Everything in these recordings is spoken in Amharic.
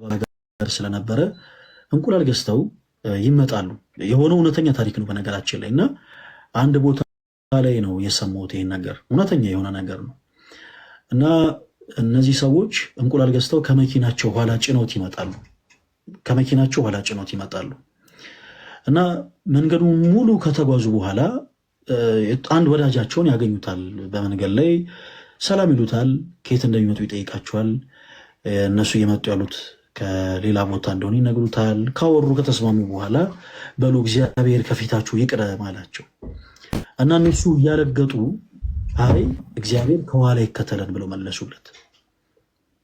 ነገር ስለነበረ እንቁላል ገዝተው ይመጣሉ። የሆነ እውነተኛ ታሪክ ነው በነገራችን ላይ እና አንድ ቦታ ላይ ነው የሰማሁት ይሄን ነገር እውነተኛ የሆነ ነገር ነው እና እነዚህ ሰዎች እንቁላል ገዝተው ከመኪናቸው ኋላ ጭነውት ይመጣሉ። ከመኪናቸው ኋላ ጭነውት ይመጣሉ እና መንገዱን ሙሉ ከተጓዙ በኋላ አንድ ወዳጃቸውን ያገኙታል። በመንገድ ላይ ሰላም ይሉታል። ከየት እንደሚመጡ ይጠይቃቸዋል። እነሱ እየመጡ ያሉት ከሌላ ቦታ እንደሆነ ይነግሩታል። ካወሩ ከተስማሙ በኋላ በሉ እግዚአብሔር ከፊታችሁ ይቅደም አላቸው እና እነሱ እያረገጡ አይ እግዚአብሔር ከኋላ ይከተለን ብለው መለሱለት።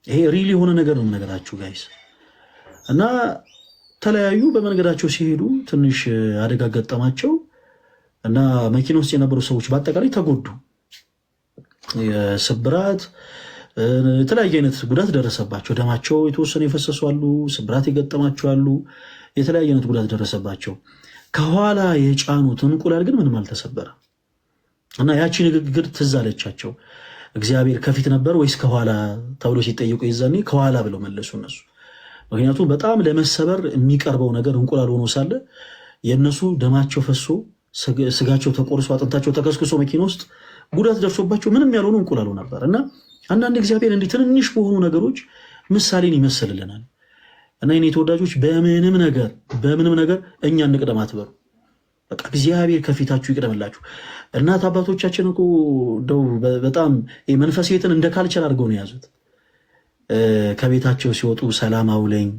ይሄ ሪል የሆነ ነገር ነው ነገራችሁ ጋይስ። እና ተለያዩ። በመንገዳቸው ሲሄዱ ትንሽ አደጋ ገጠማቸው እና መኪና ውስጥ የነበሩ ሰዎች በአጠቃላይ ተጎዱ። የስብራት የተለያየ አይነት ጉዳት ደረሰባቸው። ደማቸው የተወሰነ የፈሰሱ አሉ፣ ስብራት የገጠማቸው አሉ፣ የተለያየ አይነት ጉዳት ደረሰባቸው። ከኋላ የጫኑት እንቁላል ግን ምንም አልተሰበረ እና ያቺ ንግግር ትዝ አለቻቸው። እግዚአብሔር ከፊት ነበር ወይስ ከኋላ ተብሎ ሲጠየቁ የዛኔ ከኋላ ብለው መለሱ እነሱ። ምክንያቱም በጣም ለመሰበር የሚቀርበው ነገር እንቁላል ሆኖ ሳለ የእነሱ ደማቸው ፈሶ ስጋቸው ተቆርሶ አጥንታቸው ተከስክሶ መኪና ውስጥ ጉዳት ደርሶባቸው ምንም ያልሆኑ እንቁላሉ ነበር። እና አንዳንድ እግዚአብሔር እንዲህ ትንንሽ በሆኑ ነገሮች ምሳሌን ይመስልልናል። እና የኔ ተወዳጆች በምንም ነገር እኛ እንቅደም አትበሩ። በቃ እግዚአብሔር ከፊታችሁ ይቅደምላችሁ። እናት አባቶቻችን እኮ እንደው በጣም መንፈስ ቤትን እንደ ካልቸር አድርገው ነው የያዙት። ከቤታቸው ሲወጡ ሰላም አውለኝ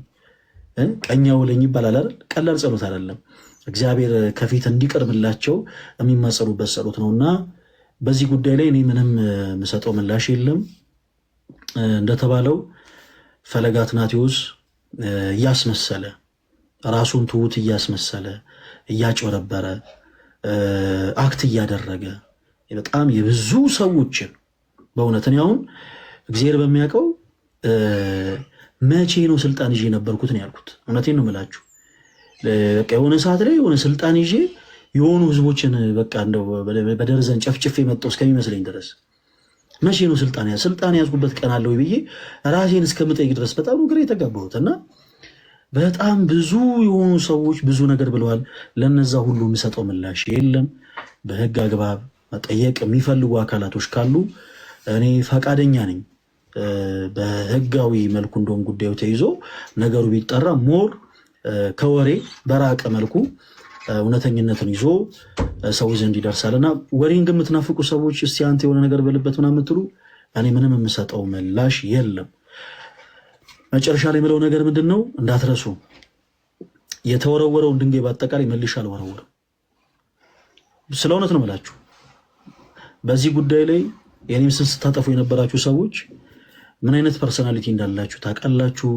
ቀኝ አውለኝ ይባላል አይደል? ቀላል ጸሎት አይደለም። እግዚአብሔር ከፊት እንዲቀርብላቸው የሚማጸኑበት ጸሎት ነውና በዚህ ጉዳይ ላይ እኔ ምንም የምሰጠው ምላሽ የለም። እንደተባለው ፈለገ አትናቴዎስ እያስመሰለ ራሱን ትሁት እያስመሰለ እያጭበረበረ አክት እያደረገ በጣም የብዙ ሰዎችን በእውነት እኔ አሁን እግዚአብሔር በሚያውቀው መቼ ነው ስልጣን ይዤ የነበርኩት ነው ያልኩት። እውነቴን ነው የምላችሁ። በቃ የሆነ ሰዓት ላይ የሆነ ስልጣን ይዤ የሆኑ ህዝቦችን በቃ እንደው በደርዘን ጨፍጭፌ መጣሁ እስከሚመስለኝ ድረስ መቼ ነው ስልጣን ያዝኩበት ቀን አለው ብዬ ራሴን እስከምጠይቅ ድረስ በጣም ግራ የተጋባሁት እና በጣም ብዙ የሆኑ ሰዎች ብዙ ነገር ብለዋል። ለነዛ ሁሉ የሚሰጠው ምላሽ የለም። በህግ አግባብ መጠየቅ የሚፈልጉ አካላቶች ካሉ እኔ ፈቃደኛ ነኝ። በህጋዊ መልኩ እንደውም ጉዳዩ ተይዞ ነገሩ ቢጠራ ሞር ከወሬ በራቀ መልኩ እውነተኝነትን ይዞ ሰው ዘንድ ይደርሳልና ወሬን ግን የምትናፍቁ ሰዎች እስቲ አንተ የሆነ ነገር በልበት ምናምን የምትሉ እኔ ምንም የምሰጠው ምላሽ የለም። መጨረሻ ላይ የምለው ነገር ምንድን ነው እንዳትረሱ፣ የተወረወረውን ድንጋይ በአጠቃላይ መልሼ አልወረውርም። ስለ እውነት ነው የምላችሁ። በዚህ ጉዳይ ላይ የኔም ስም ስታጠፉ የነበራችሁ ሰዎች ምን አይነት ፐርሰናሊቲ እንዳላችሁ ታውቃላችሁ።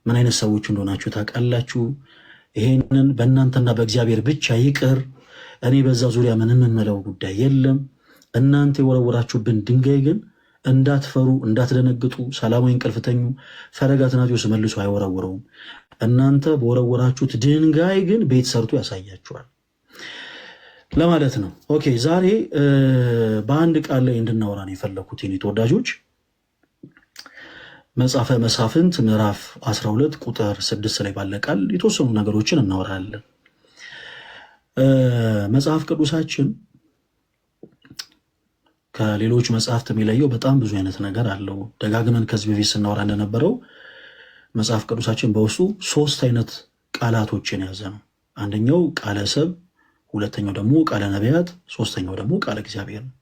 ምን አይነት ሰዎች እንደሆናችሁ ታውቃላችሁ። ይሄንን በእናንተና በእግዚአብሔር ብቻ ይቅር። እኔ በዛ ዙሪያ ምንም የምለው ጉዳይ የለም። እናንተ የወረወራችሁብን ድንጋይ ግን እንዳትፈሩ፣ እንዳትደነግጡ፣ ሰላማዊ እንቅልፍ ተኙ። ፈለገ አትናቴዎስ መልሶ አይወረውረውም። እናንተ በወረወራችሁት ድንጋይ ግን ቤት ሰርቶ ያሳያችኋል ለማለት ነው። ኦኬ፣ ዛሬ በአንድ ቃል ላይ እንድናወራ ነው የፈለኩት የኔ ተወዳጆች። መጽሐፈ መሳፍንት ምዕራፍ 12 ቁጥር 6 ላይ ባለ ቃል የተወሰኑ ነገሮችን እናወራለን። መጽሐፍ ቅዱሳችን ከሌሎች መጽሐፍት የሚለየው በጣም ብዙ አይነት ነገር አለው። ደጋግመን ከዚህ በፊት ስናወራ እንደነበረው መጽሐፍ ቅዱሳችን በውስጡ 3 አይነት ቃላቶችን የያዘ ነው። አንደኛው ቃለ ሰብ፣ ሁለተኛው ደግሞ ቃለ ነቢያት፣ ሶስተኛው ደግሞ ቃለ እግዚአብሔር ነው።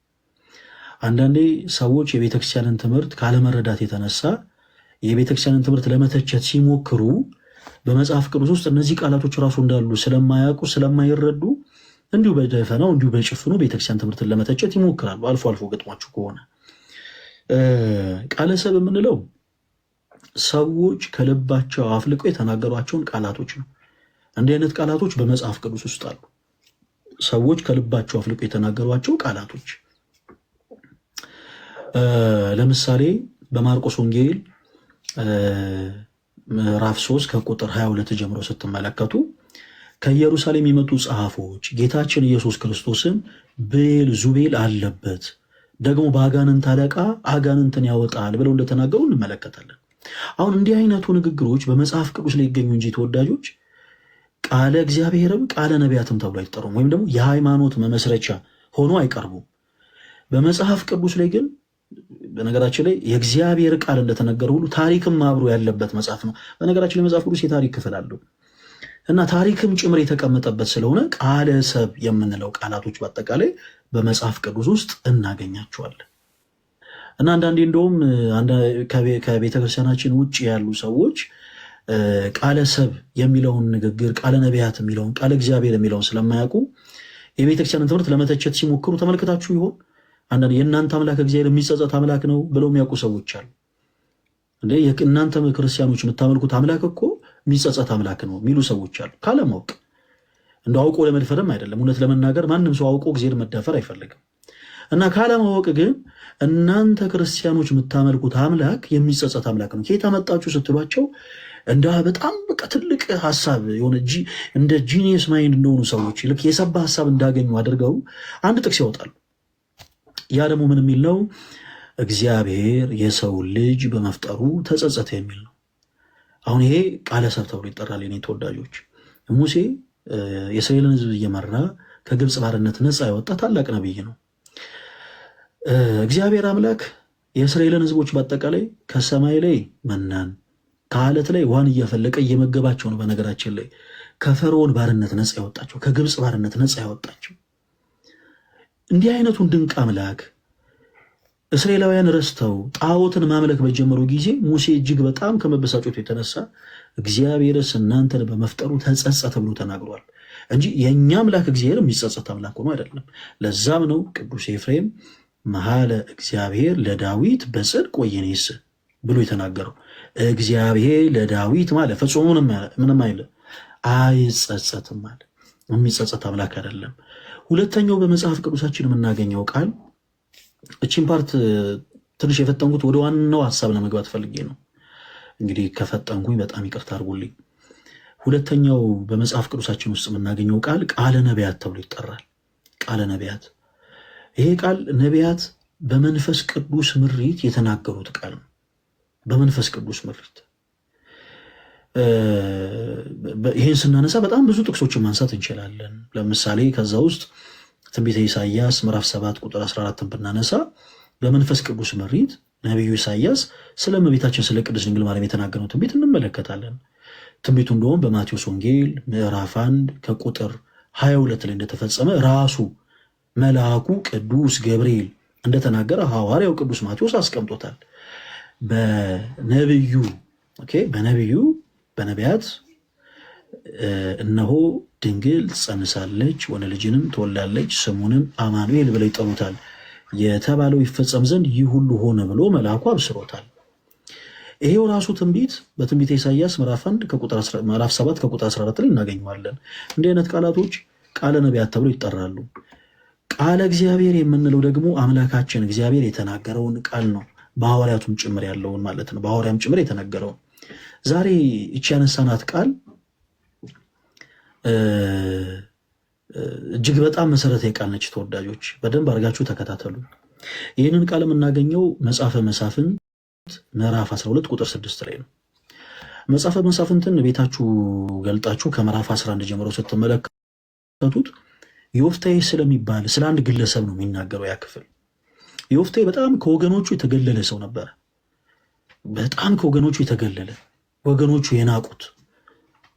አንዳንዴ ሰዎች የቤተክርስቲያንን ትምህርት ካለመረዳት የተነሳ የቤተክርስቲያንን ትምህርት ለመተቸት ሲሞክሩ በመጽሐፍ ቅዱስ ውስጥ እነዚህ ቃላቶች ራሱ እንዳሉ ስለማያውቁ ስለማይረዱ እንዲሁ በደፈናው እንዲሁ በጭፍኑ ቤተክርስቲያን ትምህርትን ለመተቸት ይሞክራሉ። አልፎ አልፎ ገጥሟችሁ ከሆነ ቃለ ሰብ የምንለው ሰዎች ከልባቸው አፍልቀው የተናገሯቸውን ቃላቶች ነው። እንዲህ አይነት ቃላቶች በመጽሐፍ ቅዱስ ውስጥ አሉ። ሰዎች ከልባቸው አፍልቀው የተናገሯቸው ቃላቶች ለምሳሌ በማርቆስ ወንጌል ምዕራፍ 3 ከቁጥር 22 ጀምሮ ስትመለከቱ ከኢየሩሳሌም የመጡ ጸሐፎች ጌታችን ኢየሱስ ክርስቶስን ቤልዙቤል አለበት፣ ደግሞ በአጋንንት አለቃ አጋንንትን ያወጣል ብለው እንደተናገሩ እንመለከታለን። አሁን እንዲህ አይነቱ ንግግሮች በመጽሐፍ ቅዱስ ላይ ይገኙ እንጂ ተወዳጆች ቃለ እግዚአብሔርም ቃለ ነቢያትም ተብሎ አይጠሩም፣ ወይም ደግሞ የሃይማኖት መመስረቻ ሆኖ አይቀርቡም። በመጽሐፍ ቅዱስ ላይ ግን በነገራችን ላይ የእግዚአብሔር ቃል እንደተነገረ ሁሉ ታሪክም አብሮ ያለበት መጽሐፍ ነው። በነገራችን ላይ መጽሐፍ ቅዱስ የታሪክ ክፍል አለው እና ታሪክም ጭምር የተቀመጠበት ስለሆነ ቃለ ሰብ የምንለው ቃላቶች በአጠቃላይ በመጽሐፍ ቅዱስ ውስጥ እናገኛቸዋለን። እና አንዳንዴ እንደውም ከቤተክርስቲያናችን ውጭ ያሉ ሰዎች ቃለ ሰብ የሚለውን ንግግር ቃለ ነቢያት የሚለውን ቃለ እግዚአብሔር የሚለውን ስለማያውቁ የቤተክርስቲያንን ትምህርት ለመተቸት ሲሞክሩ ተመልክታችሁ ይሆን? አንዳንድ የእናንተ አምላክ እግዚአብሔር የሚጸጸት አምላክ ነው ብለው የሚያውቁ ሰዎች አሉ። እንዴ እናንተ ክርስቲያኖች የምታመልኩት አምላክ እኮ የሚጸጸት አምላክ ነው የሚሉ ሰዎች አሉ። ካለማወቅ እንደው አውቆ ለመድፈርም አይደለም። እውነት ለመናገር ማንም ሰው አውቆ እግዚአብሔር መዳፈር አይፈልግም። እና ካለማወቅ ግን እናንተ ክርስቲያኖች የምታመልኩት አምላክ የሚጸጸት አምላክ ነው ከየት አመጣችሁ ስትሏቸው እንደ በጣም በቃ ትልቅ ሐሳብ የሆነ እንደ ጂኒየስ ማይንድ እንደሆኑ ሰዎች ልክ የሰባ ሐሳብ እንዳገኙ አድርገው አንድ ጥቅስ ያወጣሉ። ያ ደግሞ ምን የሚል ነው? እግዚአብሔር የሰው ልጅ በመፍጠሩ ተጸጸተ የሚል ነው። አሁን ይሄ ቃለ ሰብ ተብሎ ይጠራል። የኔ ተወዳጆች ሙሴ የእስራኤልን ሕዝብ እየመራ ከግብፅ ባርነት ነፃ ያወጣ ታላቅ ነቢይ ነው። እግዚአብሔር አምላክ የእስራኤልን ሕዝቦች በአጠቃላይ ከሰማይ ላይ መናን ከአለት ላይ ውሃን እያፈለቀ እየመገባቸው ነው። በነገራችን ላይ ከፈርዖን ባርነት ነፃ ያወጣቸው፣ ከግብፅ ባርነት ነፃ ያወጣቸው። እንዲህ አይነቱን ድንቅ አምላክ እስራኤላውያን ረስተው ጣዖትን ማምለክ በጀመሩ ጊዜ ሙሴ እጅግ በጣም ከመበሳጨቱ የተነሳ እግዚአብሔርስ እናንተን በመፍጠሩ ተጸጸተ ብሎ ተናግሯል እንጂ የእኛ አምላክ እግዚአብሔር የሚጸጸት አምላክ ሆኖ አይደለም። ለዛም ነው ቅዱስ ኤፍሬም መሐለ እግዚአብሔር ለዳዊት በጽድቅ ወይኔስ ብሎ የተናገረው። እግዚአብሔር ለዳዊት ማለት ፈጽሞ ምንም አይለ አይጸጸትም ማለት የሚጸጸት አምላክ አይደለም። ሁለተኛው በመጽሐፍ ቅዱሳችን የምናገኘው ቃል እቺን ፓርት ትንሽ የፈጠንኩት ወደ ዋናው ሐሳብ ለመግባት ፈልጌ ነው። እንግዲህ ከፈጠንኩኝ በጣም ይቅርታ አድርጉልኝ። ሁለተኛው በመጽሐፍ ቅዱሳችን ውስጥ የምናገኘው ቃል ቃለ ነቢያት ተብሎ ይጠራል። ቃለ ነቢያት፣ ይሄ ቃል ነቢያት በመንፈስ ቅዱስ ምሪት የተናገሩት ቃል ነው። በመንፈስ ቅዱስ ምሪት ይህን ስናነሳ በጣም ብዙ ጥቅሶችን ማንሳት እንችላለን። ለምሳሌ ከዛ ውስጥ ትንቢተ ኢሳይያስ ምዕራፍ 7 ቁጥር 14ን ብናነሳ በመንፈስ ቅዱስ ምሪት ነቢዩ ኢሳይያስ ስለ እመቤታችን ስለ ቅድስት ድንግል ማርያም የተናገረው ትንቢት እንመለከታለን። ትንቢቱ እንደውም በማቴዎስ ወንጌል ምዕራፍ 1 ከቁጥር 22 ላይ እንደተፈጸመ ራሱ መልአኩ ቅዱስ ገብርኤል እንደተናገረ ሐዋርያው ቅዱስ ማቴዎስ አስቀምጦታል። በነቢያት እነሆ ድንግል ጸንሳለች ወንድ ልጅንም ትወልዳለች ስሙንም አማኑኤል ብለው ይጠሩታል የተባለው ይፈጸም ዘንድ ይህ ሁሉ ሆነ ብሎ መልአኩ አብስሮታል። ይሄው ራሱ ትንቢት በትንቢተ ኢሳይያስ ምዕራፍ 7 ከቁጥር 14 ላይ እናገኘዋለን። እንዲህ አይነት ቃላቶች ቃለ ነቢያት ተብሎ ይጠራሉ። ቃለ እግዚአብሔር የምንለው ደግሞ አምላካችን እግዚአብሔር የተናገረውን ቃል ነው። በሐዋርያቱም ጭምር ያለውን ማለት ነው። በሐዋርያም ጭምር የተነገረውን ዛሬ እቺ ያነሳናት ቃል እጅግ በጣም መሰረታዊ ቃል ነች። ተወዳጆች በደንብ አድርጋችሁ ተከታተሉ። ይህንን ቃል የምናገኘው መጽሐፈ መሳፍንት ምዕራፍ 12 ቁጥር 6 ላይ ነው። መጽሐፈ መሳፍንትን ቤታችሁ ገልጣችሁ ከምዕራፍ 11 ጀምሮ ስትመለከቱት ዮፍታሔ ስለሚባል ስለ አንድ ግለሰብ ነው የሚናገረው ያ ክፍል። ዮፍታሔ በጣም ከወገኖቹ የተገለለ ሰው ነበር። በጣም ከወገኖቹ የተገለለ፣ ወገኖቹ የናቁት፣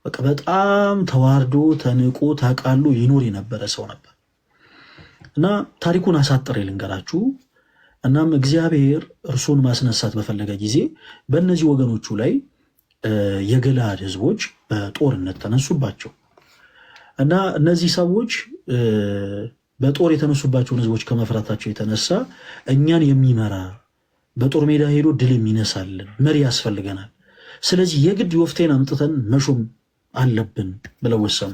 በቃ በጣም ተዋርዶ ተንቆ ታቃሉ ይኖር የነበረ ሰው ነበር እና ታሪኩን አሳጥሬ ልንገራችሁ። እናም እግዚአብሔር እርሱን ማስነሳት በፈለገ ጊዜ በእነዚህ ወገኖቹ ላይ የገለዓድ ሕዝቦች በጦርነት ተነሱባቸው እና እነዚህ ሰዎች በጦር የተነሱባቸውን ሕዝቦች ከመፍራታቸው የተነሳ እኛን የሚመራ በጦር ሜዳ ሄዶ ድል የሚነሳልን መሪ ያስፈልገናል፣ ስለዚህ የግድ ዮፍታሔን አምጥተን መሾም አለብን ብለው ወሰኑ።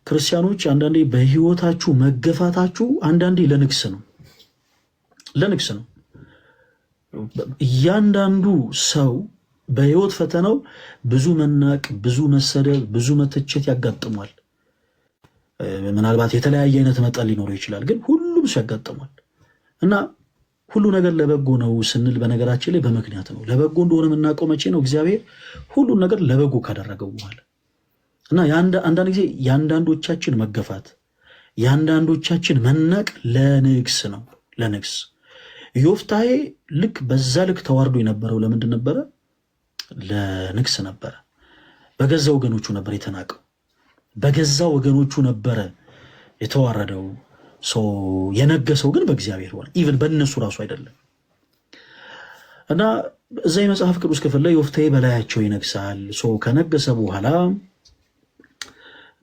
ክርስቲያኖች አንዳንዴ በህይወታችሁ መገፋታችሁ አንዳንዴ ለንግስ ነው። እያንዳንዱ ሰው በህይወት ፈተናው ብዙ መናቅ፣ ብዙ መሰደብ፣ ብዙ መተቸት ያጋጥሟል። ምናልባት የተለያየ አይነት መጠን ሊኖረው ይችላል፣ ግን ሁሉም ሰው ያጋጥሟል እና ሁሉ ነገር ለበጎ ነው ስንል በነገራችን ላይ በምክንያት ነው። ለበጎ እንደሆነ የምናውቀው መቼ ነው? እግዚአብሔር ሁሉን ነገር ለበጎ ካደረገው በኋላ እና አንዳንድ ጊዜ የአንዳንዶቻችን መገፋት የአንዳንዶቻችን መናቅ ለንግስ ነው። ለንግስ ዮፍታሔ ልክ በዛ ልክ ተዋርዶ የነበረው ለምንድን ነበረ? ለንግስ ነበረ። በገዛ ወገኖቹ ነበር የተናቀው። በገዛ ወገኖቹ ነበረ የተዋረደው። የነገሰው ግን በእግዚአብሔር ሆነ። ኢቨን በእነሱ ራሱ አይደለም። እና እዛ የመጽሐፍ ቅዱስ ክፍል ላይ ዮፍታሔ በላያቸው ይነግሳል። ከነገሰ በኋላ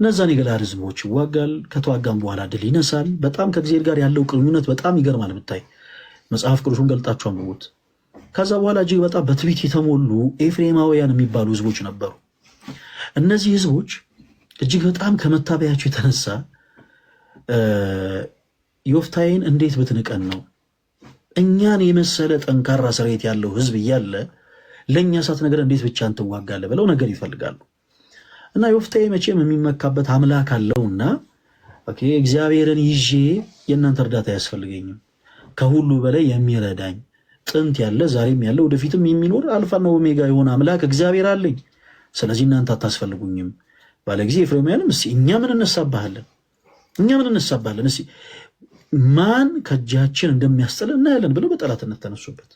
እነዛን የገለዓድ ሕዝቦች ይዋጋል። ከተዋጋም በኋላ ድል ይነሳል። በጣም ከእግዚአብሔር ጋር ያለው ግንኙነት በጣም ይገርማል። ብታይ መጽሐፍ ቅዱሱን ገልጣችሁ አንብቡት። ከዛ በኋላ እጅግ በጣም በትዕቢት የተሞሉ ኤፍሬማውያን የሚባሉ ሕዝቦች ነበሩ። እነዚህ ሕዝቦች እጅግ በጣም ከመታበያቸው የተነሳ ዮፍታሔን እንዴት ብትንቀን ነው እኛን የመሰለ ጠንካራ ሰራዊት ያለው ሕዝብ እያለ ለእኛ ሳትነግረን እንዴት ብቻህን ትዋጋለህ ብለው ነገር ይፈልጋሉ። እና ዮፍታሔ መቼም የሚመካበት አምላክ አለውና እግዚአብሔርን ይዤ የእናንተ እርዳታ አያስፈልገኝም፣ ከሁሉ በላይ የሚረዳኝ ጥንት ያለ ዛሬም ያለ ወደፊትም የሚኖር አልፋና ኦሜጋ የሆነ አምላክ እግዚአብሔር አለኝ፣ ስለዚህ እናንተ አታስፈልጉኝም ባለ ጊዜ ኤፍሬማውያንም እስኪ እኛ ምን እነሳብሃለን? እስኪ ማን ከእጃችን እንደሚያስጥል እናያለን ብለው በጠላትነት ተነሱበት።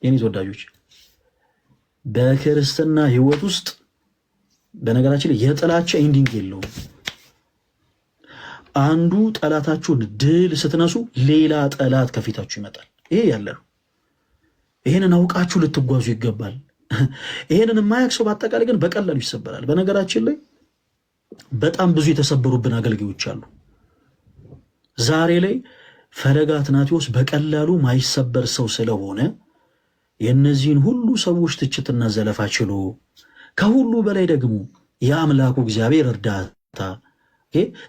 የኔ ተወዳጆች በክርስትና ሕይወት ውስጥ በነገራችን ላይ የጥላቻ ኢንዲንግ የለውም። አንዱ ጠላታችሁን ድል ስትነሱ ሌላ ጠላት ከፊታችሁ ይመጣል። ይሄ ያለ ነው። ይሄንን አውቃችሁ ልትጓዙ ይገባል። ይሄንን የማያውቅ ሰው በአጠቃላይ ግን በቀላሉ ይሰበራል። በነገራችን ላይ በጣም ብዙ የተሰበሩብን አገልጋዮች አሉ። ዛሬ ላይ ፈለገ አትናቴዎስ በቀላሉ ማይሰበር ሰው ስለሆነ የእነዚህን ሁሉ ሰዎች ትችትና ዘለፋ ችሎ ከሁሉ በላይ ደግሞ የአምላኩ እግዚአብሔር እርዳታ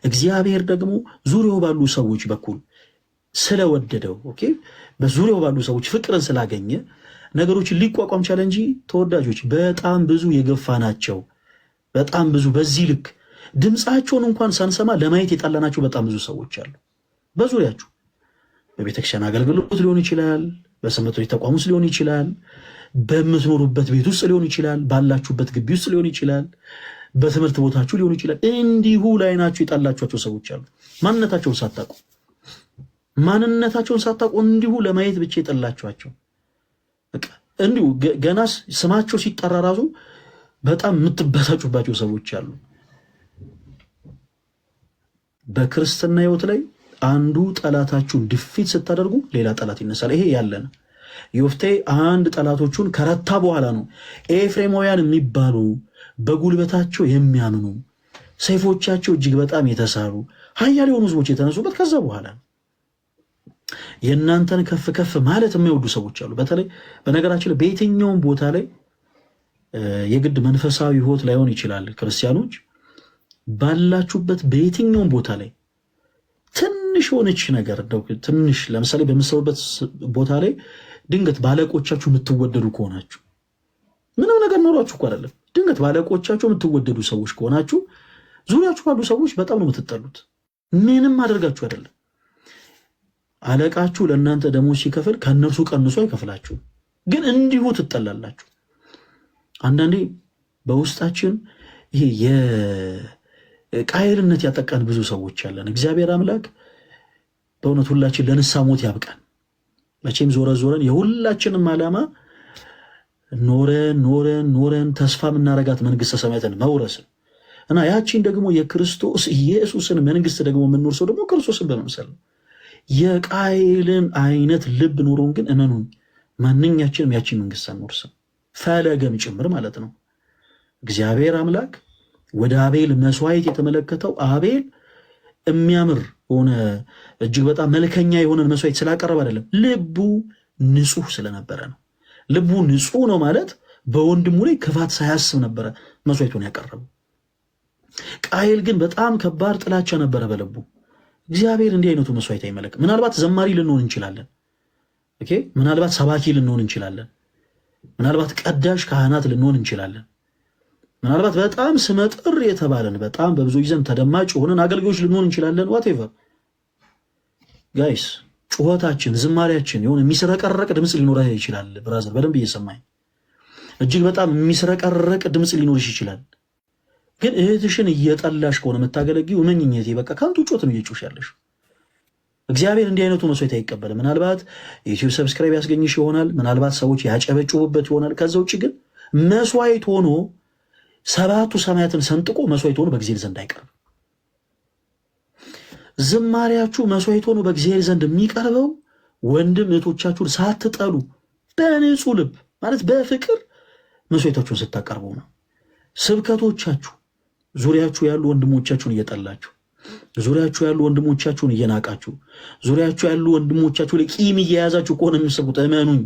እግዚአብሔር ደግሞ ዙሪያው ባሉ ሰዎች በኩል ስለወደደው በዙሪያው ባሉ ሰዎች ፍቅርን ስላገኘ ነገሮችን ሊቋቋም ቻለ እንጂ ተወዳጆች በጣም ብዙ የገፋ ናቸው። በጣም ብዙ በዚህ ልክ ድምፃቸውን እንኳን ሳንሰማ ለማየት የጣላናቸው በጣም ብዙ ሰዎች አሉ። በዙሪያችሁ በቤተክርስቲያን አገልግሎት ሊሆን ይችላል፣ በሰንበት ቤት ተቋም ውስጥ ሊሆን ይችላል፣ በምትኖሩበት ቤት ውስጥ ሊሆን ይችላል፣ ባላችሁበት ግቢ ውስጥ ሊሆን ይችላል፣ በትምህርት ቦታችሁ ሊሆን ይችላል። እንዲሁ ላይናችሁ የጣላችኋቸው ሰዎች አሉ። ማንነታቸውን ሳታውቁ እንዲሁ ለማየት ብቻ የጠላችኋቸው እንዲሁ ገና ስማቸው ሲጠራ ራሱ በጣም የምትበሳጩባቸው ሰዎች አሉ። በክርስትና ሕይወት ላይ አንዱ ጠላታችሁን ድፊት ስታደርጉ ሌላ ጠላት ይነሳል። ይሄ ያለ ነው። ዮፍታሔ አንድ ጠላቶቹን ከረታ በኋላ ነው ኤፍሬማውያን የሚባሉ በጉልበታቸው የሚያምኑ ሰይፎቻቸው እጅግ በጣም የተሳሉ ኃያል የሆኑ ሕዝቦች የተነሱበት ከዛ በኋላ ነው። የእናንተን ከፍ ከፍ ማለት የማይወዱ ሰዎች አሉ። በተለይ በነገራችን ላይ በየትኛውም ቦታ ላይ የግድ መንፈሳዊ ሕይወት ላይሆን ይችላል። ክርስቲያኖች ባላችሁበት በየትኛውም ቦታ ላይ ትንሽ ሆነች ነገር ትንሽ ለምሳሌ በምትሰሩበት ቦታ ላይ ድንገት ባለቆቻችሁ የምትወደዱ ከሆናችሁ ምንም ነገር ኖሯችሁ እኮ አይደለም። ድንገት ባለቆቻችሁ የምትወደዱ ሰዎች ከሆናችሁ ዙሪያችሁ ባሉ ሰዎች በጣም ነው የምትጠሉት። ምንም አደርጋችሁ አይደለም። አለቃችሁ ለእናንተ ደሞዝ ሲከፍል ከእነርሱ ቀንሶ አይከፍላችሁም፣ ግን እንዲሁ ትጠላላችሁ። አንዳንዴ በውስጣችን ይሄ የቃየልነት ያጠቃን ብዙ ሰዎች ያለን። እግዚአብሔር አምላክ በእውነት ሁላችን ለንስሐ ሞት ያብቃን። መቼም ዞረን የሁላችንም ዓላማ ኖረን ተስፋ የምናረጋት መንግስተ ሰማያትን መውረስ እና ያቺን ደግሞ የክርስቶስ ኢየሱስን መንግስት ደግሞ የምንወርሰው ደግሞ ክርስቶስን በመምሰል ነው። የቃየልን አይነት ልብ ኖሮን ግን እመኑን ማንኛችንም ያቺን መንግስት አንወርስም፣ ፈለገም ጭምር ማለት ነው። እግዚአብሔር አምላክ ወደ አቤል መስዋዕት የተመለከተው አቤል የሚያምር ሆነ እጅግ በጣም መልከኛ የሆነን መስዋዕት ስላቀረበ አይደለም፣ ልቡ ንጹህ ስለነበረ ነው። ልቡ ንጹህ ነው ማለት በወንድሙ ላይ ክፋት ሳያስብ ነበረ መስዋዕቱን ያቀረበው። ቃየል ግን በጣም ከባድ ጥላቻ ነበረ በልቡ። እግዚአብሔር እንዲህ አይነቱ መስዋዕት አይመለክም። ምናልባት ዘማሪ ልንሆን እንችላለን፣ ምናልባት ሰባኪ ልንሆን እንችላለን፣ ምናልባት ቀዳሽ ካህናት ልንሆን እንችላለን፣ ምናልባት በጣም ስመጥር የተባለን በጣም በብዙዎች ዘንድ ተደማጭ ሆነን አገልጋዮች ልንሆን እንችላለን። ዋቴቨር ጋይስ ጩኸታችን፣ ዝማሪያችን የሆነ የሚስረቀረቅ ድምፅ ሊኖረህ ይችላል። ብራዘር በደንብ እየሰማኝ እጅግ በጣም የሚስረቀረቅ ድምፅ ሊኖርሽ ይችላል። ግን እህትሽን እየጠላሽ ከሆነ የምታገለጊው እመኝኝቴ በቃ ከንቱ ጮት ነው እየጮሽ ያለሽ። እግዚአብሔር እንዲህ አይነቱ መስዋዕት አይቀበልም። ምናልባት የዩቲዩብ ሰብስክራይብ ያስገኝሽ ይሆናል፣ ምናልባት ሰዎች ያጨበጭቡበት ይሆናል። ከዛ ውጭ ግን መስዋዕት ሆኖ ሰባቱ ሰማያትን ሰንጥቆ መስዋዕት ሆኖ በእግዚአብሔር ዘንድ አይቀርብም። ዝማሪያችሁ መስዋዕት ሆኖ በእግዚአብሔር ዘንድ የሚቀርበው ወንድም እህቶቻችሁን ሳትጠሉ በንጹህ ልብ ማለት በፍቅር መስዋዕታችሁን ስታቀርቡ ነው። ስብከቶቻችሁ ዙሪያችሁ ያሉ ወንድሞቻችሁን እየጠላችሁ፣ ዙሪያችሁ ያሉ ወንድሞቻችሁን እየናቃችሁ፣ ዙሪያችሁ ያሉ ወንድሞቻችሁ ላይ ቂም እየያዛችሁ ከሆነ የሚሰቡት እመኑኝ፣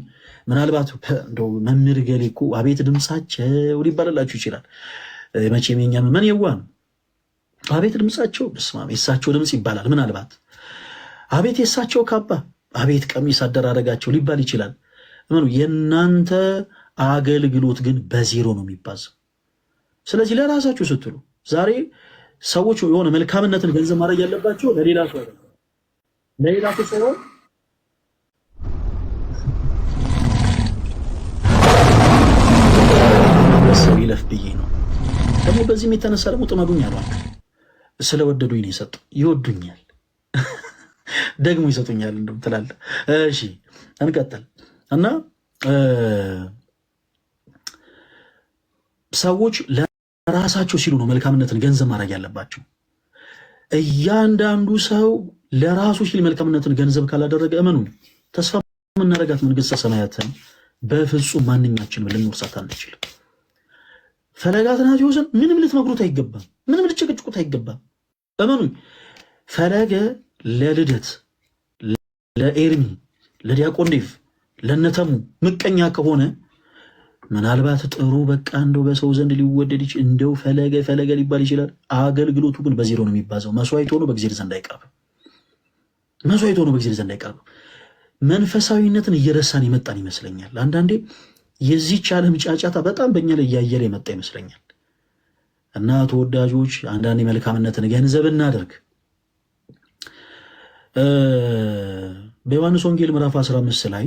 ምናልባት እንደው መምህር ገሌ እኮ አቤት ድምፃቸው ሊባልላችሁ ይችላል። መቼም የኛ ምን የዋ ነው። አቤት ድምፃቸው በስማም የእሳቸው ድምፅ ይባላል። ምናልባት አቤት የእሳቸው ካባ፣ አቤት ቀሚስ አደራረጋቸው ሊባል ይችላል። እመኑ፣ የእናንተ አገልግሎት ግን በዜሮ ነው የሚባዘው። ስለዚህ ለራሳችሁ ስትሉ ዛሬ ሰዎች የሆነ መልካምነትን ገንዘብ ማድረግ ያለባቸው ለሌላ ሰው አይደለም፣ ለሌላ ሰው ሳይሆን ሰው ይለፍ ብዬ ነው። ደግሞ በዚህም የተነሳ ደግሞ ጥመዱኝ አሏቸው። ስለወደዱኝ ነው የሰጡ። ይወዱኛል ደግሞ ይሰጡኛል እንደውም ትላለህ። እሺ እንቀጥል እና ሰዎች ለራሳቸው ሲሉ ነው መልካምነትን ገንዘብ ማድረግ ያለባቸው። እያንዳንዱ ሰው ለራሱ ሲል መልካምነትን ገንዘብ ካላደረገ እመኑ ተስፋ የምናደርጋት መንግሥተ ሰማያትን በፍጹም ማንኛችንም ልንወርሳት አንችልም። ፈለገ አትናቴዎስን ምንም ልትመክሩት አይገባም፣ ምንም ልትጨቀጭቁት አይገባም። እመኑኝ ፈለገ ለልደት፣ ለኤርሚ፣ ለዲያቆን ዴቭ፣ ለነተሙ ምቀኛ ከሆነ ምናልባት ጥሩ በቃ እንደው በሰው ዘንድ ሊወደድ እንደው ፈለገ ሊባል ይችላል። አገልግሎቱ ግን በዜሮ ነው የሚባዘው። መስዋዕት ሆኖ በእግዚአብሔር ዘንድ አይቀርብም። መስዋዕት ሆኖ በእግዚአብሔር ዘንድ አይቀርብም። መንፈሳዊነትን እየረሳን የመጣን ይመስለኛል። አንዳንዴ የዚህች ዓለም ጫጫታ በጣም በእኛ ላይ እያየለ የመጣ ይመስለኛል። እና ተወዳጆች አንዳንዴ መልካምነትን ገንዘብ እናደርግ። በዮሐንስ ወንጌል ምዕራፍ 15 ላይ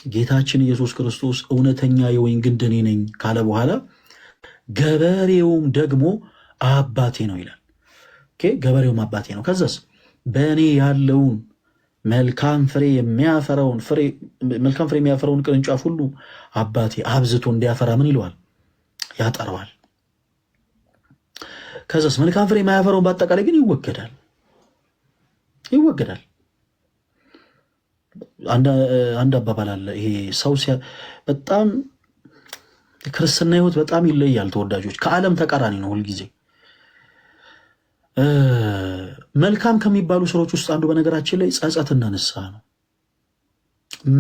ጌታችን ኢየሱስ ክርስቶስ እውነተኛ የወይን ግንድ እኔ ነኝ ካለ በኋላ ገበሬውም ደግሞ አባቴ ነው ይላል። ገበሬውም አባቴ ነው። ከዛስ በእኔ ያለውን መልካም ፍሬ የሚያፈራውን ቅርንጫፍ ሁሉ አባቴ አብዝቶ እንዲያፈራ ምን ይለዋል? ያጠረዋል። ከዛስ መልካም ፍሬ የማያፈራውን በአጠቃላይ ግን ይወገዳል። አንድ አባባል አለ። ይሄ ሰው በጣም ክርስትና ሕይወት በጣም ይለያል ተወዳጆች፣ ከዓለም ተቃራኒ ነው ሁልጊዜ። መልካም ከሚባሉ ስራዎች ውስጥ አንዱ በነገራችን ላይ ጸጸትና ንስሐ ነው።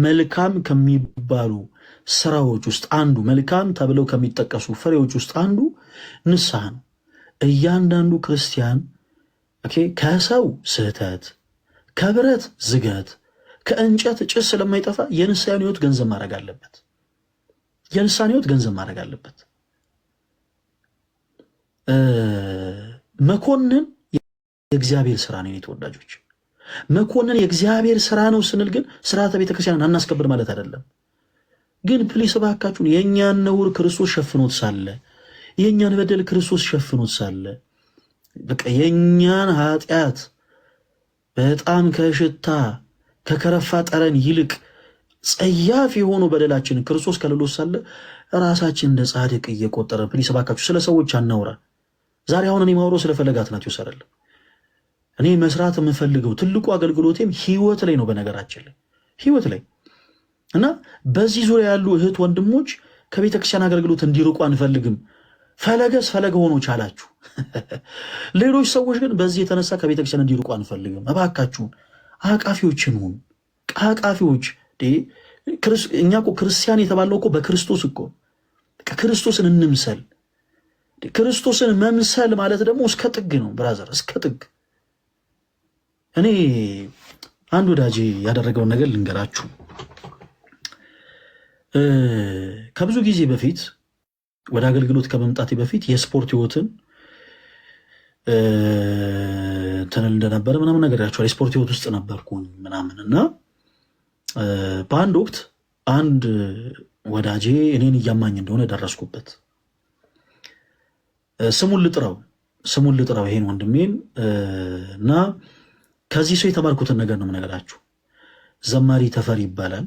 መልካም ከሚባሉ ስራዎች ውስጥ አንዱ፣ መልካም ተብለው ከሚጠቀሱ ፍሬዎች ውስጥ አንዱ ንስሐ ነው። እያንዳንዱ ክርስቲያን ከሰው ስህተት፣ ከብረት ዝገት፣ ከእንጨት ጭስ ስለማይጠፋ የንስሐን ሕይወት ገንዘብ ማድረግ አለበት። የንስሐን ሕይወት ገንዘብ ማድረግ አለበት። መኮንን የእግዚአብሔር ስራ ነው። ተወዳጆች መኮንን የእግዚአብሔር ስራ ነው ስንል ግን ስርዓተ ቤተክርስቲያንን አናስከብር ማለት አይደለም። ግን ፕሊስ እባካችሁን የእኛን ነውር ክርስቶስ ሸፍኖት ሳለ፣ የእኛን በደል ክርስቶስ ሸፍኖት ሳለ፣ በቃ የእኛን ኃጢአት በጣም ከሽታ ከከረፋ ጠረን ይልቅ ጸያፍ የሆኑ በደላችንን ክርስቶስ ከልሎት ሳለ ራሳችን እንደ ጻድቅ እየቆጠረ ፕሊስ እባካችሁ ስለ ሰዎች አናውራ። ዛሬ አሁን እኔ ማውሮ ስለፈለገ አትናቴዎስ አይደለም። እኔ መስራት የምፈልገው ትልቁ አገልግሎቴም ህይወት ላይ ነው። በነገራችን ላይ ህይወት ላይ እና በዚህ ዙሪያ ያሉ እህት ወንድሞች ከቤተክርስቲያን አገልግሎት እንዲርቁ አንፈልግም። ፈለገስ ፈለገ ሆኖ ቻላችሁ። ሌሎች ሰዎች ግን በዚህ የተነሳ ከቤተክርስቲያን እንዲርቁ አንፈልግም። እባካችሁን አቃፊዎችን ሁኑ። አቃፊዎች እኛ እኮ ክርስቲያን የተባለው እኮ በክርስቶስ እኮ ክርስቶስን እንምሰል። ክርስቶስን መምሰል ማለት ደግሞ እስከ ጥግ ነው ብራዘር፣ እስከ ጥግ። እኔ አንድ ወዳጄ ያደረገውን ነገር ልንገራችሁ። ከብዙ ጊዜ በፊት ወደ አገልግሎት ከመምጣቴ በፊት የስፖርት ህይወትን ትንል እንደነበረ ምናምን ነገራቸዋል። የስፖርት ህይወት ውስጥ ነበርኩኝ ምናምን እና በአንድ ወቅት አንድ ወዳጄ እኔን እያማኝ እንደሆነ ደረስኩበት። ስሙን ልጥራው ይሄን ወንድሜን እና ከዚህ ሰው የተማርኩትን ነገር ነው የምነግራችሁ። ዘማሪ ተፈሪ ይባላል።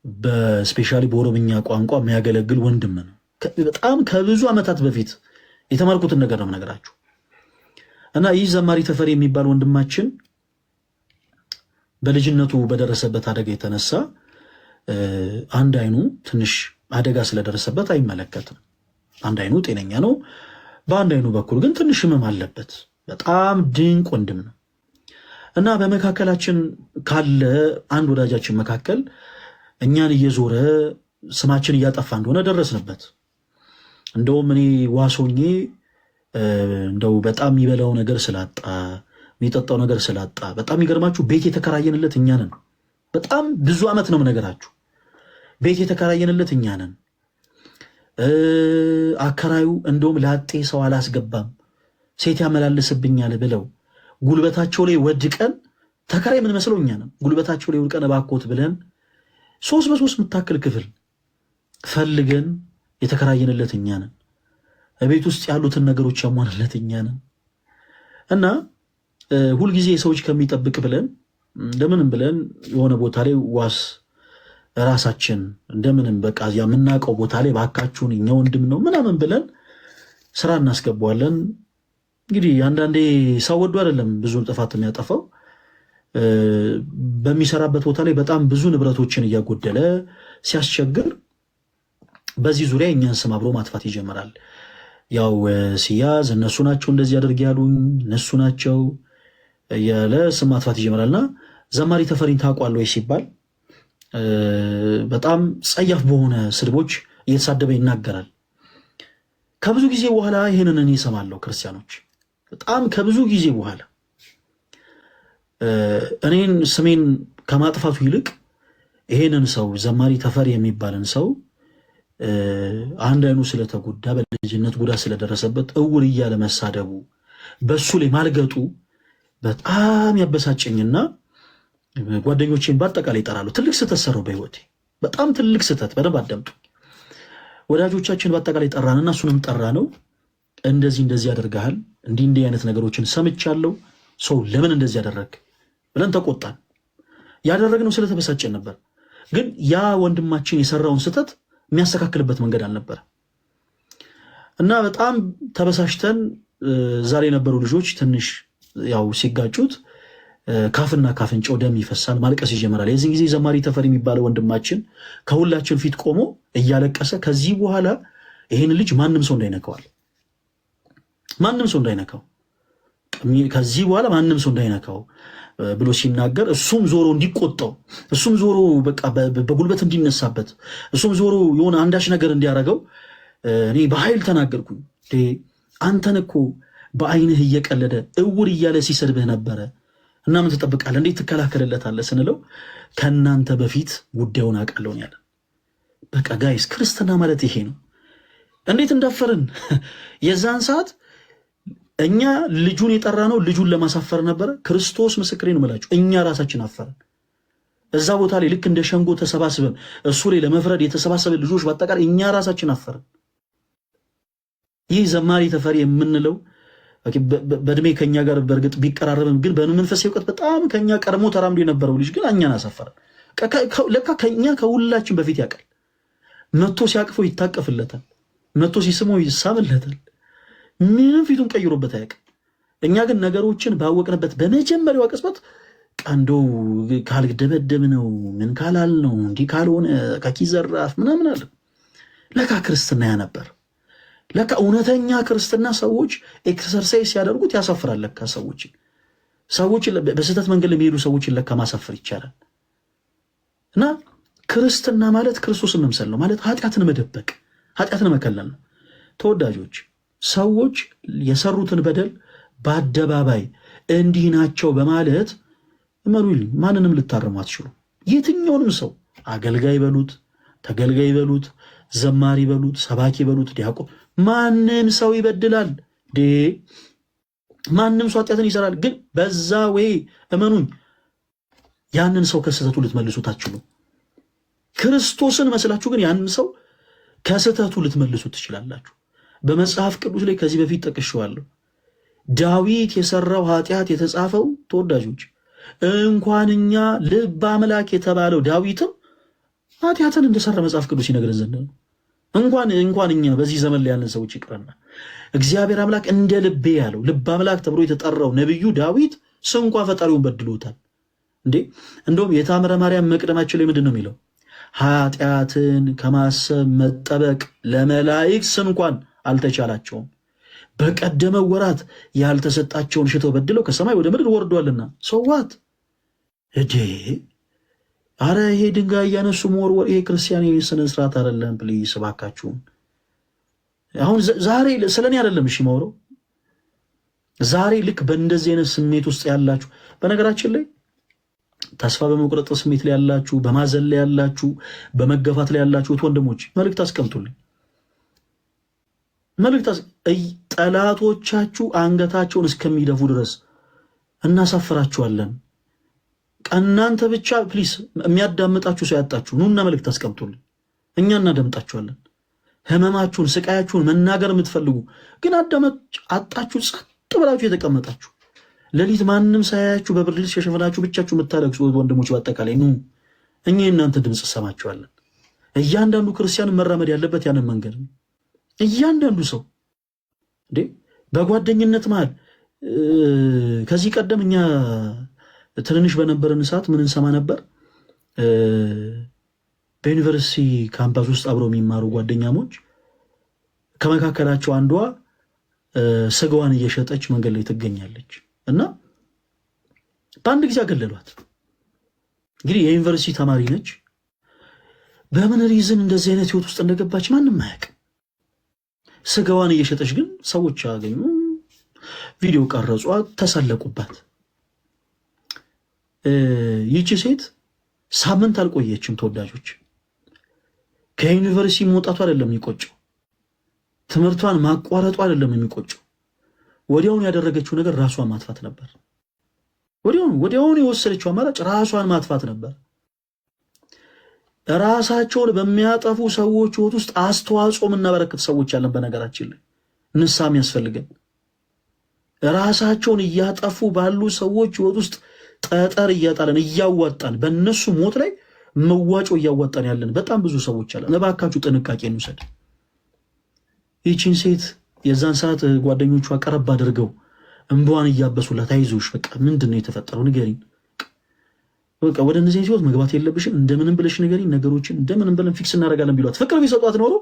በስፔሻሊ በኦሮምኛ ቋንቋ የሚያገለግል ወንድም ነው። በጣም ከብዙ ዓመታት በፊት የተማርኩትን ነገር ነው የምነግራችሁ እና ይህ ዘማሪ ተፈሪ የሚባል ወንድማችን በልጅነቱ በደረሰበት አደጋ የተነሳ አንድ አይኑ ትንሽ አደጋ ስለደረሰበት አይመለከትም። አንድ አይኑ ጤነኛ ነው። በአንድ አይኑ በኩል ግን ትንሽ ህመም አለበት። በጣም ድንቅ ወንድም ነው እና በመካከላችን ካለ አንድ ወዳጃችን መካከል እኛን እየዞረ ስማችን እያጠፋ እንደሆነ ደረስንበት። እንደውም እኔ ዋሶኜ እንደው በጣም የሚበላው ነገር ስላጣ የሚጠጣው ነገር ስላጣ በጣም የሚገርማችሁ ቤት የተከራየንለት እኛ ነን። በጣም ብዙ ዓመት ነው የምነግራችሁ። ቤት የተከራየንለት እኛ ነን። አከራዩ እንደውም ላጤ ሰው አላስገባም ሴት ያመላልስብኛል ብለው ጉልበታቸው ላይ ወድቀን ተከራይ ምን መስለው እኛ ነን። ጉልበታቸው ላይ ወድቀን እባክዎት ብለን 3 የምታክል ክፍል ፈልገን የተከራየንለት እኛ ነን። ቤት ውስጥ ያሉትን ነገሮች ያሟንለት እኛ ነን እና ሁልጊዜ ሰዎች ከሚጠብቅ ብለን እንደምንም ብለን የሆነ ቦታ ላይ ዋስ ራሳችን እንደምንም በቃ የምናውቀው ቦታ ላይ ባካችሁን እኛ ወንድም ነው ምናምን ብለን ስራ እናስገባዋለን። እንግዲህ አንዳንዴ ሰው ወዶ አይደለም ብዙ ጥፋት የሚያጠፋው። በሚሰራበት ቦታ ላይ በጣም ብዙ ንብረቶችን እያጎደለ ሲያስቸግር በዚህ ዙሪያ እኛን ስም አብሮ ማጥፋት ይጀምራል። ያው ሲያዝ እነሱ ናቸው እንደዚህ አድርግ ያሉኝ እነሱ ናቸው ያለ ስም ማጥፋት ይጀምራልና ዘማሪ ተፈሪን ታውቋል ወይ ሲባል በጣም ጸያፍ በሆነ ስድቦች እየተሳደበ ይናገራል። ከብዙ ጊዜ በኋላ ይሄንን እኔ እሰማለሁ። ክርስቲያኖች በጣም ከብዙ ጊዜ በኋላ እኔን ስሜን ከማጥፋቱ ይልቅ ይሄንን ሰው ዘማሪ ተፈሪ የሚባልን ሰው አንድ አይኑ ስለተጎዳ በልጅነት ጉዳት ስለደረሰበት እውር እያለ መሳደቡ በሱ ላይ ማልገጡ በጣም ያበሳጨኝና ጓደኞቼን በአጠቃላይ ይጠራሉ። ትልቅ ስህተት ሰራው በህይወቴ፣ በጣም ትልቅ ስህተት። በደንብ አዳምጡ። ወዳጆቻችን በአጠቃላይ ጠራንና እሱንም ጠራ ነው እንደዚህ ያደርጋል እንዲህ አይነት ነገሮችን ሰምቻለሁ፣ ሰው ለምን እንደዚህ ያደረግ ብለን ተቆጣን። ያደረግነው ስለተበሳጨን ነበር፣ ግን ያ ወንድማችን የሰራውን ስህተት የሚያስተካክልበት መንገድ አልነበረ እና በጣም ተበሳሽተን ዛሬ የነበሩ ልጆች ትንሽ ያው ሲጋጩት ካፍና ካፍንጫው ደም ይፈሳል፣ ማልቀስ ይጀምራል። የዚህ ጊዜ ዘማሪ ተፈሪ የሚባለው ወንድማችን ከሁላችን ፊት ቆሞ እያለቀሰ ከዚህ በኋላ ይሄን ልጅ ማንም ሰው እንዳይነካዋል፣ ማንም ሰው እንዳይነካው፣ ከዚህ በኋላ ማንም ሰው እንዳይነካው ብሎ ሲናገር እሱም ዞሮ እንዲቆጣው፣ እሱም ዞሮ በቃ በጉልበት እንዲነሳበት፣ እሱም ዞሮ የሆነ አንዳች ነገር እንዲያደርገው እኔ በኃይል ተናገርኩኝ። አንተን እኮ በአይንህ እየቀለደ እውር እያለ ሲሰድብህ ነበረ እና ምን ትጠብቃለህ? እንዴት ትከላከልለታለህ ስንለው ከእናንተ በፊት ጉዳዩን አውቃለሁ ያለ። በቃ ጋይስ ክርስትና ማለት ይሄ ነው። እንዴት እንዳፈርን የዛን ሰዓት እኛ ልጁን የጠራ ነው ልጁን ለማሳፈር ነበረ። ክርስቶስ ምስክሬ ነው የምላችሁ፣ እኛ ራሳችን አፈርን። እዛ ቦታ ላይ ልክ እንደ ሸንጎ ተሰባስበን እሱ ላይ ለመፍረድ የተሰባሰበ ልጆች በአጠቃላይ እኛ ራሳችን አፈርን። ይህ ዘማሪ ተፈሪ የምንለው በእድሜ ከኛ ጋር በእርግጥ ቢቀራረብም ግን በመንፈሳዊ እውቀት በጣም ከኛ ቀድሞ ተራምዶ የነበረው ልጅ ግን እኛን አሳፈረን። ለካ ከኛ ከሁላችን በፊት ያውቃል። መቶ ሲያቅፈው ይታቀፍለታል፣ መቶ ሲስመው ይሳምለታል። ምንም ፊቱን ቀይሮበት አያውቅም። እኛ ግን ነገሮችን ባወቅንበት በመጀመሪያው ቅጽበት ቀንዶ ካልደበደብ ነው ምን ካላል ነው እንዲህ ካልሆነ ከኪዘራፍ ምናምን አለ። ለካ ክርስትና ያ ነበር። ለካ እውነተኛ ክርስትና ሰዎች ኤክሰርሳይዝ ሲያደርጉት ያሳፍራል። ለካ ሰዎችን በስህተት መንገድ ለሚሄዱ ሰዎችን ለካ ማሳፈር ይቻላል። እና ክርስትና ማለት ክርስቶስን መምሰል ነው ማለት ኃጢአትን መደበቅ፣ ኃጢአትን መከለል ነው። ተወዳጆች ሰዎች የሰሩትን በደል በአደባባይ እንዲህ ናቸው በማለት እመኑኝ ማንንም ልታርሙ አትችሉ። የትኛውንም ሰው አገልጋይ በሉት፣ ተገልጋይ በሉት፣ ዘማሪ በሉት፣ ሰባኪ በሉት፣ ዲያቆን፣ ማንም ሰው ይበድላል። ማንም ሰው ኃጢአትን ይሰራል፣ ግን በዛ ወይ እመኑኝ ያንን ሰው ከስህተቱ ልትመልሱት አትችሉ። ክርስቶስን መስላችሁ ግን ያንን ሰው ከስህተቱ ልትመልሱት ትችላላችሁ። በመጽሐፍ ቅዱስ ላይ ከዚህ በፊት ጠቅሼዋለሁ። ዳዊት የሰራው ኃጢአት የተጻፈው ተወዳጆች እንኳን እኛ ልበ አምላክ የተባለው ዳዊትም ኃጢአትን እንደሰራ መጽሐፍ ቅዱስ ይነግረን ዘንድ ነው። እንኳን እኛ በዚህ ዘመን ላይ ያለን ሰዎች ይቅርና እግዚአብሔር አምላክ እንደ ልቤ ያለው ልበ አምላክ ተብሎ የተጠራው ነቢዩ ዳዊት ስንኳ ፈጣሪውን በድሎታል እንዴ። እንደውም የታምረ ማርያም መቅደማችን ላይ ምንድን ነው የሚለው? ኃጢአትን ከማሰብ መጠበቅ ለመላእክት ስንኳን አልተቻላቸውም፣ በቀደመ ወራት ያልተሰጣቸውን ሽተው በድለው ከሰማይ ወደ ምድር ወርዷልና። ሰዋት እዴ አረ ይሄ ድንጋይ እያነሱ መወርወር ይሄ ክርስቲያን ስነ ስርዓት አይደለም። ፕሊስ እባካችሁን። አሁን ዛሬ ስለኔ አይደለም እሺ ማውረው ዛሬ ልክ በእንደዚህ አይነት ስሜት ውስጥ ያላችሁ፣ በነገራችን ላይ ተስፋ በመቁረጥ ስሜት ላይ ያላችሁ፣ በማዘን ላይ ያላችሁ፣ በመገፋት ላይ ያላችሁ ወንድሞች መልእክት አስቀምጡልኝ። ጠላቶቻችሁ አንገታቸውን እስከሚደፉ ድረስ እናሳፍራችኋለን። እናንተ ብቻ ፕሊስ የሚያዳምጣችሁ ሰው ያጣችሁ ኑና መልእክት አስቀምጡልኝ፣ እኛ እናዳምጣችኋለን። ህመማችሁን፣ ስቃያችሁን መናገር የምትፈልጉ ግን አጣችሁ ጸጥ ብላችሁ የተቀመጣችሁ ሌሊት ማንም ሳያያችሁ በብርድ ልብስ የሸፈናችሁ ብቻችሁ የምታለቅሱ ወንድሞች በአጠቃላይ ኑ፣ እኛ የእናንተ ድምፅ ሰማችኋለን። እያንዳንዱ ክርስቲያን መራመድ ያለበት ያንን መንገድ ነው። እያንዳንዱ ሰው እንዴ በጓደኝነት መሃል ከዚህ ቀደም እኛ ትንንሽ በነበረን ሰዓት ምን እንሰማ ነበር? በዩኒቨርሲቲ ካምፓስ ውስጥ አብረው የሚማሩ ጓደኛሞች ከመካከላቸው አንዷ ስጋዋን እየሸጠች መንገድ ላይ ትገኛለች እና በአንድ ጊዜ አገለሏት። እንግዲህ የዩኒቨርሲቲ ተማሪ ነች። በምን ሪዝን እንደዚህ አይነት ህይወት ውስጥ እንደገባች ማንም አያውቅም። ስጋዋን እየሸጠች ግን ሰዎች አገኙ፣ ቪዲዮ ቀረጿ፣ ተሳለቁባት። ይቺ ሴት ሳምንት አልቆየችም። ተወዳጆች ከዩኒቨርሲቲ መውጣቱ አይደለም የሚቆጨው፣ ትምህርቷን ማቋረጡ አይደለም የሚቆጨው። ወዲያውኑ ያደረገችው ነገር ራሷን ማጥፋት ነበር። ወዲያውኑ የወሰደችው አማራጭ ራሷን ማጥፋት ነበር። ራሳቸውን በሚያጠፉ ሰዎች ህይወት ውስጥ አስተዋጽኦ የምናበረክት ሰዎች ያለን፣ በነገራችን ላይ ንስሐም ያስፈልገን። ራሳቸውን እያጠፉ ባሉ ሰዎች ህይወት ውስጥ ጠጠር እያጣለን እያዋጣን በእነሱ ሞት ላይ መዋጮ እያዋጣን ያለን በጣም ብዙ ሰዎች አለን። እባካችሁ ጥንቃቄ እንውሰድ። ይህችን ሴት የዛን ሰዓት ጓደኞቿ ቀረብ አድርገው እንባዋን እያበሱላት አይዞሽ፣ በቃ ምንድን ነው የተፈጠረው ንገሪኝ፣ በቃ ወደ እነዚህ ህይወት መግባት የለብሽም፣ እንደምንም ብለሽ ንገሪኝ፣ ነገሮችን እንደምንም ብለን ፊክስ እናደርጋለን ቢሏት ፍቅር ቢሰጧት ኖሮ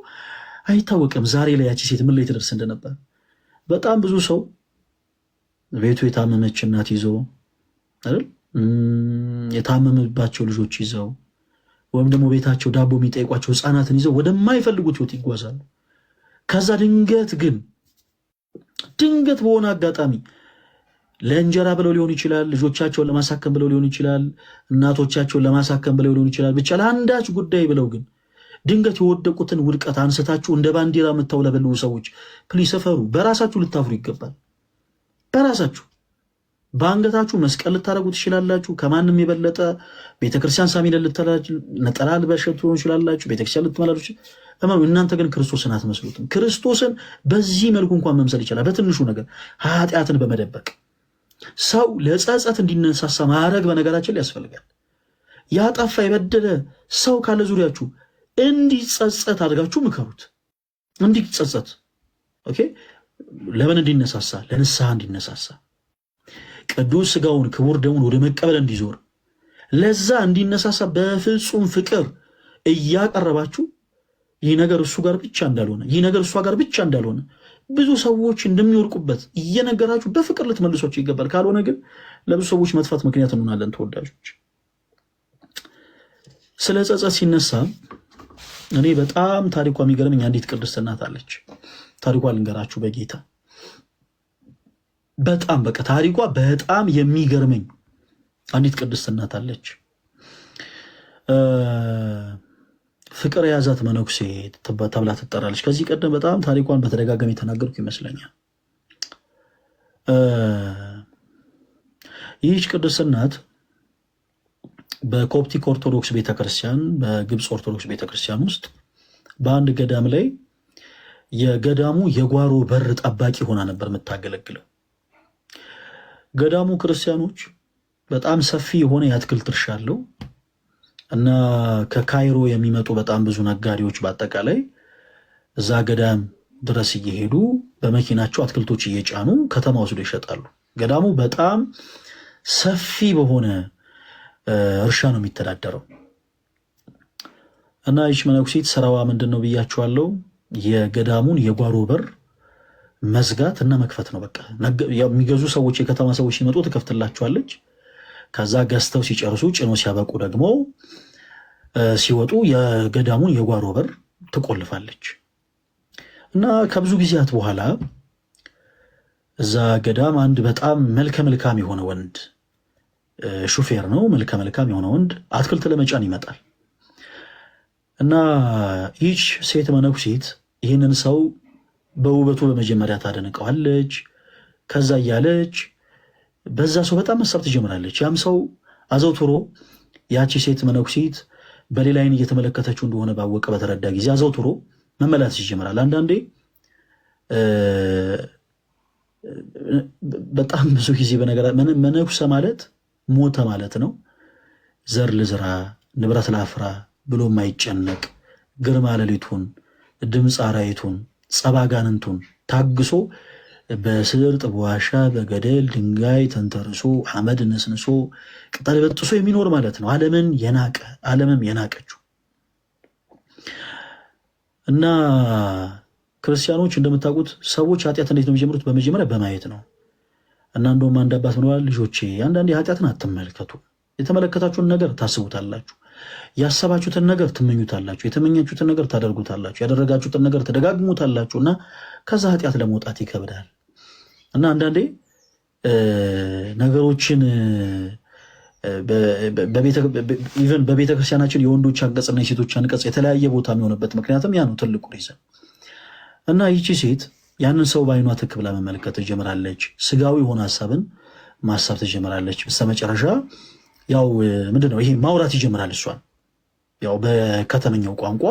አይታወቅም ዛሬ ላይ ያቺ ሴት ምን ላይ ትደርስ እንደነበር። በጣም ብዙ ሰው ቤቱ የታመመች እናት ይዞ አይደል የታመመባቸው ልጆች ይዘው ወይም ደግሞ ቤታቸው ዳቦ የሚጠይቋቸው ህፃናትን ይዘው ወደማይፈልጉት ህይወት ይጓዛሉ። ከዛ ድንገት በሆነ አጋጣሚ ለእንጀራ ብለው ሊሆን ይችላል፣ ልጆቻቸውን ለማሳከም ብለው ሊሆን ይችላል፣ እናቶቻቸውን ለማሳከም ብለው ሊሆን ይችላል፣ ብቻ ለአንዳች ጉዳይ ብለው ግን ድንገት የወደቁትን ውድቀት አንስታችሁ እንደ ባንዲራ የምታውለበልቡ ሰዎች ፕሊስ ሰፈሩ። በራሳችሁ ልታፍሩ ይገባል። በራሳችሁ በአንገታችሁ መስቀል ልታደርጉ ትችላላችሁ። ከማንም የበለጠ ቤተክርስቲያን ሳሚን ነጠላ ልበሸቱ ትችላላችሁ። ቤተክርስቲያን ልትመላሉ። እናንተ ግን ክርስቶስን አትመስሉትም። ክርስቶስን በዚህ መልኩ እንኳን መምሰል ይችላል። በትንሹ ነገር ኃጢአትን በመደበቅ ሰው ለጸጸት እንዲነሳሳ ማድረግ በነገራችን ላይ ያስፈልጋል። ያጠፋ የበደለ ሰው ካለ ዙሪያችሁ እንዲጸጸት አድርጋችሁ ምከሩት። እንዲጸጸት ኦኬ። ለምን እንዲነሳሳ? ለንስሐ እንዲነሳሳ፣ ቅዱስ ስጋውን ክቡር ደሙን ወደ መቀበል እንዲዞር፣ ለዛ እንዲነሳሳ በፍጹም ፍቅር እያቀረባችሁ ይህ ነገር እሱ ጋር ብቻ እንዳልሆነ፣ ይህ ነገር እሷ ጋር ብቻ እንዳልሆነ ብዙ ሰዎች እንደሚወርቁበት እየነገራችሁ በፍቅር ልትመልሷቸው ይገባል። ካልሆነ ግን ለብዙ ሰዎች መጥፋት ምክንያት እንሆናለን። ተወዳጆች ስለ ጸጸት ሲነሳ እኔ በጣም ታሪኳ የሚገርመኝ አንዲት ቅድስት እናት አለች። ታሪኳ ልንገራችሁ በጌታ በጣም በቃ ታሪኳ በጣም የሚገርመኝ አንዲት ቅድስት እናት አለች። ፍቅር የያዛት መነኩሴ ተብላ ትጠራለች። ከዚህ ቀደም በጣም ታሪኳን በተደጋጋሚ የተናገርኩ ይመስለኛል። ይህች ቅድስት እናት በኮፕቲክ ኦርቶዶክስ ቤተክርስቲያን፣ በግብፅ ኦርቶዶክስ ቤተክርስቲያን ውስጥ በአንድ ገዳም ላይ የገዳሙ የጓሮ በር ጠባቂ ሆና ነበር የምታገለግለው። ገዳሙ ክርስቲያኖች በጣም ሰፊ የሆነ የአትክልት እርሻ አለው እና ከካይሮ የሚመጡ በጣም ብዙ ነጋዴዎች በአጠቃላይ እዛ ገዳም ድረስ እየሄዱ በመኪናቸው አትክልቶች እየጫኑ ከተማ ወስዶ ይሸጣሉ። ገዳሙ በጣም ሰፊ በሆነ እርሻ ነው የሚተዳደረው እና ይች መነኩሴት ስራዋ ምንድን ነው ብያቸዋለሁ? የገዳሙን የጓሮ በር መዝጋት እና መክፈት ነው። በቃ የሚገዙ ሰዎች፣ የከተማ ሰዎች ሲመጡ ትከፍትላቸዋለች። ከዛ ገዝተው ሲጨርሱ ጭኖ ሲያበቁ ደግሞ ሲወጡ የገዳሙን የጓሮ በር ትቆልፋለች። እና ከብዙ ጊዜያት በኋላ እዛ ገዳም አንድ በጣም መልከ መልካም የሆነ ወንድ ሹፌር ነው። መልከ መልካም የሆነ ወንድ አትክልት ለመጫን ይመጣል እና ይች ሴት መነኩሴት ይህንን ሰው በውበቱ በመጀመሪያ ታደንቀዋለች። ከዛ እያለች በዛ ሰው በጣም መሳብ ትጀምራለች። ያም ሰው አዘውትሮ ያቺ ሴት መነኩሴት በሌላ ዓይን እየተመለከተችው እንደሆነ ባወቀ በተረዳ ጊዜ አዘውትሮ መመላለስ ይጀምራል። አንዳንዴ በጣም ብዙ ጊዜ መነኩሰ ማለት ሞተ ማለት ነው። ዘር ልዝራ ንብረት ላፍራ ብሎ የማይጨነቅ ግርማ ሌሊቱን ድምፅ አራዊቱን ጸባጋንንቱን ታግሶ በስርጥ በዋሻ በገደል ድንጋይ ተንተርሶ አመድ ነስንሶ ቅጠል በጥሶ የሚኖር ማለት ነው። ዓለምን የናቀ ዓለምም የናቀችው እና ክርስቲያኖች እንደምታውቁት ሰዎች ኃጢአት እንዴት ነው የሚጀምሩት? በመጀመሪያ በማየት ነው። እና እንደውም አንድ አባት ብለዋል፣ ልጆቼ አንዳንዴ ኃጢአትን አትመልከቱ። የተመለከታችሁን ነገር ታስቡታላችሁ፣ ያሰባችሁትን ነገር ትመኙታላችሁ፣ የተመኛችሁትን ነገር ታደርጉታላችሁ፣ ያደረጋችሁትን ነገር ትደጋግሙታላችሁ እና ከዛ ኃጢአት ለመውጣት ይከብዳል። እና አንዳንዴ ነገሮችን በቤተ ክርስቲያናችን የወንዶች አንቀጽና የሴቶች አንቀጽ የተለያየ ቦታ የሚሆንበት ምክንያትም ያ ነው ትልቁ ሪዝን። እና ይቺ ሴት ያንን ሰው በዓይኗ ትክ ብላ መመልከት ትጀምራለች። ስጋዊ የሆነ ሀሳብን ማሳብ ትጀምራለች። በስተመጨረሻ ያው ምንድነው ይሄ ማውራት ይጀምራል። እሷን ያው በከተመኛው ቋንቋ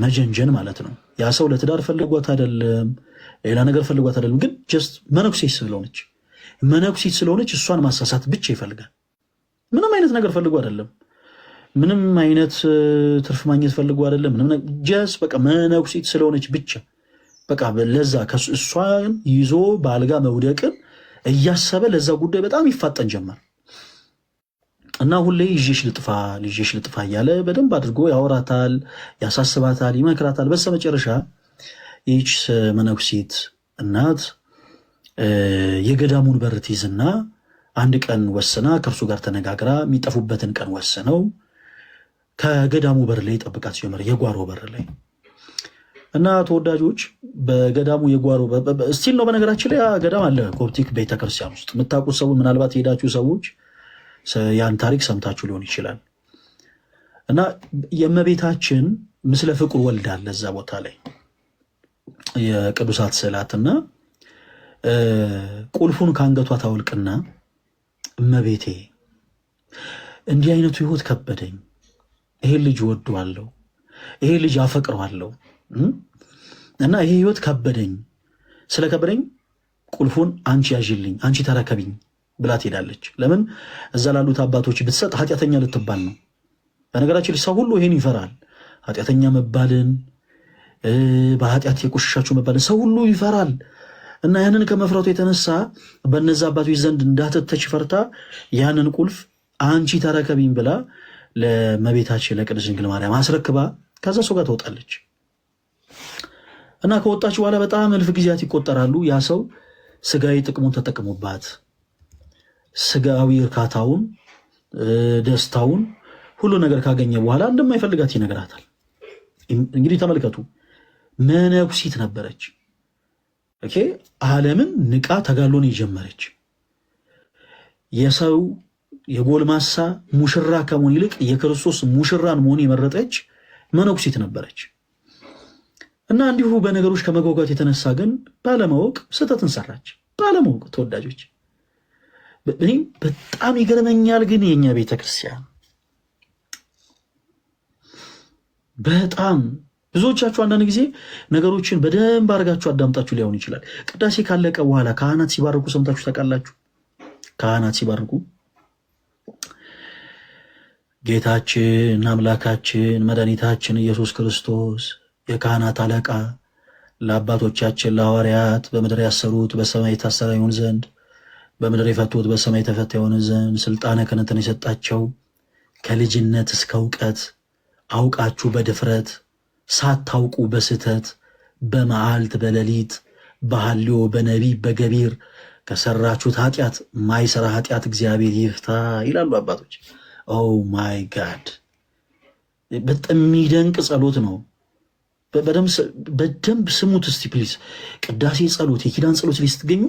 መጀንጀን ማለት ነው። ያ ሰው ለትዳር ፈልጓት አይደለም፣ ሌላ ነገር ፈልጓት አይደለም፣ ግን ጀስት መነኩሴት ስለሆነች እሷን ማሳሳት ብቻ ይፈልጋል። ምንም አይነት ነገር ፈልጎ አይደለም፣ ምንም አይነት ትርፍ ማግኘት ፈልጎ አይደለም። ጀስት በቃ መነኩሴት ስለሆነች ብቻ በቃ ለዛ እሷን ይዞ በአልጋ መውደቅን እያሰበ ለዛ ጉዳይ በጣም ይፋጠን ጀመር እና ሁሌ ይዤሽ ልጥፋ እያለ በደንብ አድርጎ ያወራታል፣ ያሳስባታል፣ ይመክራታል። በስተመጨረሻ ይህች መነኩሴት እናት የገዳሙን በር ትይዝና አንድ ቀን ወስና ከእርሱ ጋር ተነጋግራ የሚጠፉበትን ቀን ወስነው ከገዳሙ በር ላይ ጠብቃት ጀመረ፣ የጓሮ በር ላይ እና ተወዳጆች በገዳሙ የጓሮ ስቲል ነው። በነገራችን ላይ ገዳም አለ ኮፕቲክ ቤተክርስቲያን ውስጥ የምታውቁት ሰው ምናልባት የሄዳችሁ ሰዎች ያን ታሪክ ሰምታችሁ ሊሆን ይችላል። እና የእመቤታችን ምስለ ፍቁር ወልድ አለ እዛ ቦታ ላይ የቅዱሳት ስዕላትና ቁልፉን ከአንገቷ ታወልቅና እመቤቴ እንዲህ አይነቱ ህይወት ከበደኝ፣ ይሄ ልጅ ወደዋለሁ፣ ይሄ ልጅ አፈቅረዋለሁ እና ይሄ ህይወት ከበደኝ፣ ስለከበደኝ ቁልፉን አንቺ ያዥልኝ፣ አንቺ ተረከቢኝ ብላ ትሄዳለች። ለምን እዛ ላሉት አባቶች ብትሰጥ ኃጢአተኛ ልትባል ነው። በነገራችን ሰው ሁሉ ይሄን ይፈራል፣ ኃጢአተኛ መባልን፣ በኃጢአት የቆሸሻችሁ መባልን ሰው ሁሉ ይፈራል። እና ያንን ከመፍራቱ የተነሳ በነዛ አባቶች ዘንድ እንዳትተች ፈርታ ያንን ቁልፍ አንቺ ተረከቢኝ ብላ ለእመቤታችን ለቅድስት ድንግል ማርያም አስረክባ ከዛ ሰው ጋር ትወጣለች። እና ከወጣች በኋላ በጣም እልፍ ጊዜያት ይቆጠራሉ። ያ ሰው ስጋዊ ጥቅሙን ተጠቅሞባት ስጋዊ እርካታውን፣ ደስታውን፣ ሁሉ ነገር ካገኘ በኋላ እንደማይፈልጋት ይነግራታል። እንግዲህ ተመልከቱ፣ መነኩሲት ነበረች። ዓለምን ንቃ ተጋሎን የጀመረች የሰው የጎልማሳ ሙሽራ ከመሆን ይልቅ የክርስቶስ ሙሽራን መሆን የመረጠች መነኩሲት ነበረች። እና እንዲሁ በነገሮች ከመጓጓት የተነሳ ግን ባለማወቅ ስህተትን ሰራች። ባለማወቅ ተወዳጆች እኔም በጣም ይገርመኛል። ግን የኛ ቤተክርስቲያን በጣም ብዙዎቻችሁ አንዳንድ ጊዜ ነገሮችን በደንብ አድርጋችሁ አዳምጣችሁ ሊሆን ይችላል። ቅዳሴ ካለቀ በኋላ ካህናት ሲባርኩ ሰምታችሁ ታውቃላችሁ? ካህናት ሲባርኩ ጌታችን አምላካችን መድኃኒታችን ኢየሱስ ክርስቶስ የካህናት አለቃ ለአባቶቻችን ለሐዋርያት በምድር ያሰሩት በሰማይ የታሰረ ይሆን ዘንድ በምድር የፈቱት በሰማይ የተፈታ ይሆን ዘንድ ስልጣነ ክህነትን የሰጣቸው ከልጅነት እስከ እውቀት አውቃችሁ በድፍረት ሳታውቁ በስተት በመዓልት በሌሊት በሐልዮ በነቢብ በገቢር ከሰራችሁት ኃጢአት ማይሰራ ኃጢአት እግዚአብሔር ይፍታ ይላሉ አባቶች። ኦ ማይ ጋድ በጣም የሚደንቅ ጸሎት ነው። በደንብ ስሙት እስቲ ፕሊዝ። ቅዳሴ ጸሎት፣ የኪዳን ጸሎት ላይ ስትገኙ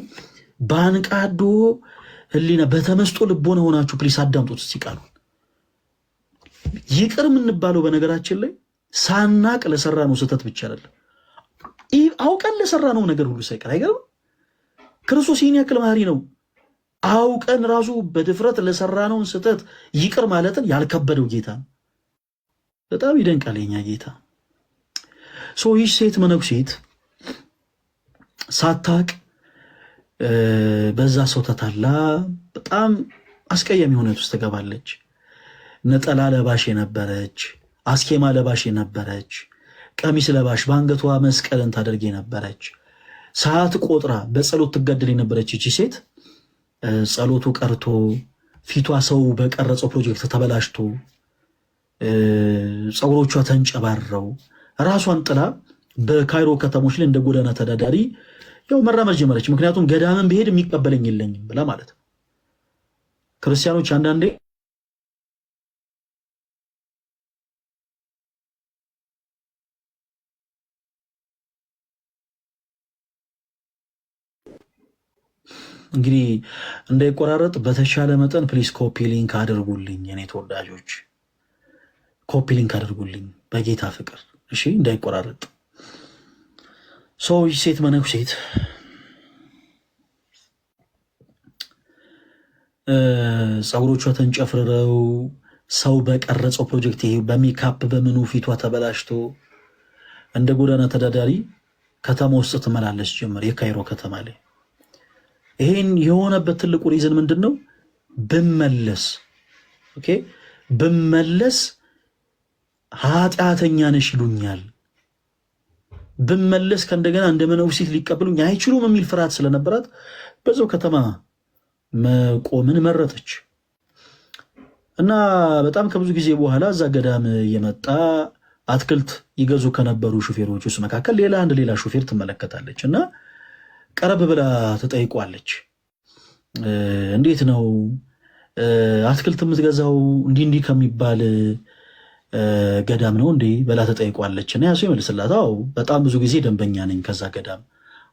በአንቃዶ ህሊና በተመስጦ ልቦና ሆናችሁ ፕሊዝ አዳምጡት እስቲ ቃሉን። ይቅር የምንባለው በነገራችን ላይ ሳናቅ ለሰራ ነው ስህተት ብቻ አይደለም፣ አውቀን ለሰራ ነው ነገር ሁሉ ሳይቀር። አይገርም? ክርስቶስ ይህን ያክል መሐሪ ነው። አውቀን ራሱ በድፍረት ለሰራነውን ስህተት ይቅር ማለትን ያልከበደው ጌታ ነው። በጣም ይደንቃል የኛ ጌታ። ይህ ሴት መነኩሴት ሳታቅ በዛ ሰው ተታላ በጣም አስቀያሚ ሁኔታ ውስጥ ትገባለች። ነጠላ ለባሽ የነበረች፣ አስኬማ ለባሽ የነበረች፣ ቀሚስ ለባሽ፣ በአንገቷ መስቀልን ታደርግ የነበረች፣ ሰዓት ቆጥራ በጸሎት ትገደል የነበረች ይቺ ሴት ጸሎቱ ቀርቶ ፊቷ ሰው በቀረጸው ፕሮጀክት ተበላሽቶ ፀጉሮቿ ተንጨባረው ራሷን ጥላ በካይሮ ከተሞች ላይ እንደ ጎዳና ተዳዳሪ ያው መራመድ ጀመረች። ምክንያቱም ገዳምን ብሄድ የሚቀበለኝ የለኝም ብላ ማለት ነው። ክርስቲያኖች አንዳንዴ እንግዲህ እንዳይቆራረጥ በተሻለ መጠን ፕሊስ ኮፒ ሊንክ አድርጉልኝ። የኔ ተወዳጆች ኮፒ ሊንክ አድርጉልኝ በጌታ ፍቅር እሺ፣ እንዳይቆራረጥ። ይህ ሴት መነኩሴት ፀጉሮቿ ተንጨፍርረው ሰው በቀረጸው ፕሮጀክት በሜካፕ በምኑ ፊቷ ተበላሽቶ እንደ ጎዳና ተዳዳሪ ከተማ ውስጥ ትመላለስ ጀመር፣ የካይሮ ከተማ ላይ። ይሄን የሆነበት ትልቁ ሪዝን ምንድን ነው? ብመለስ ኃጢአተኛ ነሽ ይሉኛል፣ ብመለስ ከእንደገና እንደ መነኩሴት ሊቀበሉኝ አይችሉም የሚል ፍርሃት ስለነበራት በዛው ከተማ መቆምን መረጠች እና በጣም ከብዙ ጊዜ በኋላ እዛ ገዳም የመጣ አትክልት ይገዙ ከነበሩ ሹፌሮች ውስጥ መካከል ሌላ ሹፌር ትመለከታለች እና ቀረብ ብላ ተጠይቋለች። እንዴት ነው አትክልት የምትገዛው? እንዲህ ከሚባል ገዳም ነው እንዴ ብላ ተጠይቋለች። እና ያሱ ይመልስላት፣ አዎ በጣም ብዙ ጊዜ ደንበኛ ነኝ ከዛ ገዳም፣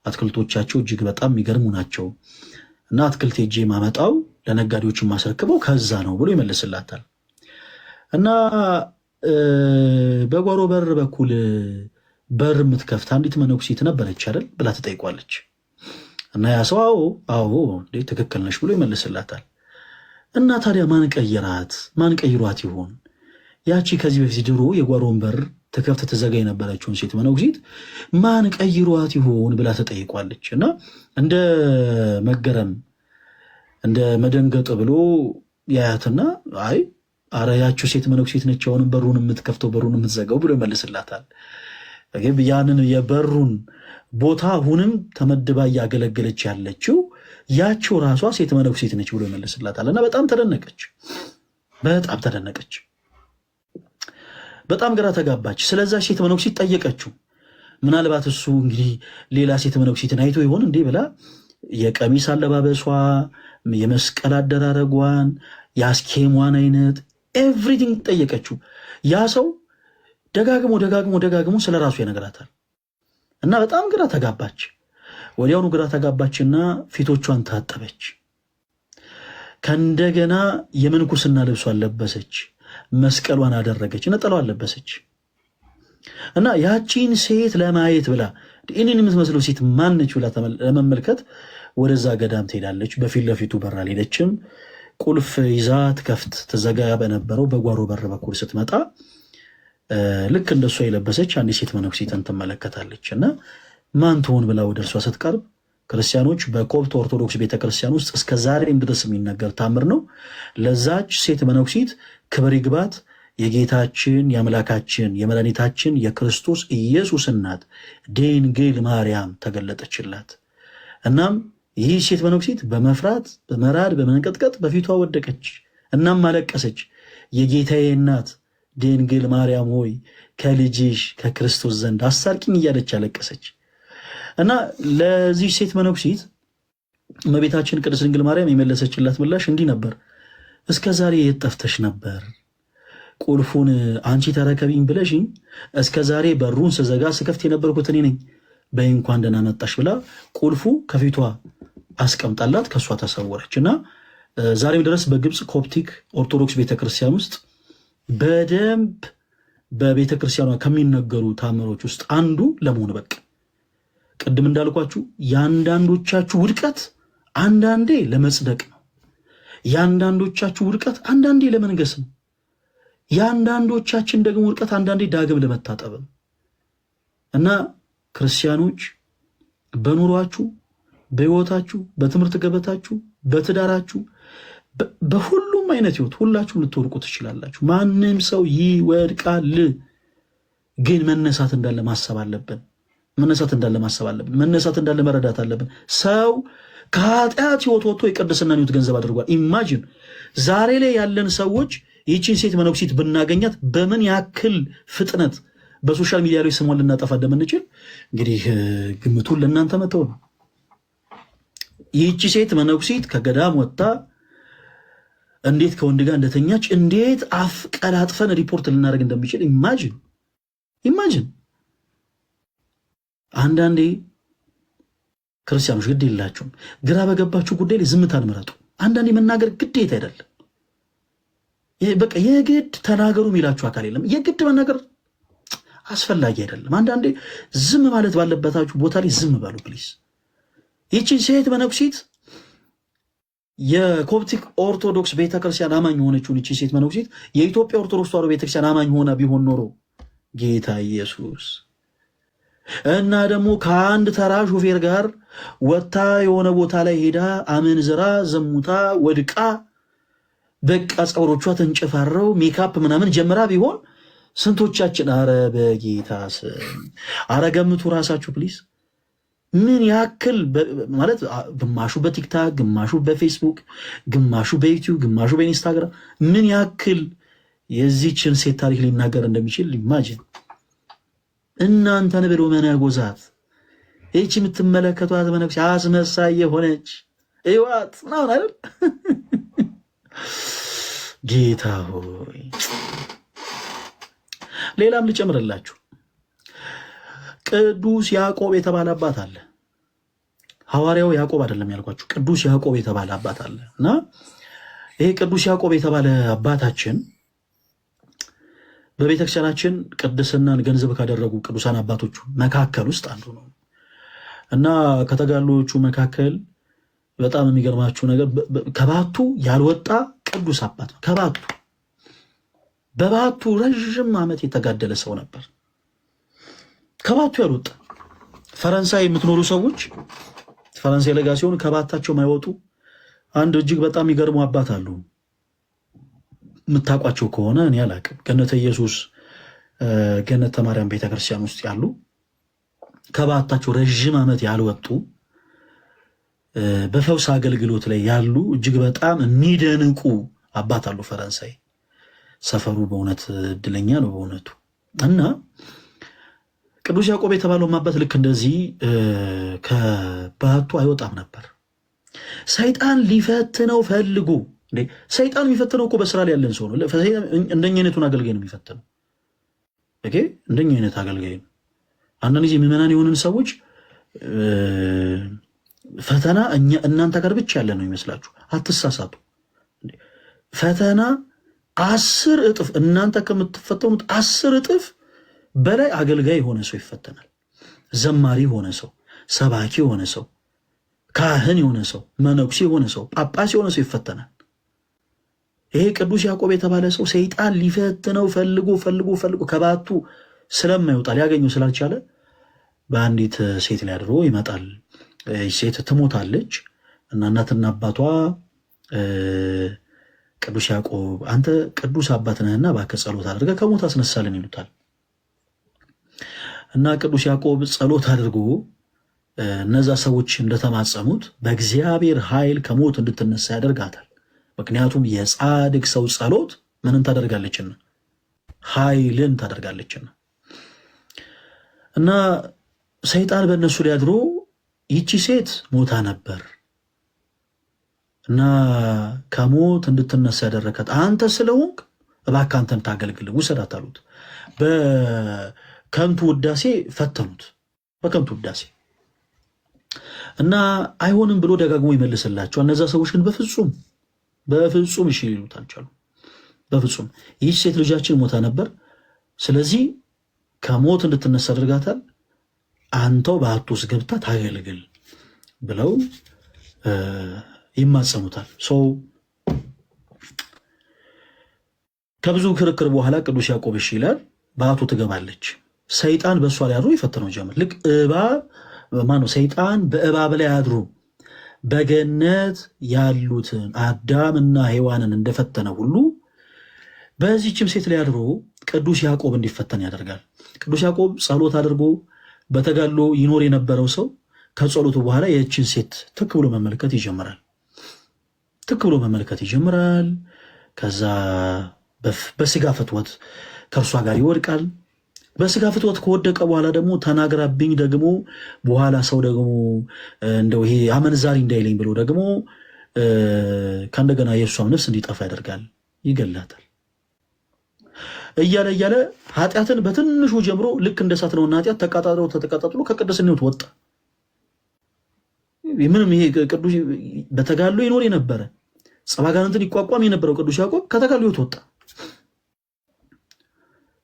አትክልቶቻቸው እጅግ በጣም የሚገርሙ ናቸው እና አትክልት ሄጄ ማመጣው ለነጋዴዎች ማስረክበው ከዛ ነው ብሎ ይመልስላታል። እና በጓሮ በር በኩል በር የምትከፍት አንዲት መነኩሴት ነበረች አይደል ብላ ተጠይቋለች። እና ያ ሰው አዎ ትክክል ነሽ ብሎ ይመልስላታል። እና ታዲያ ማን ቀይሯት ይሆን? ያቺ ከዚህ በፊት ድሮ የጓሮን በር ትከፍት ትዘጋ የነበረችውን ሴት መነኩሴት ማን ቀይሯት ይሆን ብላ ተጠይቋለች። እና እንደ መገረም እንደ መደንገጥ ብሎ ያያትና አይ አረ ያቺው ሴት መነኩሴት ነች አሁንም በሩን የምትከፍተው በሩን የምትዘጋው ብሎ ይመልስላታል። ያንን የበሩን ቦታ አሁንም ተመድባ እያገለገለች ያለችው ያቺው ራሷ ሴት መነኩሴት ነች ብሎ ይመልስላታል። እና በጣም ተደነቀች፣ በጣም ግራ ተጋባች። ስለዛ ሴት መነኩሴት ጠየቀችው። ምናልባት እሱ እንግዲህ ሌላ ሴት መነኩሴትን አይቶ ይሆን እንዴ ብላ የቀሚስ አለባበሷ፣ የመስቀል አደራረጓን፣ የአስኬሟን አይነት ኤቭሪቲንግ ጠየቀችው። ያ ሰው ደጋግሞ ስለ ራሱ ይነግራታል። እና በጣም ግራ ተጋባች። ወዲያውኑ ግራ ተጋባችና ፊቶቿን ታጠበች። ከእንደገና የምንኩስና ልብሷን ለበሰች፣ መስቀሏን አደረገች፣ ነጠላዋን ለበሰች። እና ያቺን ሴት ለማየት ብላ እኔን የምትመስለው ሴት ማነች ብላ ለመመልከት ወደዛ ገዳም ትሄዳለች። በፊት ለፊቱ በር አልሄደችም። ቁልፍ ይዛ ትከፍት ትዘጋ በነበረው በጓሮ በር በኩል ስትመጣ ልክ እንደሷ የለበሰች አንዲት ሴት መነኩሴትን ትመለከታለች እና ማን ትሆን ብላ ወደ እርሷ ስትቀርብ ክርስቲያኖች በኮፕት ኦርቶዶክስ ቤተክርስቲያን ውስጥ እስከ ዛሬም ድረስ የሚነገር ታምር ነው። ለዛች ሴት መነኩሴት ክብር ይግባት የጌታችን የአምላካችን የመድኃኒታችን የክርስቶስ ኢየሱስ እናት ድንግል ማርያም ተገለጠችላት። እናም ይህ ሴት መነኩሴት በመፍራት በመራድ በመንቀጥቀጥ በፊቷ ወደቀች። እናም አለቀሰች። የጌታዬ እናት ድንግል ማርያም ሆይ ከልጅሽ ከክርስቶስ ዘንድ አስታርቂኝ እያለች አለቀሰች። እና ለዚህ ሴት መነኩሴት እመቤታችን ቅድስት ድንግል ማርያም የመለሰችላት ምላሽ እንዲህ ነበር። እስከ ዛሬ የት ጠፍተሽ ነበር? ቁልፉን አንቺ ተረከቢኝ ብለሽኝ እስከ ዛሬ በሩን ስዘጋ ስከፍት የነበርኩት እኔ ነኝ። በይ እንኳን ደህና መጣሽ ብላ ቁልፉ ከፊቷ አስቀምጣላት ከእሷ ተሰወረች። እና ዛሬም ድረስ በግብፅ ኮፕቲክ ኦርቶዶክስ ቤተክርስቲያን ውስጥ በደንብ በቤተክርስቲያኗ ከሚነገሩ ታምሮች ውስጥ አንዱ ለመሆን በቃ ቅድም እንዳልኳችሁ የአንዳንዶቻችሁ ውድቀት አንዳንዴ ለመጽደቅ ነው። የአንዳንዶቻችሁ ውድቀት አንዳንዴ ለመንገስ ነው። የአንዳንዶቻችን ደግሞ ውድቀት አንዳንዴ ዳግም ለመታጠብ ነው። እና ክርስቲያኖች በኑሯችሁ፣ በሕይወታችሁ፣ በትምህርት ገበታችሁ፣ በትዳራችሁ፣ በሁሉም አይነት ሕይወት ሁላችሁም ልትወድቁ ትችላላችሁ። ማንም ሰው ይወድቃል። ግን መነሳት እንዳለ ማሰብ አለብን። መነሳት እንዳለ መረዳት አለብን። ሰው ከኃጢአት ሕይወት ወጥቶ የቅድስናን ሕይወት ገንዘብ አድርጓል። ኢማጂን ዛሬ ላይ ያለን ሰዎች ይህችን ሴት መነኩሴት ብናገኛት በምን ያክል ፍጥነት በሶሻል ሚዲያ ላይ ስሟን ልናጠፋ እንደምንችል እንግዲህ ግምቱን ለእናንተ መተው ነው። ይህቺ ሴት መነኩሴት ከገዳም ወጥታ እንዴት ከወንድ ጋር እንደተኛች እንዴት ቀላጥፈን ሪፖርት ልናደርግ እንደሚችል ኢማጂን። አንዳንዴ ክርስቲያኖች ግድ የላችሁም፣ ግራ በገባችሁ ጉዳይ ላይ ዝምታን ምረጡ። አንዳንዴ መናገር ግዴታ አይደለም። በቃ የግድ ተናገሩ የሚላችሁ አካል የለም። የግድ መናገር አስፈላጊ አይደለም። አንዳንዴ ዝም ማለት ባለበታችሁ ቦታ ላይ ዝም በሉ ፕሊዝ። ይህችን ሴት መነኩሴት የኮፕቲክ ኦርቶዶክስ ቤተክርስቲያን አማኝ የሆነችውን ይህችን ሴት መነኩሴት የኢትዮጵያ ኦርቶዶክስ ተዋሕዶ ቤተክርስቲያን አማኝ ሆና ቢሆን ኖሮ ጌታ ኢየሱስ እና ደግሞ ከአንድ ተራ ሾፌር ጋር ወታ የሆነ ቦታ ላይ ሄዳ አመንዝራ ዘሙታ ወድቃ በቃ ፀጉሮቿ ተንጨፋረው ሜካፕ ምናምን ጀምራ ቢሆን ስንቶቻችን አረ በጌታ ስም አረ ገምቱ ራሳችሁ ፕሊዝ። ምን ያክል ማለት ግማሹ በቲክታክ ግማሹ በፌስቡክ ግማሹ በዩቲዩብ ግማሹ በኢንስታግራም ምን ያክል የዚችን ሴት ታሪክ ሊናገር እንደሚችል ኢማጂን። እናንተን ብሎ መነጎዛት ይህች የምትመለከቷት መነኩሴ አስመሳይ የሆነች እዋት ምናምን አይደል? ጌታ ሆይ ሌላም ልጨምርላችሁ። ቅዱስ ያዕቆብ የተባለ አባት አለ። ሐዋርያው ያዕቆብ አይደለም ያልኳችሁ፣ ቅዱስ ያዕቆብ የተባለ አባት አለ እና ይሄ ቅዱስ ያዕቆብ የተባለ አባታችን በቤተክርስቲያናችን ቅድስናን ገንዘብ ካደረጉ ቅዱሳን አባቶቹ መካከል ውስጥ አንዱ ነው እና ከተጋሎቹ መካከል በጣም የሚገርማችሁ ነገር ከባቱ ያልወጣ ቅዱስ አባት ነው። በባቱ ረዥም ዓመት የተጋደለ ሰው ነበር። ከባቱ ያልወጣ ፈረንሳይ የምትኖሩ ሰዎች ፈረንሳይ ለጋ ሲሆን ከባታቸው ማይወጡ አንድ እጅግ በጣም የሚገርሙ አባት አሉ። የምታውቋቸው ከሆነ እኔ አላውቅም። ገነተ ኢየሱስ ገነተ ማርያም ቤተክርስቲያን ውስጥ ያሉ ከባታቸው ረዥም ዓመት ያልወጡ በፈውስ አገልግሎት ላይ ያሉ እጅግ በጣም የሚደንቁ አባት አሉ ፈረንሳይ። ሰፈሩ በእውነት እድለኛ ነው በእውነቱ። እና ቅዱስ ያዕቆብ የተባለው አባት ልክ እንደዚህ ከባቱ አይወጣም ነበር። ሰይጣን ሊፈትነው ፈልጉ። ሰይጣን የሚፈትነው እኮ በስራ ላይ ያለን ሰው ነው። እንደኛ አይነቱን አገልጋይ ነው የሚፈትነው። ኦኬ፣ እንደኛ አይነት አገልጋይ ነው። አንዳንድ ጊዜ ምዕመናን የሆንን ሰዎች ፈተና እናንተ ጋር ብቻ ያለ ነው ይመስላችሁ። አትሳሳቱ። ፈተና 10 እጥፍ እናንተ ከምትፈተኑት 10 እጥፍ በላይ አገልጋይ የሆነ ሰው ይፈተናል። ዘማሪ የሆነ ሰው፣ ሰባኪ የሆነ ሰው፣ ካህን የሆነ ሰው፣ መነኩሴ የሆነ ሰው፣ ጳጳስ የሆነ ሰው ይፈተናል። ይሄ ቅዱስ ያዕቆብ የተባለ ሰው ሰይጣን ሊፈትነው ፈልጎ ከባቱ ስለማይወጣ ሊያገኘው ስላልቻለ በአንዲት ሴት ላይ አድሮ ይመጣል። ሴት ትሞታለች እና እናትና አባቷ ቅዱስ ያዕቆብ አንተ ቅዱስ አባት ነህና እባክህ ጸሎት አድርገህ ከሞት አስነሳልን ይሉታል። እና ቅዱስ ያዕቆብ ጸሎት አድርጎ እነዛ ሰዎች እንደተማጸሙት በእግዚአብሔር ኃይል ከሞት እንድትነሳ ያደርጋታል። ምክንያቱም የጻድቅ ሰው ጸሎት ምንን ታደርጋለችና? ኃይልን ታደርጋለችና። እና ሰይጣን በእነሱ ላይ አድሮ ይቺ ሴት ሞታ ነበር እና ከሞት እንድትነሳ ያደረካት አንተ ስለሆንክ እባክህ አንተን ታገልግል ውሰዳት አሉት። በከንቱ ውዳሴ ፈተኑት፣ በከንቱ ውዳሴ እና አይሆንም ብሎ ደጋግሞ ይመልስላቸው። እነዛ ሰዎች ግን በፍጹም እሺ ሊሉት አልቻሉ። በፍጹም ይህች ሴት ልጃችን ሞታ ነበር፣ ስለዚህ ከሞት እንድትነሳ አድርጋታል፣ አንተው በዓቱ ውስጥ ገብታ ታገልግል ብለው ይማጸኑታል። ከብዙ ክርክር በኋላ ቅዱስ ያዕቆብ እሺ ይላል። በዓቱ ትገባለች። ሰይጣን በእሷ ላይ አድሮ ይፈተነው ጀመር። ልክ ሰይጣን በእባብ ላይ አድሮ በገነት ያሉትን አዳምና ሔዋንን እንደፈተነ ሁሉ በዚህችም ሴት ላይ አድሮ ቅዱስ ያዕቆብ እንዲፈተን ያደርጋል። ቅዱስ ያዕቆብ ጸሎት አድርጎ በተጋድሎ ይኖር የነበረው ሰው ከጸሎቱ በኋላ የእችን ሴት ትክ ብሎ መመልከት ይጀምራል። ከዛ በስጋ ፍትወት ከእርሷ ጋር ይወድቃል። በስጋ ፍትወት ከወደቀ በኋላ ደግሞ ተናግራብኝ ደግሞ በኋላ ሰው ደግሞ እንደው ይሄ አመንዛሪ እንዳይለኝ ብሎ ደግሞ ከእንደገና የእሷም ነፍስ እንዲጠፋ ያደርጋል፣ ይገላታል። እያለ ኃጢአትን በትንሹ ጀምሮ ልክ እንደ እሳት ነውና ኃጢአት ተቀጣጥሎ ከቅድስናው ወጣ። ምንም ይሄ ቅዱስ በተጋድሎ ይኖር የነበረ ጸባጋንንትን ይቋቋም የነበረው ቅዱስ ያዕቆብ ከተጋድሎ ወጣ።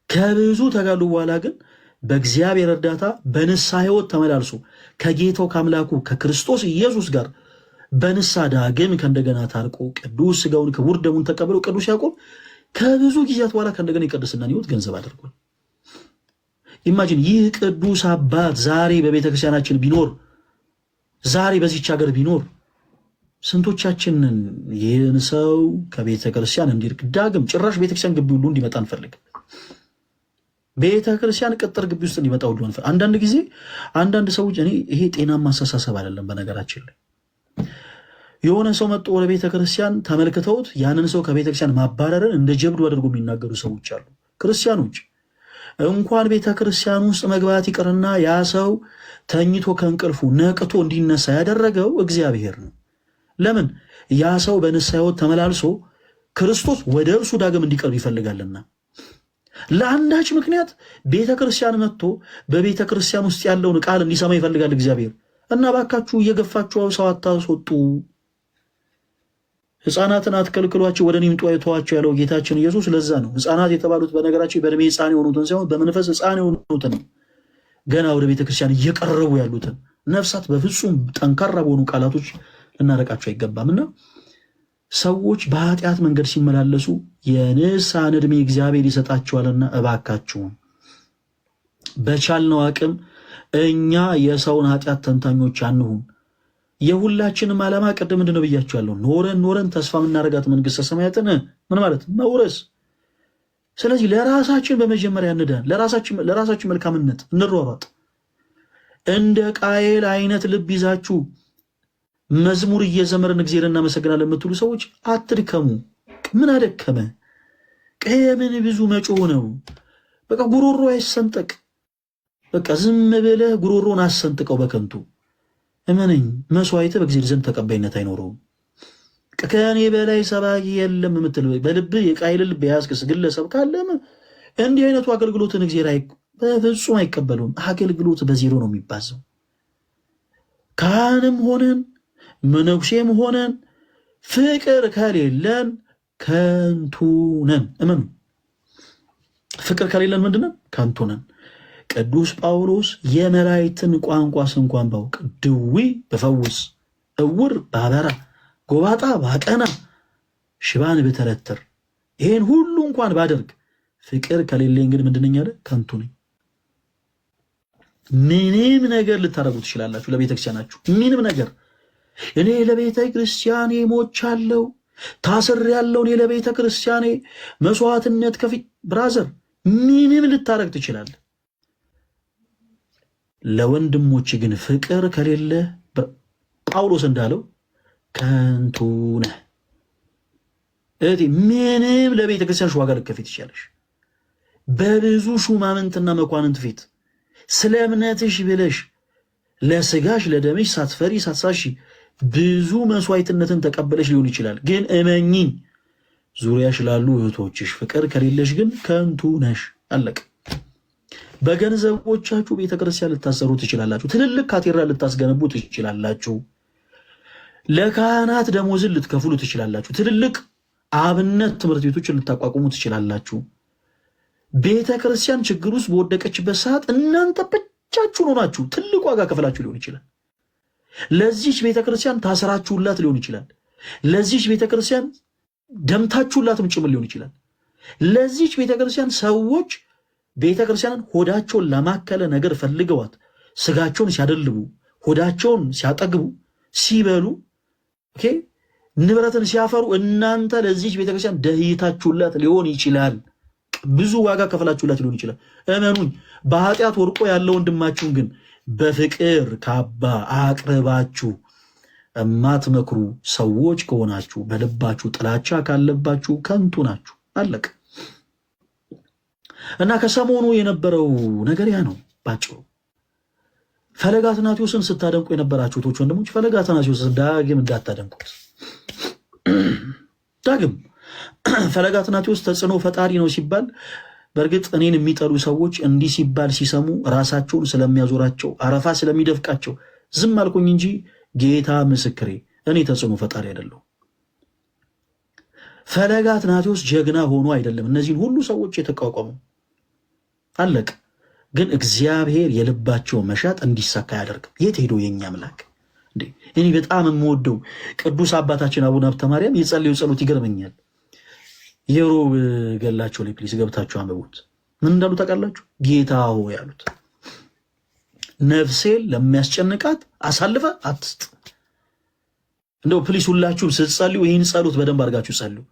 ከብዙ ተጋድሎ በኋላ ግን በእግዚአብሔር እርዳታ በንስሐ ሕይወት ተመላልሶ ከጌታው ከአምላኩ ከክርስቶስ ኢየሱስ ጋር በንስሐ ዳግም ከእንደገና ታርቆ ቅዱስ ሥጋውን ክቡር ደሙን ተቀብለው ቅዱስ ያዕቆብ ከብዙ ጊዜያት በኋላ ከእንደገና የቅድስናን ሕይወት ገንዘብ አድርጓል። ኢማጂን ይህ ቅዱስ አባት ዛሬ በቤተክርስቲያናችን ቢኖር፣ ዛሬ በዚች ሀገር ቢኖር ስንቶቻችንን ይህን ሰው ከቤተክርስቲያን እንዲርቅ ዳግም ጭራሽ ቤተክርስቲያን ግቢ ሁሉ እንዲመጣ እንፈልግ። ቤተክርስቲያን ቅጥር ግቢ ውስጥ እንዲመጣ ሁሉ እንፈልግ። አንዳንድ ጊዜ አንዳንድ ሰዎች ይሄ ጤናማ አስተሳሰብ አይደለም። በነገራችን ላይ የሆነ ሰው መጥቶ ወደ ቤተክርስቲያን ተመልክተውት ያንን ሰው ከቤተክርስቲያን ማባረርን እንደ ጀብዱ አድርጎ የሚናገሩ ሰዎች አሉ። ክርስቲያኖች እንኳን ቤተክርስቲያን ውስጥ መግባት ይቅርና ያ ሰው ተኝቶ ከእንቅልፉ ነቅቶ እንዲነሳ ያደረገው እግዚአብሔር ነው። ለምን? ያ ሰው በንስሐ ሕይወት ተመላልሶ ክርስቶስ ወደ እርሱ ዳግም እንዲቀርብ ይፈልጋልና። ለአንዳች ምክንያት ቤተክርስቲያን መጥቶ በቤተክርስቲያን ውስጥ ያለውን ቃል እንዲሰማ ይፈልጋል እግዚአብሔር። እና ባካችሁ እየገፋችሁ ሰው አታስወጡ፣ ሕፃናትን አትከልክሏቸው፣ ወደ እኔ ይምጡ ተዋቸው ያለው ጌታችን ኢየሱስ ለዛ ነው። ሕፃናት የተባሉት በነገራችን በዕድሜ ሕፃን የሆኑትን ሳይሆን በመንፈስ ሕፃን የሆኑትን ገና ወደ ቤተክርስቲያን እየቀረቡ ያሉትን ነፍሳት በፍጹም ጠንካራ በሆኑ ቃላቶች ልናረቃቸው አይገባምና ሰዎች በኃጢአት መንገድ ሲመላለሱ የንስሐን ዕድሜ እግዚአብሔር ይሰጣቸዋልና እባካችሁን በቻልነው አቅም እኛ የሰውን ኃጢአት ተንታኞች አንሁን። የሁላችንም ዓላማ ቅድም ምንድን ነው ብያችኋለሁ፣ ኖረን ተስፋ የምናደርጋት መንግሥተ ሰማያትን ምን ማለት መውረስ። ስለዚህ ለራሳችን በመጀመሪያ እንዳን፣ ለራሳችን መልካምነት እንሯሯጥ። እንደ ቃየል አይነት ልብ ይዛችሁ መዝሙር እየዘመርን እግዚአብሔር እናመሰግናለን የምትሉ ሰዎች አትድከሙ። ምን አደከመ? ቀየምን ብዙ መጮህ ነው። በቃ ጉሮሮ አይሰንጠቅ። በቃ ዝም ብለህ ጉሮሮን አሰንጥቀው በከንቱ እመነኝ። መስዋዕት በእግዚአብሔር ዘንድ ተቀባይነት አይኖረውም። ከእኔ በላይ ሰባኪ የለም የምትል በልብህ የቃየል ልብ የያዝክስ ግለሰብ ካለም እንዲህ አይነቱ አገልግሎትን እግዚአብሔር በፍጹም አይቀበሉም። አገልግሎት በዜሮ ነው የሚባዘው። ካህንም ሆነን መነኩሴም ሆነን ፍቅር ከሌለን ከንቱ ነን። እመኑ። ፍቅር ከሌለን ምንድነን? ከንቱ ነን። ቅዱስ ጳውሎስ የመላእክትን ቋንቋስ እንኳን ባውቅ፣ ድዊ በፈውስ፣ እውር ባበራ፣ ጎባጣ ባቀና፣ ሽባን ብተረትር፣ ይሄን ሁሉ እንኳን ባደርግ ፍቅር ከሌለኝ ግን ምንድነኝ አለ? ከንቱ ነኝ። ምንም ነገር ልታደርጉ ትችላላችሁ ለቤተክርስቲያናችሁ፣ ምንም ነገር። እኔ ለቤተ ክርስቲያኔ ሞቻለሁ፣ ታስሬያለሁ፣ እኔ ለቤተ ክርስቲያኔ መስዋዕትነት ከፊት ብራዘር፣ ምንም ልታደርግ ትችላለህ። ለወንድሞች ግን ፍቅር ከሌለ ጳውሎስ እንዳለው ከንቱ ነህ። እህቴ ምንም ለቤተ ክርስቲያንሽ ዋጋ ልትከፊ ትችላለሽ። በብዙ ሹማምንትና መኳንንት ፊት ስለ እምነትሽ ብለሽ ለስጋሽ ለደምሽ ሳትፈሪ ሳትሳሺ ብዙ መስዋዕትነትን ተቀበለሽ ሊሆን ይችላል። ግን እመኚኝ፣ ዙሪያሽ ላሉ እህቶችሽ ፍቅር ከሌለሽ ግን ከንቱ ነሽ። አለቀ። በገንዘቦቻችሁ ቤተክርስቲያን ልታሰሩ ትችላላችሁ። ትልልቅ ካቴድራል ልታስገነቡ ትችላላችሁ። ለካህናት ደሞዝን ልትከፍሉ ትችላላችሁ። ትልልቅ አብነት ትምህርት ቤቶችን ልታቋቁሙ ትችላላችሁ። ቤተክርስቲያን ችግር ውስጥ በወደቀችበት ሰዓት እናንተ ብቻችሁን ሆናችሁ ትልቅ ዋጋ ከፍላችሁ ሊሆን ይችላል። ለዚች ቤተክርስቲያን ታሰራችሁላት ሊሆን ይችላል። ለዚች ቤተክርስቲያን ደምታችሁላትም ጭምር ሊሆን ይችላል። ለዚች ቤተክርስቲያን ሰዎች ቤተክርስቲያንን ሆዳቸውን ለማከለ ነገር ፈልገዋት ስጋቸውን ሲያደልቡ ሆዳቸውን ሲያጠግቡ ሲበሉ ንብረትን ሲያፈሩ እናንተ ለዚች ቤተክርስቲያን ደህይታችሁላት ሊሆን ይችላል። ብዙ ዋጋ ከፍላችሁላት ሊሆን ይችላል። እመኑኝ። በኃጢአት ወርቆ ያለው ወንድማችሁን ግን በፍቅር ካባ አቅርባችሁ እማትመክሩ ሰዎች ከሆናችሁ፣ በልባችሁ ጥላቻ ካለባችሁ ከንቱ ናችሁ። አለቅ እና ከሰሞኑ የነበረው ነገር ያ ነው ባጭሩ። ፈለገ አትናቴዎስን ስታደንቁ የነበራችሁ ቶች ወንድሞች፣ ፈለገ አትናቴዎስን ዳግም እንዳታደንቁት። ዳግም ፈለገ አትናቴዎስ ተጽዕኖ ፈጣሪ ነው ሲባል፣ በእርግጥ እኔን የሚጠሉ ሰዎች እንዲህ ሲባል ሲሰሙ ራሳቸውን ስለሚያዞራቸው አረፋ ስለሚደፍቃቸው ዝም አልኩኝ እንጂ ጌታ ምስክሬ እኔ ተጽዕኖ ፈጣሪ አይደለሁ። ፈለገ አትናቴዎስ ጀግና ሆኖ አይደለም እነዚህን ሁሉ ሰዎች የተቋቋሙ። አለቅ። ግን እግዚአብሔር የልባቸው መሻት እንዲሳካ ያደርግም። የት ሄዶ የኛ አምላክ? እኔ በጣም የምወደው ቅዱስ አባታችን አቡነ ሀብተ ማርያም የጸለዩ ጸሎት ይገርመኛል። የሮብ ገላቸው ላይ ፕሊስ ገብታችሁ አንብቡት። ምን እንዳሉ ታውቃላችሁ? ጌታ ሆይ ያሉት ነፍሴን ለሚያስጨንቃት አሳልፈ አትስጥ። እንደው ፕሊስ ሁላችሁም ስትጸልዩ ይህን ጸሎት በደንብ አድርጋችሁ ጸልዩ።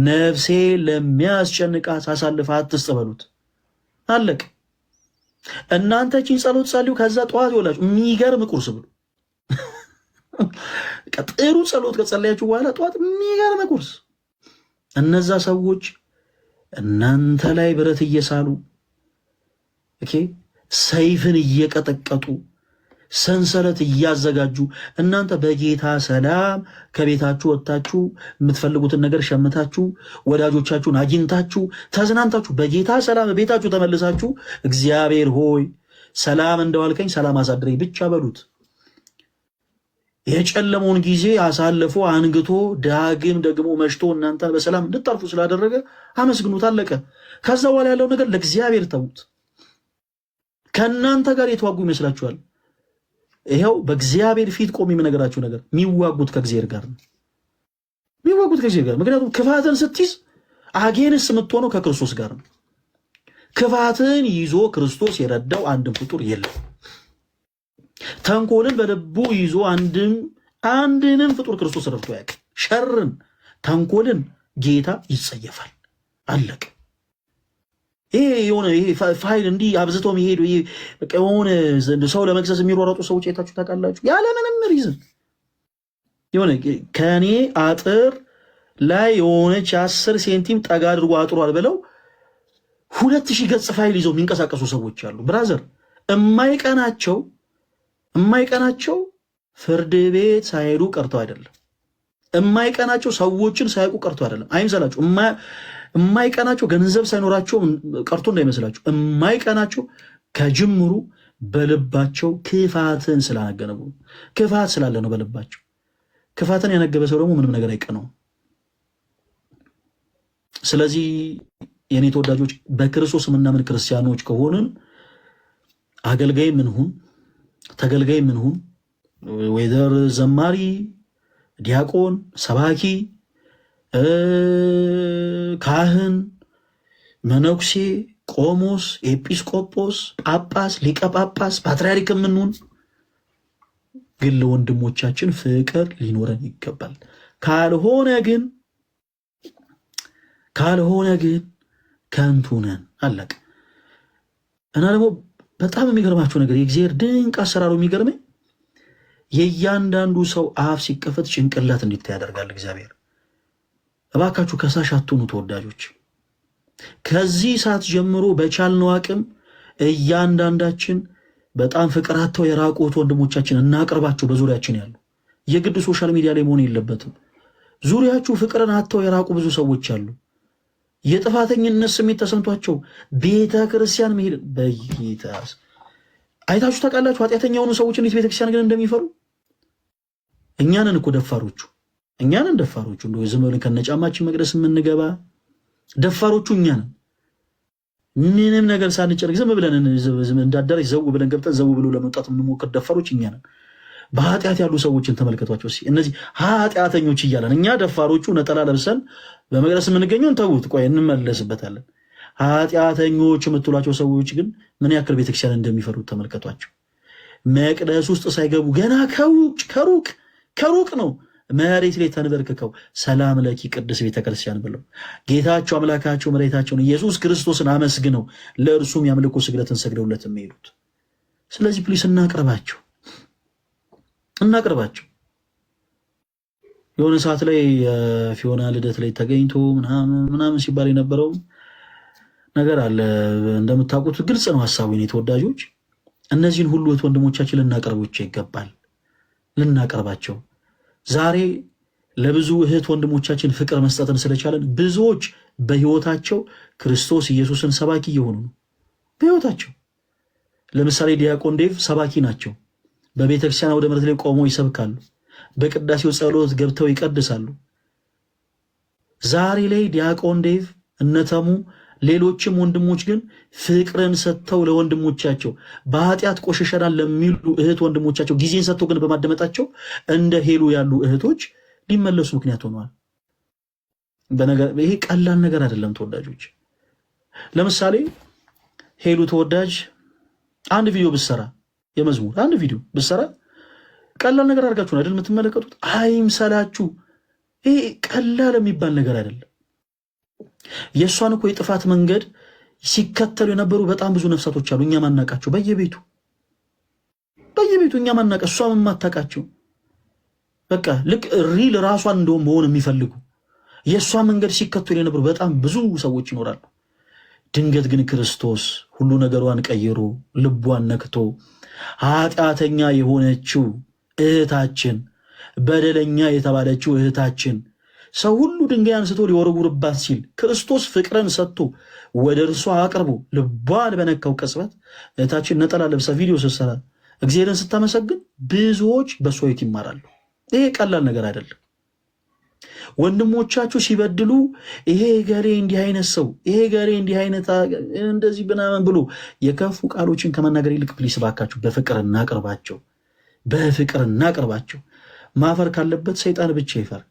ነፍሴን ለሚያስጨንቃት አሳልፈ አትስጥ በሉት። አለቅ። እናንተ ቺን ጸሎት ጸልዩ። ከዛ ጠዋት ይወላችሁ የሚገርም ቁርስ ብሉ። ጥሩ ጸሎት ከጸለያችሁ በኋላ ጠዋት የሚገርም ቁርስ። እነዛ ሰዎች እናንተ ላይ ብረት እየሳሉ ሰይፍን እየቀጠቀጡ ሰንሰለት እያዘጋጁ እናንተ በጌታ ሰላም ከቤታችሁ ወጥታችሁ የምትፈልጉትን ነገር ሸምታችሁ ወዳጆቻችሁን አግኝታችሁ ተዝናንታችሁ በጌታ ሰላም ቤታችሁ ተመልሳችሁ እግዚአብሔር ሆይ ሰላም እንደዋልከኝ ሰላም አሳድረኝ ብቻ በሉት። የጨለመውን ጊዜ አሳልፎ አንግቶ ዳግም ደግሞ መሽቶ እናንተን በሰላም እንድታርፉ ስላደረገ አመስግኑት። አለቀ። ከዛ በኋላ ያለው ነገር ለእግዚአብሔር ተዉት። ከእናንተ ጋር የተዋጉ ይመስላችኋል? ይኸው በእግዚአብሔር ፊት ቆም የምነግራችሁ ነገር የሚዋጉት ከእግዚአብሔር ጋር ነው። የሚዋጉት ከእግዚአብሔር ጋር። ምክንያቱም ክፋትን ስትይዝ አጌንስ የምትሆነው ከክርስቶስ ጋር ነው። ክፋትን ይዞ ክርስቶስ የረዳው አንድም ፍጡር የለም። ተንኮልን በልቡ ይዞ አንድንም ፍጡር ክርስቶስ ረድቶ ያውቃል። ሸርን፣ ተንኮልን ጌታ ይጸየፋል። አለቅ። ይሄ የሆነ ፋይል እንዲህ አብዝቶ የሚሄዱ የሆነ ሰው ለመክሰስ የሚሯሯጡ ሰዎች አይታችሁ ታውቃላችሁ? ያለምንም ሪዝን የሆነ ከኔ አጥር ላይ የሆነች 10 ሴንቲም ጠጋ አድርጎ አጥሯል ብለው 2000 ገጽ ፋይል ይዘው የሚንቀሳቀሱ ሰዎች አሉ። ብራዘር የማይቀናቸው ፍርድ ቤት ሳይሄዱ ቀርተው አይደለም። የማይቀናቸው ሰዎችን ሳያውቁ ቀርቶ አይደለም። አይምሰላችሁ። የማይቀናቸው ገንዘብ ሳይኖራቸው ቀርቶ እንዳይመስላችሁ። የማይቀናቸው ከጅምሩ በልባቸው ክፋትን ስላነገነቡ፣ ክፋት ስላለ ነው በልባቸው። ክፋትን ያነገበ ሰው ደግሞ ምንም ነገር አይቀነውም። ስለዚህ የኔ ተወዳጆች በክርስቶስ የምናምን ክርስቲያኖች ከሆንን አገልጋይ ምንሁን ተገልጋይ ምንሁን ወይዘር ዘማሪ፣ ዲያቆን፣ ሰባኪ፣ ካህን፣ መነኩሴ፣ ቆሞስ፣ ኤጲስቆጶስ፣ ጳጳስ፣ ሊቀ ጳጳስ፣ ፓትርያርክ ምንሁን ግን ለወንድሞቻችን ፍቅር ሊኖረን ይገባል። ካልሆነ ግን ከንቱ ነን። አለቀ። እና ደግሞ በጣም የሚገርማቸው ነገር የእግዚአብሔር ድንቅ አሰራሩ የሚገርመኝ የእያንዳንዱ ሰው አፍ ሲከፈት ጭንቅላት እንዲታይ ያደርጋል እግዚአብሔር። እባካችሁ ከሳሽ አትሁኑ ተወዳጆች። ከዚህ ሰዓት ጀምሮ በቻልነው አቅም እያንዳንዳችን በጣም ፍቅር አጥተው የራቁት ወንድሞቻችን እናቅርባቸው። በዙሪያችን ያሉ የግድ ሶሻል ሚዲያ ላይ መሆን የለበትም። ዙሪያችሁ ፍቅርን አጥተው የራቁ ብዙ ሰዎች አሉ። የጥፋተኝነት ስሜት ተሰምቷቸው ቤተ ክርስቲያን መሄድ በጌታስ አይታችሁ ታውቃላችሁ? ኃጢአተኛ የሆኑ ሰዎች እንዴት ቤተክርስቲያን ግን እንደሚፈሩ። እኛንን እኮ ደፋሮቹ፣ እኛንን ደፋሮቹ። እንደው ዝም ብለን ከነጫማችን መቅደስ የምንገባ ደፋሮቹ እኛንን። ምንም ነገር ሳንጨርቅ ዝም ብለን እንዳዳራሽ ዘው ብለን ገብተን ዘው ብሎ ለመውጣት የምንሞክር ደፋሮች እኛንን። በኃጢአት ያሉ ሰዎችን ተመልከቷቸው። እነዚህ ኃጢአተኞች እያለን እኛ ደፋሮቹ ነጠላ ለብሰን በመቅደስ የምንገኘውን ተዉት፣ ቆይ እንመለስበታለን። ኃጢአተኞች የምትሏቸው ሰዎች ግን ምን ያክል ቤተክርስቲያን እንደሚፈሩት ተመልከቷቸው። መቅደስ ውስጥ ሳይገቡ ገና ከሩቅ ነው መሬት ላይ ተንበርክከው ሰላም ለኪ ቅድስት ቤተክርስቲያን ብለው ጌታቸው አምላካቸው መሬታቸውን ኢየሱስ ክርስቶስን አመስግነው ለእርሱም ያምልኮ ስግደትን ሰግደውለት የሚሄዱት። ስለዚህ ፕሊስ እናቅርባቸው። የሆነ ሰዓት ላይ የፊዮና ልደት ላይ ተገኝቶ ምናምን ሲባል የነበረው ነገር አለ። እንደምታውቁት ግልጽ ነው ሐሳቡ። የኔ ተወዳጆች እነዚህን ሁሉ ወንድሞቻችን ልናቀርባቸው ይገባል። ልናቀርባቸው ዛሬ ለብዙ እህት ወንድሞቻችን ፍቅር መስጠትን ስለቻለን ብዙዎች በህይወታቸው ክርስቶስ ኢየሱስን ሰባኪ እየሆኑ ነው። በህይወታቸው ለምሳሌ ዲያቆን ዴቭ ሰባኪ ናቸው። በቤተክርስቲያን ወደ ምሕረት ላይ ቆመው ይሰብካሉ። በቅዳሴው ጸሎት ገብተው ይቀድሳሉ። ዛሬ ላይ ዲያቆን ዴቭ እነተሙ ሌሎችም ወንድሞች ግን ፍቅርን ሰጥተው ለወንድሞቻቸው በኃጢአት ቆሸሸናል ለሚሉ እህት ወንድሞቻቸው ጊዜን ሰጥተው ግን በማደመጣቸው እንደ ሄሉ ያሉ እህቶች ሊመለሱ ምክንያት ሆነዋል። ይሄ ቀላል ነገር አይደለም ተወዳጆች። ለምሳሌ ሄሉ ተወዳጅ አንድ ቪዲዮ ብትሰራ የመዝሙር አንድ ቪዲዮ ብትሰራ ቀላል ነገር አድርጋችሁ አይደል የምትመለከቱት? አይምሰላችሁ። ይሄ ቀላል የሚባል ነገር አይደለም። የእሷን እኮ የጥፋት መንገድ ሲከተሉ የነበሩ በጣም ብዙ ነፍሳቶች አሉ። እኛ ማናቃቸው በየቤቱ እኛ ማናቃ እሷም የማታውቃቸው በቃ ልክ ሪል ራሷን እንደውም መሆን የሚፈልጉ የእሷ መንገድ ሲከተሉ የነበሩ በጣም ብዙ ሰዎች ይኖራሉ። ድንገት ግን ክርስቶስ ሁሉ ነገሯን ቀይሮ ልቧን ነክቶ ኃጢአተኛ የሆነችው እህታችን በደለኛ የተባለችው እህታችን ሰው ሁሉ ድንጋይ አንስቶ ሊወረውርባት ሲል ክርስቶስ ፍቅርን ሰጥቶ ወደ እርሷ አቅርቦ ልቧን በነካው ቅጽበት እህታችን ነጠላ ለብሳ ቪዲዮ ስትሰራ እግዚአብሔርን ስታመሰግን ብዙዎች በሷ ሕይወት ይማራሉ። ይሄ ቀላል ነገር አይደለም። ወንድሞቻችሁ ሲበድሉ ይሄ ገሬ እንዲህ አይነት ሰው ይሄ ገሬ እንዲህ አይነት እንደዚህ ብናምን ብሎ የከፉ ቃሎችን ከመናገር ይልቅ ፕሊስ ባካችሁ በፍቅር እናቅርባቸው። ማፈር ካለበት ሰይጣን ብቻ ይፈር።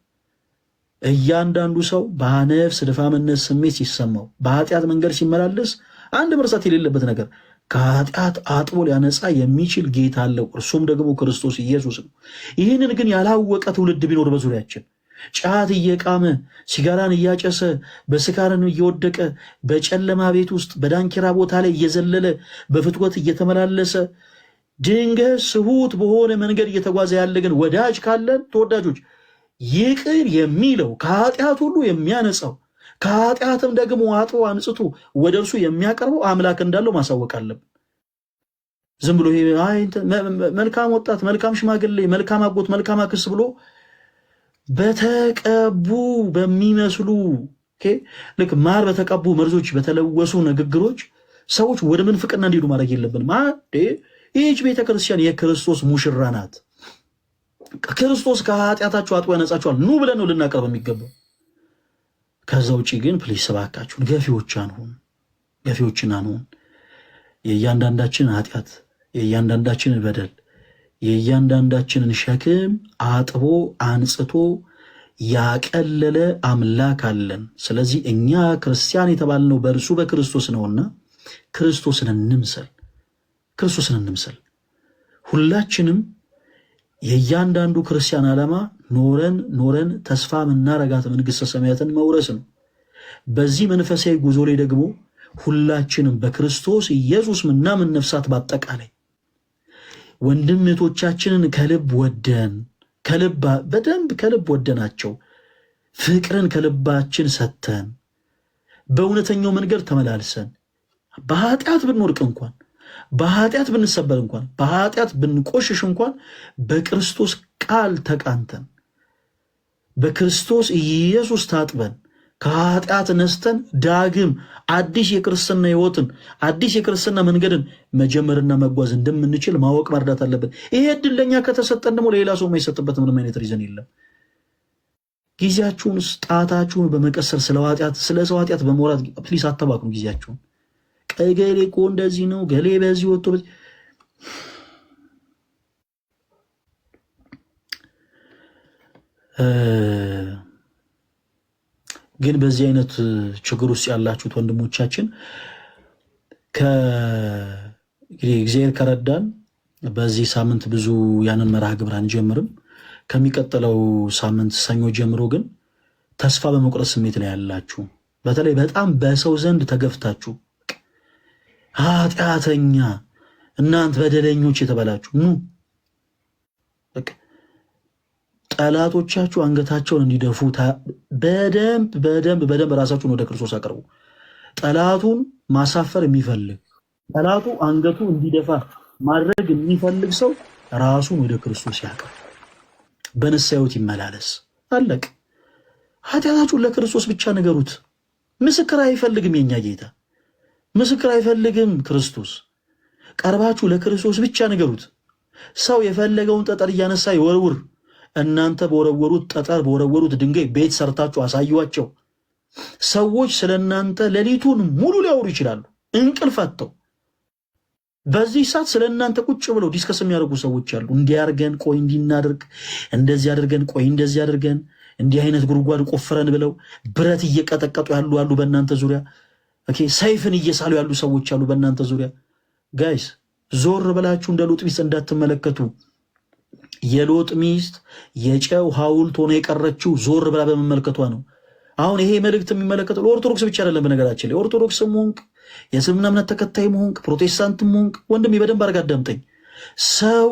እያንዳንዱ ሰው በነፍስ ድፋምነት ስሜት ሲሰማው በኃጢአት መንገድ ሲመላለስ አንድ መርሳት የሌለበት ነገር ከኃጢአት አጥቦ ሊያነጻ የሚችል ጌታ አለው፣ እርሱም ደግሞ ክርስቶስ ኢየሱስ ነው። ይህንን ግን ያላወቀ ትውልድ ቢኖር በዙሪያችን ጫት እየቃመ ሲጋራን እያጨሰ በስካርን እየወደቀ በጨለማ ቤት ውስጥ በዳንኪራ ቦታ ላይ እየዘለለ በፍትወት እየተመላለሰ ድንገት ስሁት በሆነ መንገድ እየተጓዘ ያለ ግን ወዳጅ ካለን ተወዳጆች ይቅር የሚለው ከኃጢአት ሁሉ የሚያነጻው ከኃጢአትም ደግሞ አጥቦ አንጽቶ ወደ እርሱ የሚያቀርበው አምላክ እንዳለው ማሳወቅ አለብን። ዝም ብሎ መልካም ወጣት፣ መልካም ሽማግሌ፣ መልካም አጎት፣ መልካም አክስት ብሎ በተቀቡ በሚመስሉ ልክ ማር በተቀቡ መርዞች በተለወሱ ንግግሮች ሰዎች ወደ ምንፍቅና እንዲሄዱ ማድረግ የለብንም። ይህች ቤተክርስቲያን የክርስቶስ ሙሽራ ናት። ክርስቶስ ከኃጢአታችሁ አጥቦ ያነጻችኋል ኑ ብለን ነው ልናቀርብ የሚገባው። ከዛ ውጭ ግን ፕሊስ እባካችሁን ገፊዎችን አንሁን። የእያንዳንዳችን ኃጢአት የእያንዳንዳችንን በደል የእያንዳንዳችንን ሸክም አጥቦ አንጽቶ ያቀለለ አምላክ አለን። ስለዚህ እኛ ክርስቲያን የተባልነው በእርሱ በክርስቶስ ነውና ክርስቶስን እንምሰል፣ ክርስቶስን እንምሰል። ሁላችንም የእያንዳንዱ ክርስቲያን ዓላማ ኖረን ተስፋ ምናረጋት መንግሥተ ሰማያትን መውረስ ነው። በዚህ መንፈሳዊ ጉዞ ላይ ደግሞ ሁላችንም በክርስቶስ ኢየሱስ ምናምን ነፍሳት በአጠቃላይ ወንድም እህቶቻችንን ከልብ ወደን በደንብ ከልብ ወደናቸው ፍቅርን ከልባችን ሰተን በእውነተኛው መንገድ ተመላልሰን በኃጢአት ብንወድቅ እንኳን በኃጢአት ብንሰበር እንኳን በኃጢአት ብንቆሽሽ እንኳን በክርስቶስ ቃል ተቃንተን በክርስቶስ ኢየሱስ ታጥበን ከኃጢአት ነስተን ዳግም አዲስ የክርስትና ሕይወትን አዲስ የክርስትና መንገድን መጀመርና መጓዝ እንደምንችል ማወቅ መርዳት አለብን። ይሄ እድል ለኛ ከተሰጠን ደግሞ ሌላ ሰው የማይሰጥበት ምንም አይነት ሪዘን የለም። ጊዜያችሁን ጣታችሁን በመቀሰር ስለ ሰው ኃጢአት በመውራት ፕሊስ አተባክኑ ጊዜያችሁን። ገሌ እኮ እንደዚህ ነው፣ ገሌ በዚህ ወጥቶ ግን በዚህ አይነት ችግር ውስጥ ያላችሁት ወንድሞቻችን እግዚአብሔር ከረዳን በዚህ ሳምንት ብዙ ያንን መርሃ ግብር አንጀምርም። ከሚቀጥለው ሳምንት ሰኞ ጀምሮ ግን ተስፋ በመቁረጥ ስሜት ላይ ያላችሁ በተለይ በጣም በሰው ዘንድ ተገፍታችሁ ኃጢአተኛ እናንተ በደለኞች የተባላችሁ ኑ በቃ ጠላቶቻችሁ አንገታቸውን እንዲደፉ በደንብ ራሳችሁን ወደ ክርስቶስ አቅርቡ። ጠላቱን ማሳፈር የሚፈልግ ጠላቱ አንገቱ እንዲደፋ ማድረግ የሚፈልግ ሰው ራሱን ወደ ክርስቶስ ያቅርብ፣ በንስሐ ሕይወት ይመላለስ። አለቅ። ኃጢአታችሁን ለክርስቶስ ብቻ ንገሩት። ምስክር አይፈልግም የኛ ጌታ፣ ምስክር አይፈልግም ክርስቶስ። ቀርባችሁ ለክርስቶስ ብቻ ንገሩት። ሰው የፈለገውን ጠጠር እያነሳ ይወርውር። እናንተ በወረወሩት ጠጠር በወረወሩት ድንጋይ ቤት ሰርታችሁ አሳዩዋቸው። ሰዎች ስለ እናንተ ሌሊቱን ሙሉ ሊያወሩ ይችላሉ እንቅልፍ አጥተው። በዚህ ሰዓት ስለ እናንተ ቁጭ ብለው ዲስከስ የሚያደርጉ ሰዎች አሉ። እንዲያርገን ቆይ እንዲናደርግ እንደዚህ አድርገን ቆይ እንደዚህ አድርገን እንዲህ አይነት ጉድጓድ ቆፍረን ብለው ብረት እየቀጠቀጡ ያሉ በእናንተ ዙሪያ። ኦኬ ሰይፍን እየሳሉ ያሉ ሰዎች አሉ በእናንተ ዙሪያ። ጋይስ ዞር ብላችሁ እንደ ሎጥ ሚስት እንዳትመለከቱ። የሎጥ ሚስት የጨው ሐውልት ሆነ የቀረችው ዞር ብላ በመመልከቷ ነው። አሁን ይሄ መልእክት የሚመለከተው ለኦርቶዶክስ ብቻ አይደለም። በነገራችን ላይ ኦርቶዶክስም ሆንክ የእስልምና እምነት ተከታይም ሆንክ ፕሮቴስታንትም ሆንክ ወንድሜ በደንብ አድርገህ አዳምጠኝ። ሰው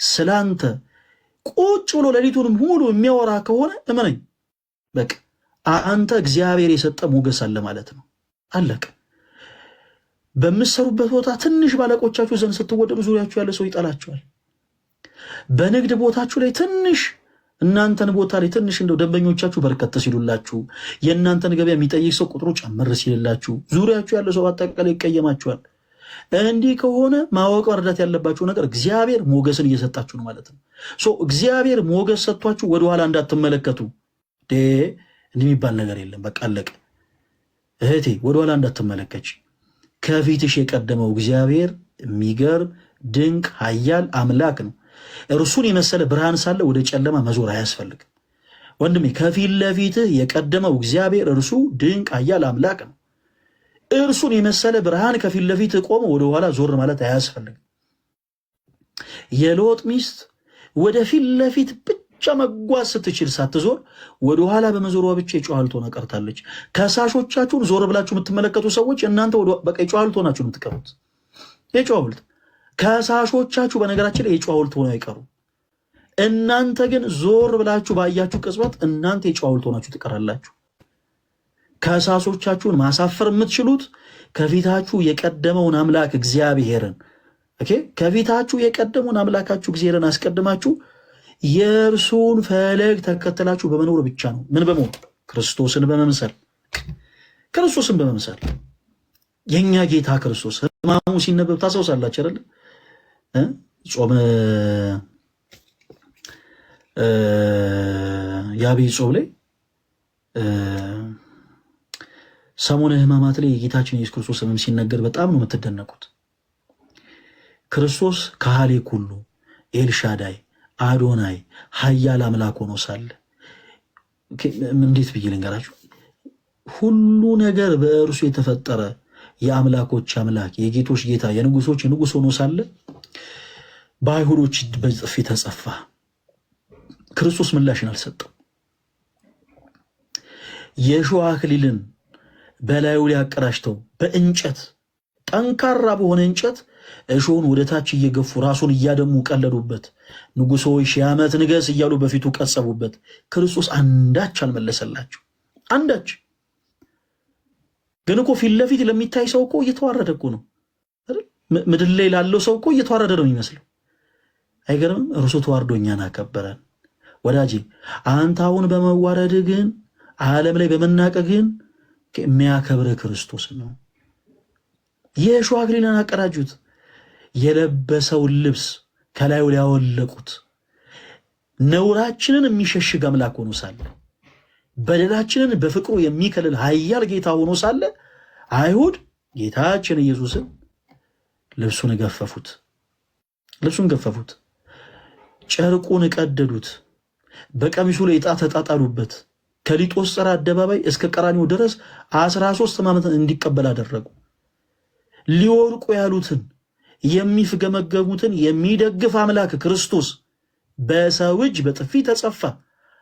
ስላንተ ቁጭ ብሎ ሌሊቱንም ሙሉ የሚያወራ ከሆነ እመነኝ በቃ አንተ እግዚአብሔር የሰጠ ሞገስ አለ ማለት ነው። አለቀ። በምትሰሩበት ቦታ ትንሽ ባለቆቻችሁ ዘንድ ስትወደዱ ዙሪያችሁ ያለ ሰው ይጠላችኋል። በንግድ ቦታችሁ ላይ ትንሽ እናንተን ቦታ ላይ ትንሽ እንደው ደንበኞቻችሁ በርከት ሲሉላችሁ የእናንተን ገበያ የሚጠይቅ ሰው ቁጥሩ ጨምር ሲልላችሁ ዙሪያችሁ ያለ ሰው አጠቃላይ ይቀየማችኋል። እንዲህ ከሆነ ማወቅ መረዳት ያለባችሁ ነገር እግዚአብሔር ሞገስን እየሰጣችሁ ነው ማለት ነው። እግዚአብሔር ሞገስ ሰጥቷችሁ ወደኋላ እንዳትመለከቱ። እንዲህ የሚባል ነገር የለም። በቃ አለቀ። እህቴ ወደኋላ እንዳትመለከች። ከፊትሽ የቀደመው እግዚአብሔር የሚገርም ድንቅ ኃያል አምላክ ነው። እርሱን የመሰለ ብርሃን ሳለ ወደ ጨለማ መዞር አያስፈልግም። ወንድሜ ከፊት ለፊትህ የቀደመው እግዚአብሔር እርሱ ድንቅ ኃያል አምላክ ነው። እርሱን የመሰለ ብርሃን ከፊት ለፊት ቆመ ወደኋላ ዞር ማለት አያስፈልግም። የሎጥ ሚስት ወደ ፊት ለፊት ብቻ መጓዝ ስትችል ሳትዞር ወደኋላ በመዞሯ ብቻ የጨው ሐውልት ሆና ቀርታለች። ከሳሾቻችሁን ዞር ብላችሁ የምትመለከቱ ሰዎች እናንተ በቃ የጨው ሐውልት ሆናችሁ የምትቀሩት። የጨው ሐውልት ከሳሾቻችሁ በነገራችን ላይ የጨው ሐውልት ሆነው አይቀሩ። እናንተ ግን ዞር ብላችሁ ባያችሁ ቅጽበት እናንተ የጨው ሐውልት ሆናችሁ ትቀራላችሁ። ከሳሾቻችሁን ማሳፈር የምትችሉት ከፊታችሁ የቀደመውን አምላክ እግዚአብሔርን ከፊታችሁ የቀደመውን አምላካችሁ እግዚአብሔርን አስቀድማችሁ የእርሱን ፈለግ ተከተላችሁ በመኖር ብቻ ነው። ምን በመሆን ክርስቶስን በመምሰል ክርስቶስን በመምሰል የኛ ጌታ ክርስቶስ ሕማሙ ሲነበብ ታስታውሳላችሁ አይደል? ጾመ የዐቢይ ጾም ላይ ሰሙነ ሕማማት ላይ የጌታችን የኢየሱስ ክርስቶስ ሕመም ሲነገር በጣም ነው የምትደነቁት። ክርስቶስ ካህሌ ኩሉ ኤልሻዳይ አዶናይ ኃያል አምላክ ሆኖ ሳለ እንዴት ብዬ ልንገራችሁ? ሁሉ ነገር በእርሱ የተፈጠረ የአምላኮች አምላክ የጌቶች ጌታ የንጉሶች ንጉስ ሆኖ ሳለ በአይሁዶች በጥፊ ተጸፋ። ክርስቶስ ምላሽን አልሰጠው። የእሾህ አክሊልን በላዩ ላይ አቀዳጅተው በእንጨት ጠንካራ በሆነ እንጨት እሾህን ወደ ታች እየገፉ ራሱን እያደሙ ቀለዱበት። ንጉሥ ሆይ ሺህ ዓመት ንገስ እያሉ በፊቱ ቀጸቡበት። ክርስቶስ አንዳች አልመለሰላቸው። አንዳች ግን እኮ ፊት ለፊት ለሚታይ ሰው እኮ እየተዋረደ እኮ ነው። ምድር ላይ ላለው ሰው እኮ እየተዋረደ ነው የሚመስለው። አይገርምም? እርሱ ተዋርዶ እኛን አከበረን። ወዳጄ አንተ አሁን በመዋረድ ግን ዓለም ላይ በመናቀ ግን የሚያከብረ ክርስቶስ ነው። የእሾህ አክሊልን አቀዳጁት። የለበሰውን ልብስ ከላዩ ላይ ያወለቁት። ነውራችንን የሚሸሽግ አምላክ ሆኖ ሳለ በደላችንን በፍቅሩ የሚከልል ኃያል ጌታ ሆኖ ሳለ አይሁድ ጌታችን ኢየሱስን ልብሱን ገፈፉት። ልብሱን ገፈፉት። ጨርቁን ቀደዱት። በቀሚሱ ላይ ዕጣ ተጣጣሉበት። ከሊጦስጥራ አደባባይ እስከ ቀራኒዮ ድረስ 13 ዓመት እንዲቀበል አደረጉ። ሊወርቁ ያሉትን የሚፍገመገሙትን የሚደግፍ አምላክ ክርስቶስ በሰው እጅ በጥፊ ተጸፋ።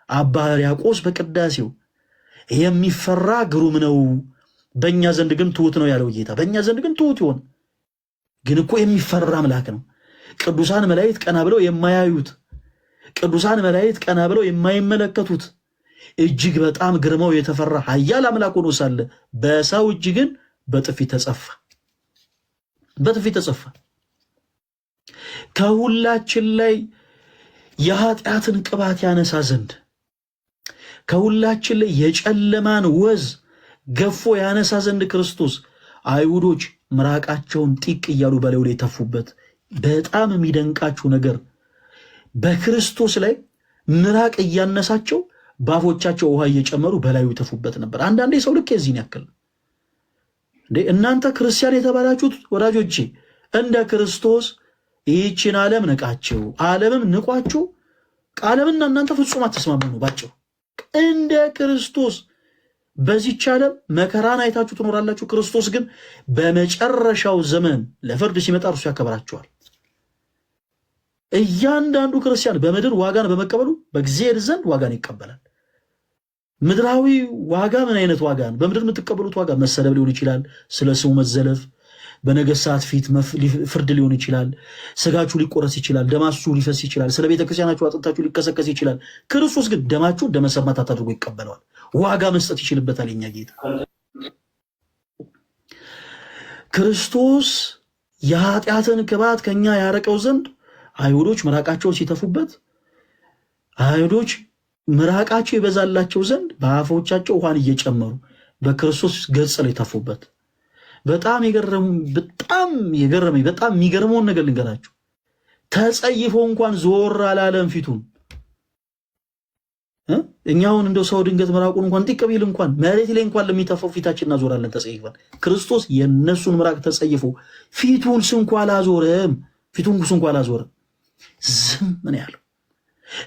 አባ ሕርያቆስ በቅዳሴው የሚፈራ ግሩም ነው፣ በእኛ ዘንድ ግን ትሑት ነው ያለው ጌታ በእኛ ዘንድ ግን ትሑት ይሆን፣ ግን እኮ የሚፈራ አምላክ ነው። ቅዱሳን መላእክት ቀና ብለው የማያዩት፣ ቅዱሳን መላእክት ቀና ብለው የማይመለከቱት እጅግ በጣም ግርማው የተፈራ ኃያል አምላክ ሆኖ ሳለ በሰው እጅ ግን በጥፊ ተጸፋ። በጥፊ ተጸፋ። ከሁላችን ላይ የኃጢአትን ቅባት ያነሳ ዘንድ ከሁላችን ላይ የጨለማን ወዝ ገፎ ያነሳ ዘንድ ክርስቶስ አይሁዶች ምራቃቸውን ጢቅ እያሉ በላዩ ላይ ተፉበት። በጣም የሚደንቃችሁ ነገር በክርስቶስ ላይ ምራቅ እያነሳቸው ባፎቻቸው ውሃ እየጨመሩ በላዩ ተፉበት ነበር። አንዳንዴ ሰው ልክ የዚህን ያክል እንዴ! እናንተ ክርስቲያን የተባላችሁት ወዳጆቼ እንደ ክርስቶስ ይህችን ዓለም ንቃችሁ ዓለምም ንቋችሁ ዓለምና እናንተ ፍጹም አትስማሙ ነው ባጭሩ። እንደ ክርስቶስ በዚህች ዓለም መከራን አይታችሁ ትኖራላችሁ። ክርስቶስ ግን በመጨረሻው ዘመን ለፍርድ ሲመጣ እርሱ ያከብራችኋል። እያንዳንዱ ክርስቲያን በምድር ዋጋን በመቀበሉ በእግዚአብሔር ዘንድ ዋጋን ይቀበላል። ምድራዊ ዋጋ ምን አይነት ዋጋ ነው? በምድር የምትቀበሉት ዋጋ መሰደብ ሊሆን ይችላል፣ ስለ ስሙ መዘለፍ፣ በነገሥታት ፊት ፍርድ ሊሆን ይችላል፣ ስጋችሁ ሊቆረስ ይችላል፣ ደማችሁ ሊፈስ ይችላል፣ ስለ ቤተ ክርስቲያናችሁ አጥንታችሁ ሊከሰከስ ይችላል። ክርስቶስ ግን ደማችሁ ደመሰማት አድርጎ ይቀበለዋል። ዋጋ መስጠት ይችልበታል። የኛ ጌታ ክርስቶስ የኃጢአትን ቅባት ከኛ ያረቀው ዘንድ አይሁዶች ምራቃቸውን ሲተፉበት፣ አይሁዶች ምራቃቸው ይበዛላቸው ዘንድ በአፎቻቸው ውሃን እየጨመሩ በክርስቶስ ገጽ ላይ ተፉበት። በጣም የገረመኝ በጣም የሚገርመውን ነገር ልንገራችሁ። ተጸይፎ እንኳን ዞር አላለም ፊቱን። እኛውን እንደው ሰው ድንገት ምራቁን እንኳን ጢቅ ቢል እንኳን መሬት ላይ እንኳን ለሚተፋው ፊታችን እናዞራለን ተጸይፈን። ክርስቶስ የነሱን ምራቅ ተጸይፎ ፊቱን ስንኳ አላዞረም። ፊቱን ስንኳ አላዞረም። ዝም ምን ያለው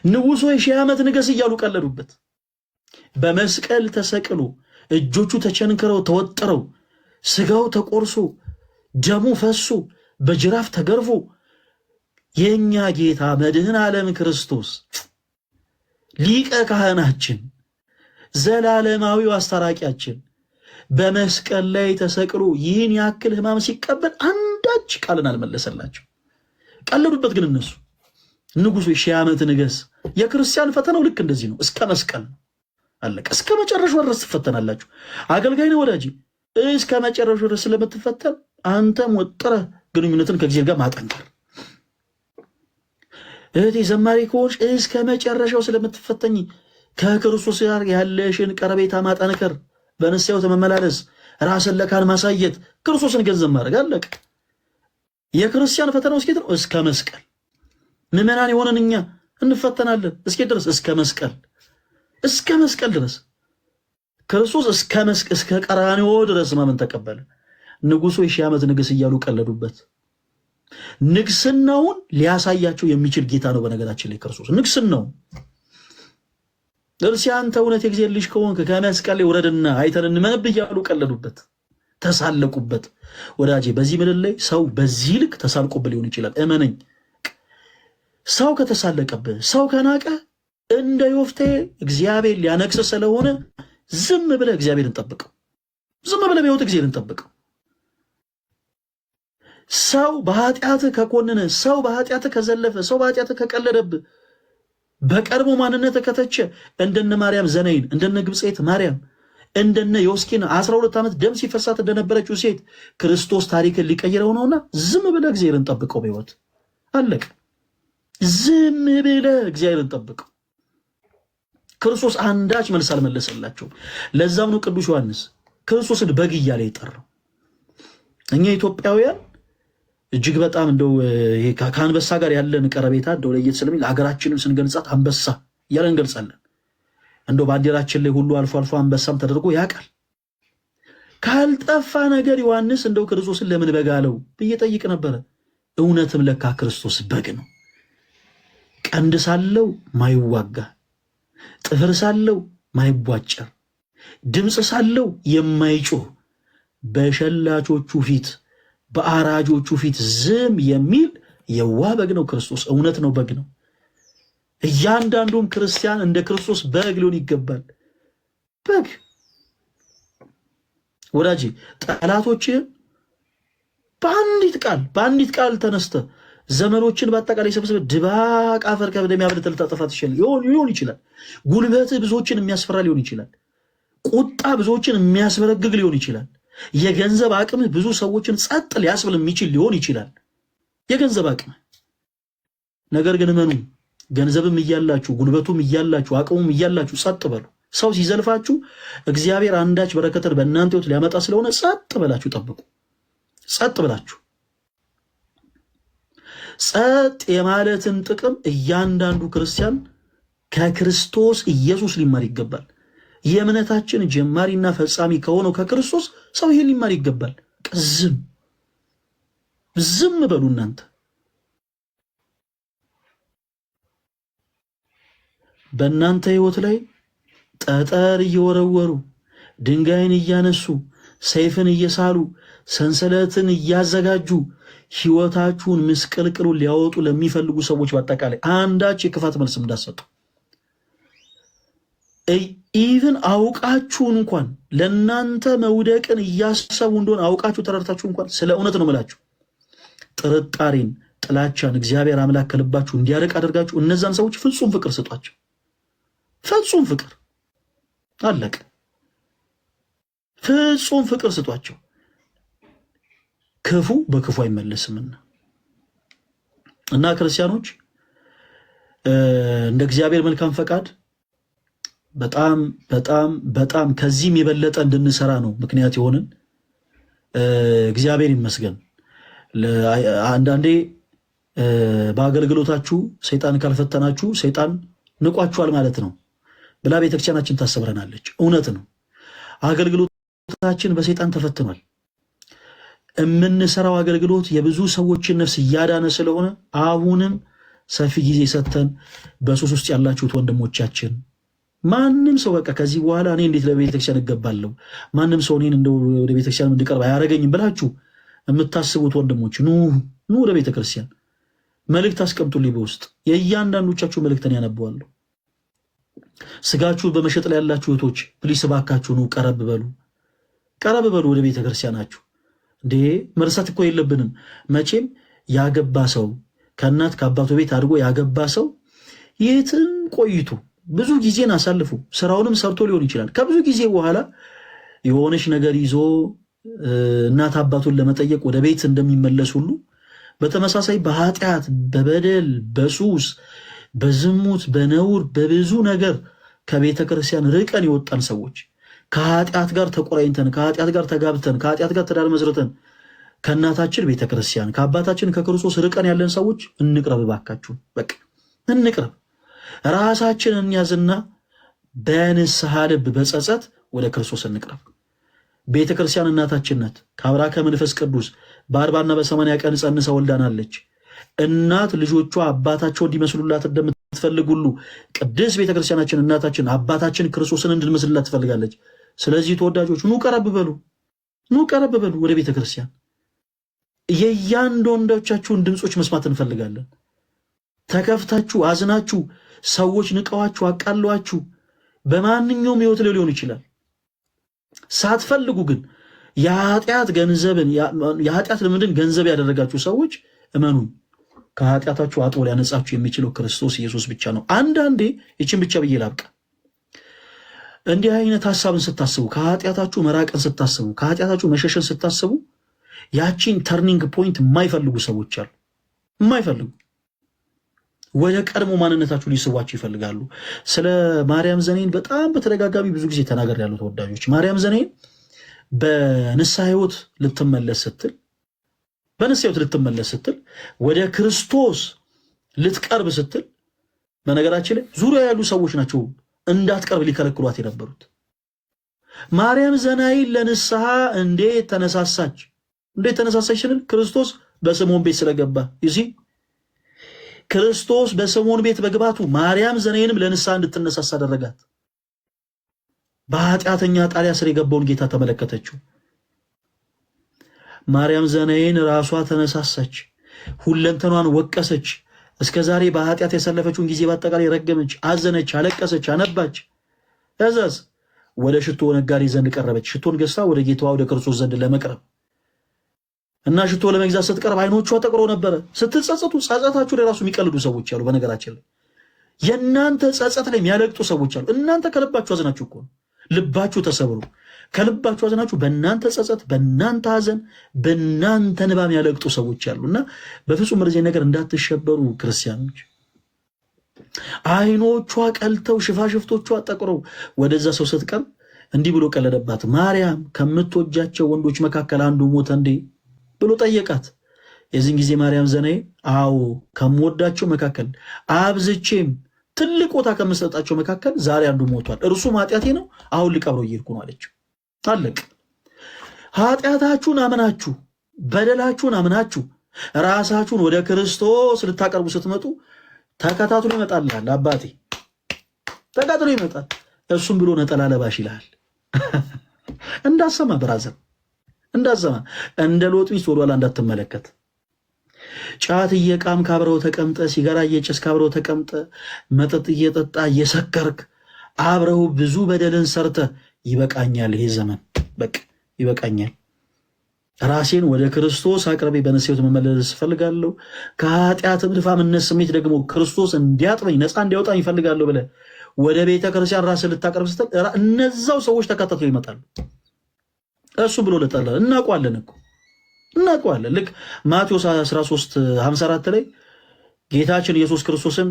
ንጉሥ ሆይ ሺህ ዓመት ንገስ እያሉ ቀለዱበት። በመስቀል ተሰቅሎ እጆቹ ተቸንክረው ተወጥረው ስጋው ተቆርሶ ደሙ ፈሶ በጅራፍ ተገርፎ የኛ ጌታ መድህን ዓለም ክርስቶስ ሊቀ ካህናችን ዘላለማዊው አስታራቂያችን በመስቀል ላይ ተሰቅሎ ይህን ያክል ሕማም ሲቀበል አንዳች ቃልን አልመለሰላቸው። ቀለዱበት ግን እነሱ። ንጉሥ ሺህ ዓመት ንገስ። የክርስቲያን ፈተናው ልክ እንደዚህ ነው። እስከ መስቀል ነው። አለቀ። እስከ መጨረሻው ድረስ ትፈተናላችሁ። አገልጋይ ነው ወዳጅ፣ እስከ መጨረሻው ድረስ ስለምትፈተን አንተም ወጥረህ ግንኙነትን ከእግዚአብሔር ጋር ማጠንከር። እህቴ ዘማሪ ከሆንሽ እስከ መጨረሻው ስለምትፈተኝ ከክርስቶስ ጋር ያለሽን ቀረቤታ ማጠንከር፣ በንስሐው መመላለስ፣ ራስን ለካህን ማሳየት፣ ክርስቶስን ገንዘብ ማድረግ። አለቀ። የክርስቲያን ፈተናው እስከ ነው እስከ መስቀል። ምዕመናን የሆነን እኛ እንፈተናለን እስከ ድረስ እስከ መስቀል ድረስ ክርስቶስ እስከ ቀራንዮ ድረስ ማመን ተቀበለ። ንጉሡ የሺህ ዓመት ንግስ እያሉ ቀለዱበት። ንግስናውን ሊያሳያቸው የሚችል ጌታ ነው። በነገራችን ላይ ክርስቶስ ንግስናው እርሲ አንተ እውነት የእግዚአብሔር ልጅ ከሆንክ ከመስቀል ላይ ውረድና አይተን እንመንብህ እያሉ ቀለዱበት፣ ተሳለቁበት። ወዳጄ በዚህ ምድር ላይ ሰው በዚህ ልክ ተሳልቆብህ ሊሆን ይችላል። እመነኝ፣ ሰው ከተሳለቀብህ፣ ሰው ከናቀ እንደ ዮፍቴ እግዚአብሔር ሊያነግስ ስለሆነ ዝም ብለህ እግዚአብሔርን ጠብቀው። ዝም ብለህ በሕይወት እግዚአብሔርን ጠብቀው። ሰው በኃጢአትህ ከኮነነ፣ ሰው በኃጢአትህ ከዘለፈ፣ ሰው በኃጢአትህ ከቀለደብህ፣ በቀድሞ ማንነት ከተቸ እንደነ ማርያም ዘነይን፣ እንደነ ግብፅት ማርያም፣ እንደነ ዮስኪን 12 ዓመት ደም ሲፈሳት እንደነበረችው ሴት ክርስቶስ ታሪክን ሊቀይረው ነውና ዝም ብለህ እግዚአብሔርን ጠብቀው። በሕይወት አለቀ። ዝም ብለህ እግዚአብሔርን ጠብቀው። ክርስቶስ አንዳች መልስ አልመለሰላቸው። ለዛም ነው ቅዱስ ዮሐንስ ክርስቶስን በግ እያለ የጠራው። እኛ ኢትዮጵያውያን እጅግ በጣም እንደው ከአንበሳ ጋር ያለን ቀረቤታ እንደው ለየት ስለሚል ሀገራችንም ስንገልጻት አንበሳ እያለን እንገልጻለን። እንደው ባንዲራችን ላይ ሁሉ አልፎ አልፎ አንበሳም ተደርጎ ያውቃል። ካልጠፋ ነገር ዮሐንስ እንደው ክርስቶስን ለምን በግ አለው ብዬ ጠይቅ ነበረ። እውነትም ለካ ክርስቶስ በግ ነው። ቀንድ ሳለው ማይዋጋ፣ ጥፍር ሳለው ማይቧጨር፣ ድምፅ ሳለው የማይጮህ፣ በሸላቾቹ ፊት በአራጆቹ ፊት ዝም የሚል የዋህ በግ ነው ክርስቶስ። እውነት ነው፣ በግ ነው። እያንዳንዱም ክርስቲያን እንደ ክርስቶስ በግ ሊሆን ይገባል። በግ ወዳጅ፣ ጠላቶችህን በአንዲት ቃል ተነስተ ዘመኖችን በአጠቃላይ ሰብስበ ድባቅ አፈር ከበደ የሚያበልጥ ልታጠፋ ሊሆን ይችላል። ጉልበትህ ብዙዎችን የሚያስፈራ ሊሆን ይችላል። ቁጣ ብዙዎችን የሚያስበረግግ ሊሆን ይችላል። የገንዘብ አቅምህ ብዙ ሰዎችን ጸጥ ሊያስብል የሚችል ሊሆን ይችላል። የገንዘብ አቅምህ ነገር ግን እመኑ፣ ገንዘብም እያላችሁ ጉልበቱም እያላችሁ አቅሙም እያላችሁ ጸጥ በሉ። ሰው ሲዘልፋችሁ እግዚአብሔር አንዳች በረከትን በእናንተ ሕይወት ሊያመጣ ስለሆነ ጸጥ ብላችሁ ጠብቁ። ጸጥ ብላችሁ ጸጥ የማለትን ጥቅም እያንዳንዱ ክርስቲያን ከክርስቶስ ኢየሱስ ሊማር ይገባል። የእምነታችን ጀማሪና ፈጻሚ ከሆነው ከክርስቶስ ሰው ይሄን ሊማር ይገባል። ዝም በሉ እናንተ። በእናንተ ሕይወት ላይ ጠጠር እየወረወሩ ድንጋይን እያነሱ ሰይፍን እየሳሉ ሰንሰለትን እያዘጋጁ ሕይወታችሁን ምስቅልቅሉን ሊያወጡ ለሚፈልጉ ሰዎች በአጠቃላይ አንዳች የክፋት መልስ እንዳሰጡ ኢቭን አውቃችሁን እንኳን ለእናንተ መውደቅን እያሰቡ እንደሆነ አውቃችሁ ተረድታችሁ እንኳን ስለ እውነት ነው የምላችሁ ጥርጣሬን፣ ጥላቻን እግዚአብሔር አምላክ ከልባችሁ እንዲያርቅ አድርጋችሁ እነዛን ሰዎች ፍጹም ፍቅር ስጧቸው። ፍጹም ፍቅር አለቀ። ፍጹም ፍቅር ስጧቸው። ክፉ በክፉ አይመለስምና እና ክርስቲያኖች እንደ እግዚአብሔር መልካም ፈቃድ በጣም በጣም በጣም ከዚህም የበለጠ እንድንሰራ ነው ምክንያት የሆንን። እግዚአብሔር ይመስገን። አንዳንዴ በአገልግሎታችሁ ሰይጣን ካልፈተናችሁ ሰይጣን ንቋችኋል ማለት ነው ብላ ቤተክርስቲያናችን ታሰብረናለች። እውነት ነው። አገልግሎታችን በሰይጣን ተፈትኗል። የምንሰራው አገልግሎት የብዙ ሰዎችን ነፍስ እያዳነ ስለሆነ አሁንም ሰፊ ጊዜ ሰጥተን በሱስ ውስጥ ያላችሁት ወንድሞቻችን ማንም ሰው በቃ ከዚህ በኋላ እኔ እንዴት ለቤተክርስቲያን እገባለሁ፣ ማንም ሰው እኔን እንደው ወደ ቤተክርስቲያን እንድቀርብ አያረገኝም ብላችሁ የምታስቡት ወንድሞች ኑ ወደ ቤተክርስቲያን። መልእክት አስቀምጡልኝ በውስጥ የእያንዳንዶቻችሁ መልእክትን ያነበዋለሁ። ስጋችሁ በመሸጥ ላይ ያላችሁ እህቶች ፕሊስ እባካችሁ ኑ፣ ቀረብ በሉ ወደ ቤተክርስቲያናችሁ። እንዴ መርሳት እኮ የለብንም። መቼም ያገባ ሰው ከእናት ከአባቱ ቤት አድጎ ያገባ ሰው የትም ቆይቶ ብዙ ጊዜን አሳልፉ ስራውንም ሰርቶ ሊሆን ይችላል። ከብዙ ጊዜ በኋላ የሆነች ነገር ይዞ እናት አባቱን ለመጠየቅ ወደ ቤት እንደሚመለስ ሁሉ በተመሳሳይ በኃጢአት፣ በበደል፣ በሱስ፣ በዝሙት፣ በነውር፣ በብዙ ነገር ከቤተ ክርስቲያን ርቀን የወጣን ሰዎች ከኃጢአት ጋር ተቆራኝተን ከኃጢአት ጋር ተጋብተን ከኃጢአት ጋር ትዳር መስርተን ከእናታችን ቤተ ክርስቲያን ከአባታችን ከክርስቶስ ርቀን ያለን ሰዎች እንቅረብ፣ እባካችሁ በቃ እንቅረብ። ራሳችን እንያዝና በንስሐ ልብ በጸጸት ወደ ክርስቶስ እንቅረብ። ቤተ ክርስቲያን እናታችን ናት። ከአብራ ከመንፈስ ቅዱስ በ40 እና በ80 ቀን ጸንሳ ወልዳናለች። እናት ልጆቿ አባታቸው እንዲመስሉላት እንደምትፈልግ ሁሉ ቅድስት ቤተክርስቲያናችን እናታችን አባታችን ክርስቶስን እንድንመስልላት ትፈልጋለች። ስለዚህ ተወዳጆች ኑ ቀረብ በሉ፣ ኑ ቀረብ በሉ ወደ ቤተክርስቲያን። የእያንዳንዳቻችሁን ድምፆች መስማት እንፈልጋለን። ተከፍታችሁ አዝናችሁ ሰዎች ንቀዋችሁ አቃሏችሁ በማንኛውም ህይወት ላይ ሊሆን ይችላል ሳትፈልጉ ግን የኃጢአት ገንዘብን የኃጢአት ልምድን ገንዘብ ያደረጋችሁ ሰዎች እመኑ ከኃጢአታችሁ አጥቦ ሊያነጻችሁ የሚችለው ክርስቶስ ኢየሱስ ብቻ ነው። አንዳንዴ ይችን ብቻ ብዬ ላብቃ። እንዲህ አይነት ሐሳብን ስታስቡ፣ ከኃጢአታችሁ መራቅን ስታስቡ፣ ከኃጢአታችሁ መሸሸን ስታስቡ ያቺን ተርኒንግ ፖይንት የማይፈልጉ ሰዎች አሉ። የማይፈልጉ ወደ ቀድሞ ማንነታችሁ ሊስቧችሁ ይፈልጋሉ። ስለ ማርያም ዘኔን በጣም በተደጋጋሚ ብዙ ጊዜ ተናገር ያሉ ተወዳጆች፣ ማርያም ዘኔን በንስሐ ሕይወት ልትመለስ ስትል ወደ ክርስቶስ ልትቀርብ ስትል፣ በነገራችን ላይ ዙሪያ ያሉ ሰዎች ናቸው እንዳትቀርብ ሊከለክሏት የነበሩት። ማርያም ዘናይን ለንስሐ እንዴት ተነሳሳች ስንል ክርስቶስ በስምዖን ቤት ስለገባ ይዚ ክርስቶስ በስምዖን ቤት በግባቱ ማርያም ዘናይንም ለንስሐ እንድትነሳሳ አደረጋት። በኃጢአተኛ ጣሪያ ስር የገባውን ጌታ ተመለከተችው። ማርያም ዘናይን ራሷ ተነሳሳች፣ ሁለንተኗን ወቀሰች። እስከ ዛሬ በኃጢአት ያሳለፈችውን ጊዜ በአጠቃላይ ረገመች፣ አዘነች፣ አለቀሰች፣ አነባች። ከዛስ ወደ ሽቶ ነጋዴ ዘንድ ቀረበች። ሽቶን ገዝታ ወደ ጌታዋ ወደ ክርስቶስ ዘንድ ለመቅረብ እና ሽቶ ለመግዛት ስትቀርብ አይኖቿ ጠቅሮ ነበረ። ስትጸጸቱ ጸጸታችሁ ላይ ራሱ የሚቀልዱ ሰዎች አሉ። በነገራችን ላይ የእናንተ ጸጸት ላይ የሚያለቅጡ ሰዎች አሉ። እናንተ ከልባችሁ አዝናችሁ እኮ ልባችሁ ተሰብሮ ከልባችሁ አዝናችሁ በእናንተ ጸጸት፣ በእናንተ ሐዘን፣ በእናንተ ንባ የሚያለቅጡ ሰዎች አሉ እና በፍጹም በዚህ ነገር እንዳትሸበሩ ክርስቲያኖች። አይኖቿ ቀልተው ሽፋሽፍቶቿ ጠቅረው ወደዛ ሰው ስትቀርብ እንዲህ ብሎ ቀለደባት። ማርያም ከምትወጃቸው ወንዶች መካከል አንዱ ሞተ እንዴ ብሎ ጠየቃት። የዚህን ጊዜ ማርያም ዘናይ አዎ ከምወዳቸው መካከል አብዝቼም ትልቅ ቦታ ከምሰጣቸው መካከል ዛሬ አንዱ ሞቷል፣ እርሱም ኃጢአቴ ነው፣ አሁን ልቀብረው እየሄድኩ ነው አለችው። አለቅ። ኃጢአታችሁን አምናችሁ በደላችሁን አምናችሁ ራሳችሁን ወደ ክርስቶስ ልታቀርቡ ስትመጡ ተከታትሎ ይመጣልሃል። አባቴ ተከታትሎ ይመጣል። እሱም ብሎ ነጠላ ለባሽ ይልሃል። እንዳሰማ ብራዘር እንዳሰማ እንደ ሎጥ ሚስት ወደኋላ እንዳትመለከት። ጫት እየቃም ካብረው ተቀምጠ፣ ሲጋራ እየጨስ ካብረው ተቀምጠ፣ መጠጥ እየጠጣ እየሰከርክ አብረው ብዙ በደልን ሰርተ ይበቃኛል፣ ይሄ ዘመን በቃ ይበቃኛል፣ ራሴን ወደ ክርስቶስ አቅርቤ በንስሐ መመለስ እፈልጋለሁ፣ ከኃጢአት ድፋምነት ስሜት ደግሞ ክርስቶስ እንዲያጥበኝ ነፃ እንዲያወጣኝ እፈልጋለሁ ብለህ ወደ ቤተ ክርስቲያን ራስን ልታቀርብ ስትል እነዛው ሰዎች ተከታትለው ይመጣሉ። እሱ ብሎ ለጠላ እናውቀዋለን እኮ እናውቀዋለን። ልክ ማቴዎስ 13:54 ላይ ጌታችን ኢየሱስ ክርስቶስን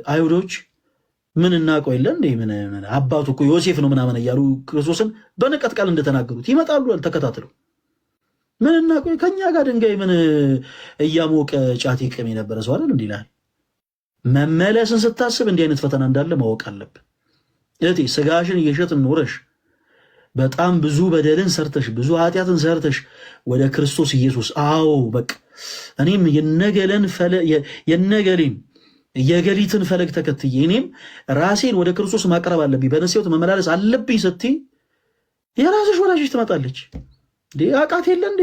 አይሁዶች ምን እናውቀው የለ እንዴ ምን አባቱ እኮ ዮሴፍ ነው ምናምን እያሉ ክርስቶስን በንቀት ቃል እንደተናገሩት ይመጣሉ ተከታትለው። ምን እናውቀው ከኛ ጋር ድንጋይ ምን እያሞቀ ጫት ይቅም የነበረ ሰው አይደል እንዲላል። መመለስን ስታስብ እንዲህ አይነት ፈተና እንዳለ ማወቅ አለብን። እህቴ ስጋሽን እየሸጥን ኖረሽ በጣም ብዙ በደልን ሰርተሽ ብዙ ኃጢአትን ሰርተሽ ወደ ክርስቶስ ኢየሱስ አዎ በቃ እኔም የነገሌን የገሊትን ፈለግ ተከትዬ እኔም ራሴን ወደ ክርስቶስ ማቅረብ አለብኝ፣ በንስሐ መመላለስ አለብኝ ስትይ የራስሽ ወላጅሽ ትመጣለች። አቃት የለ እንዴ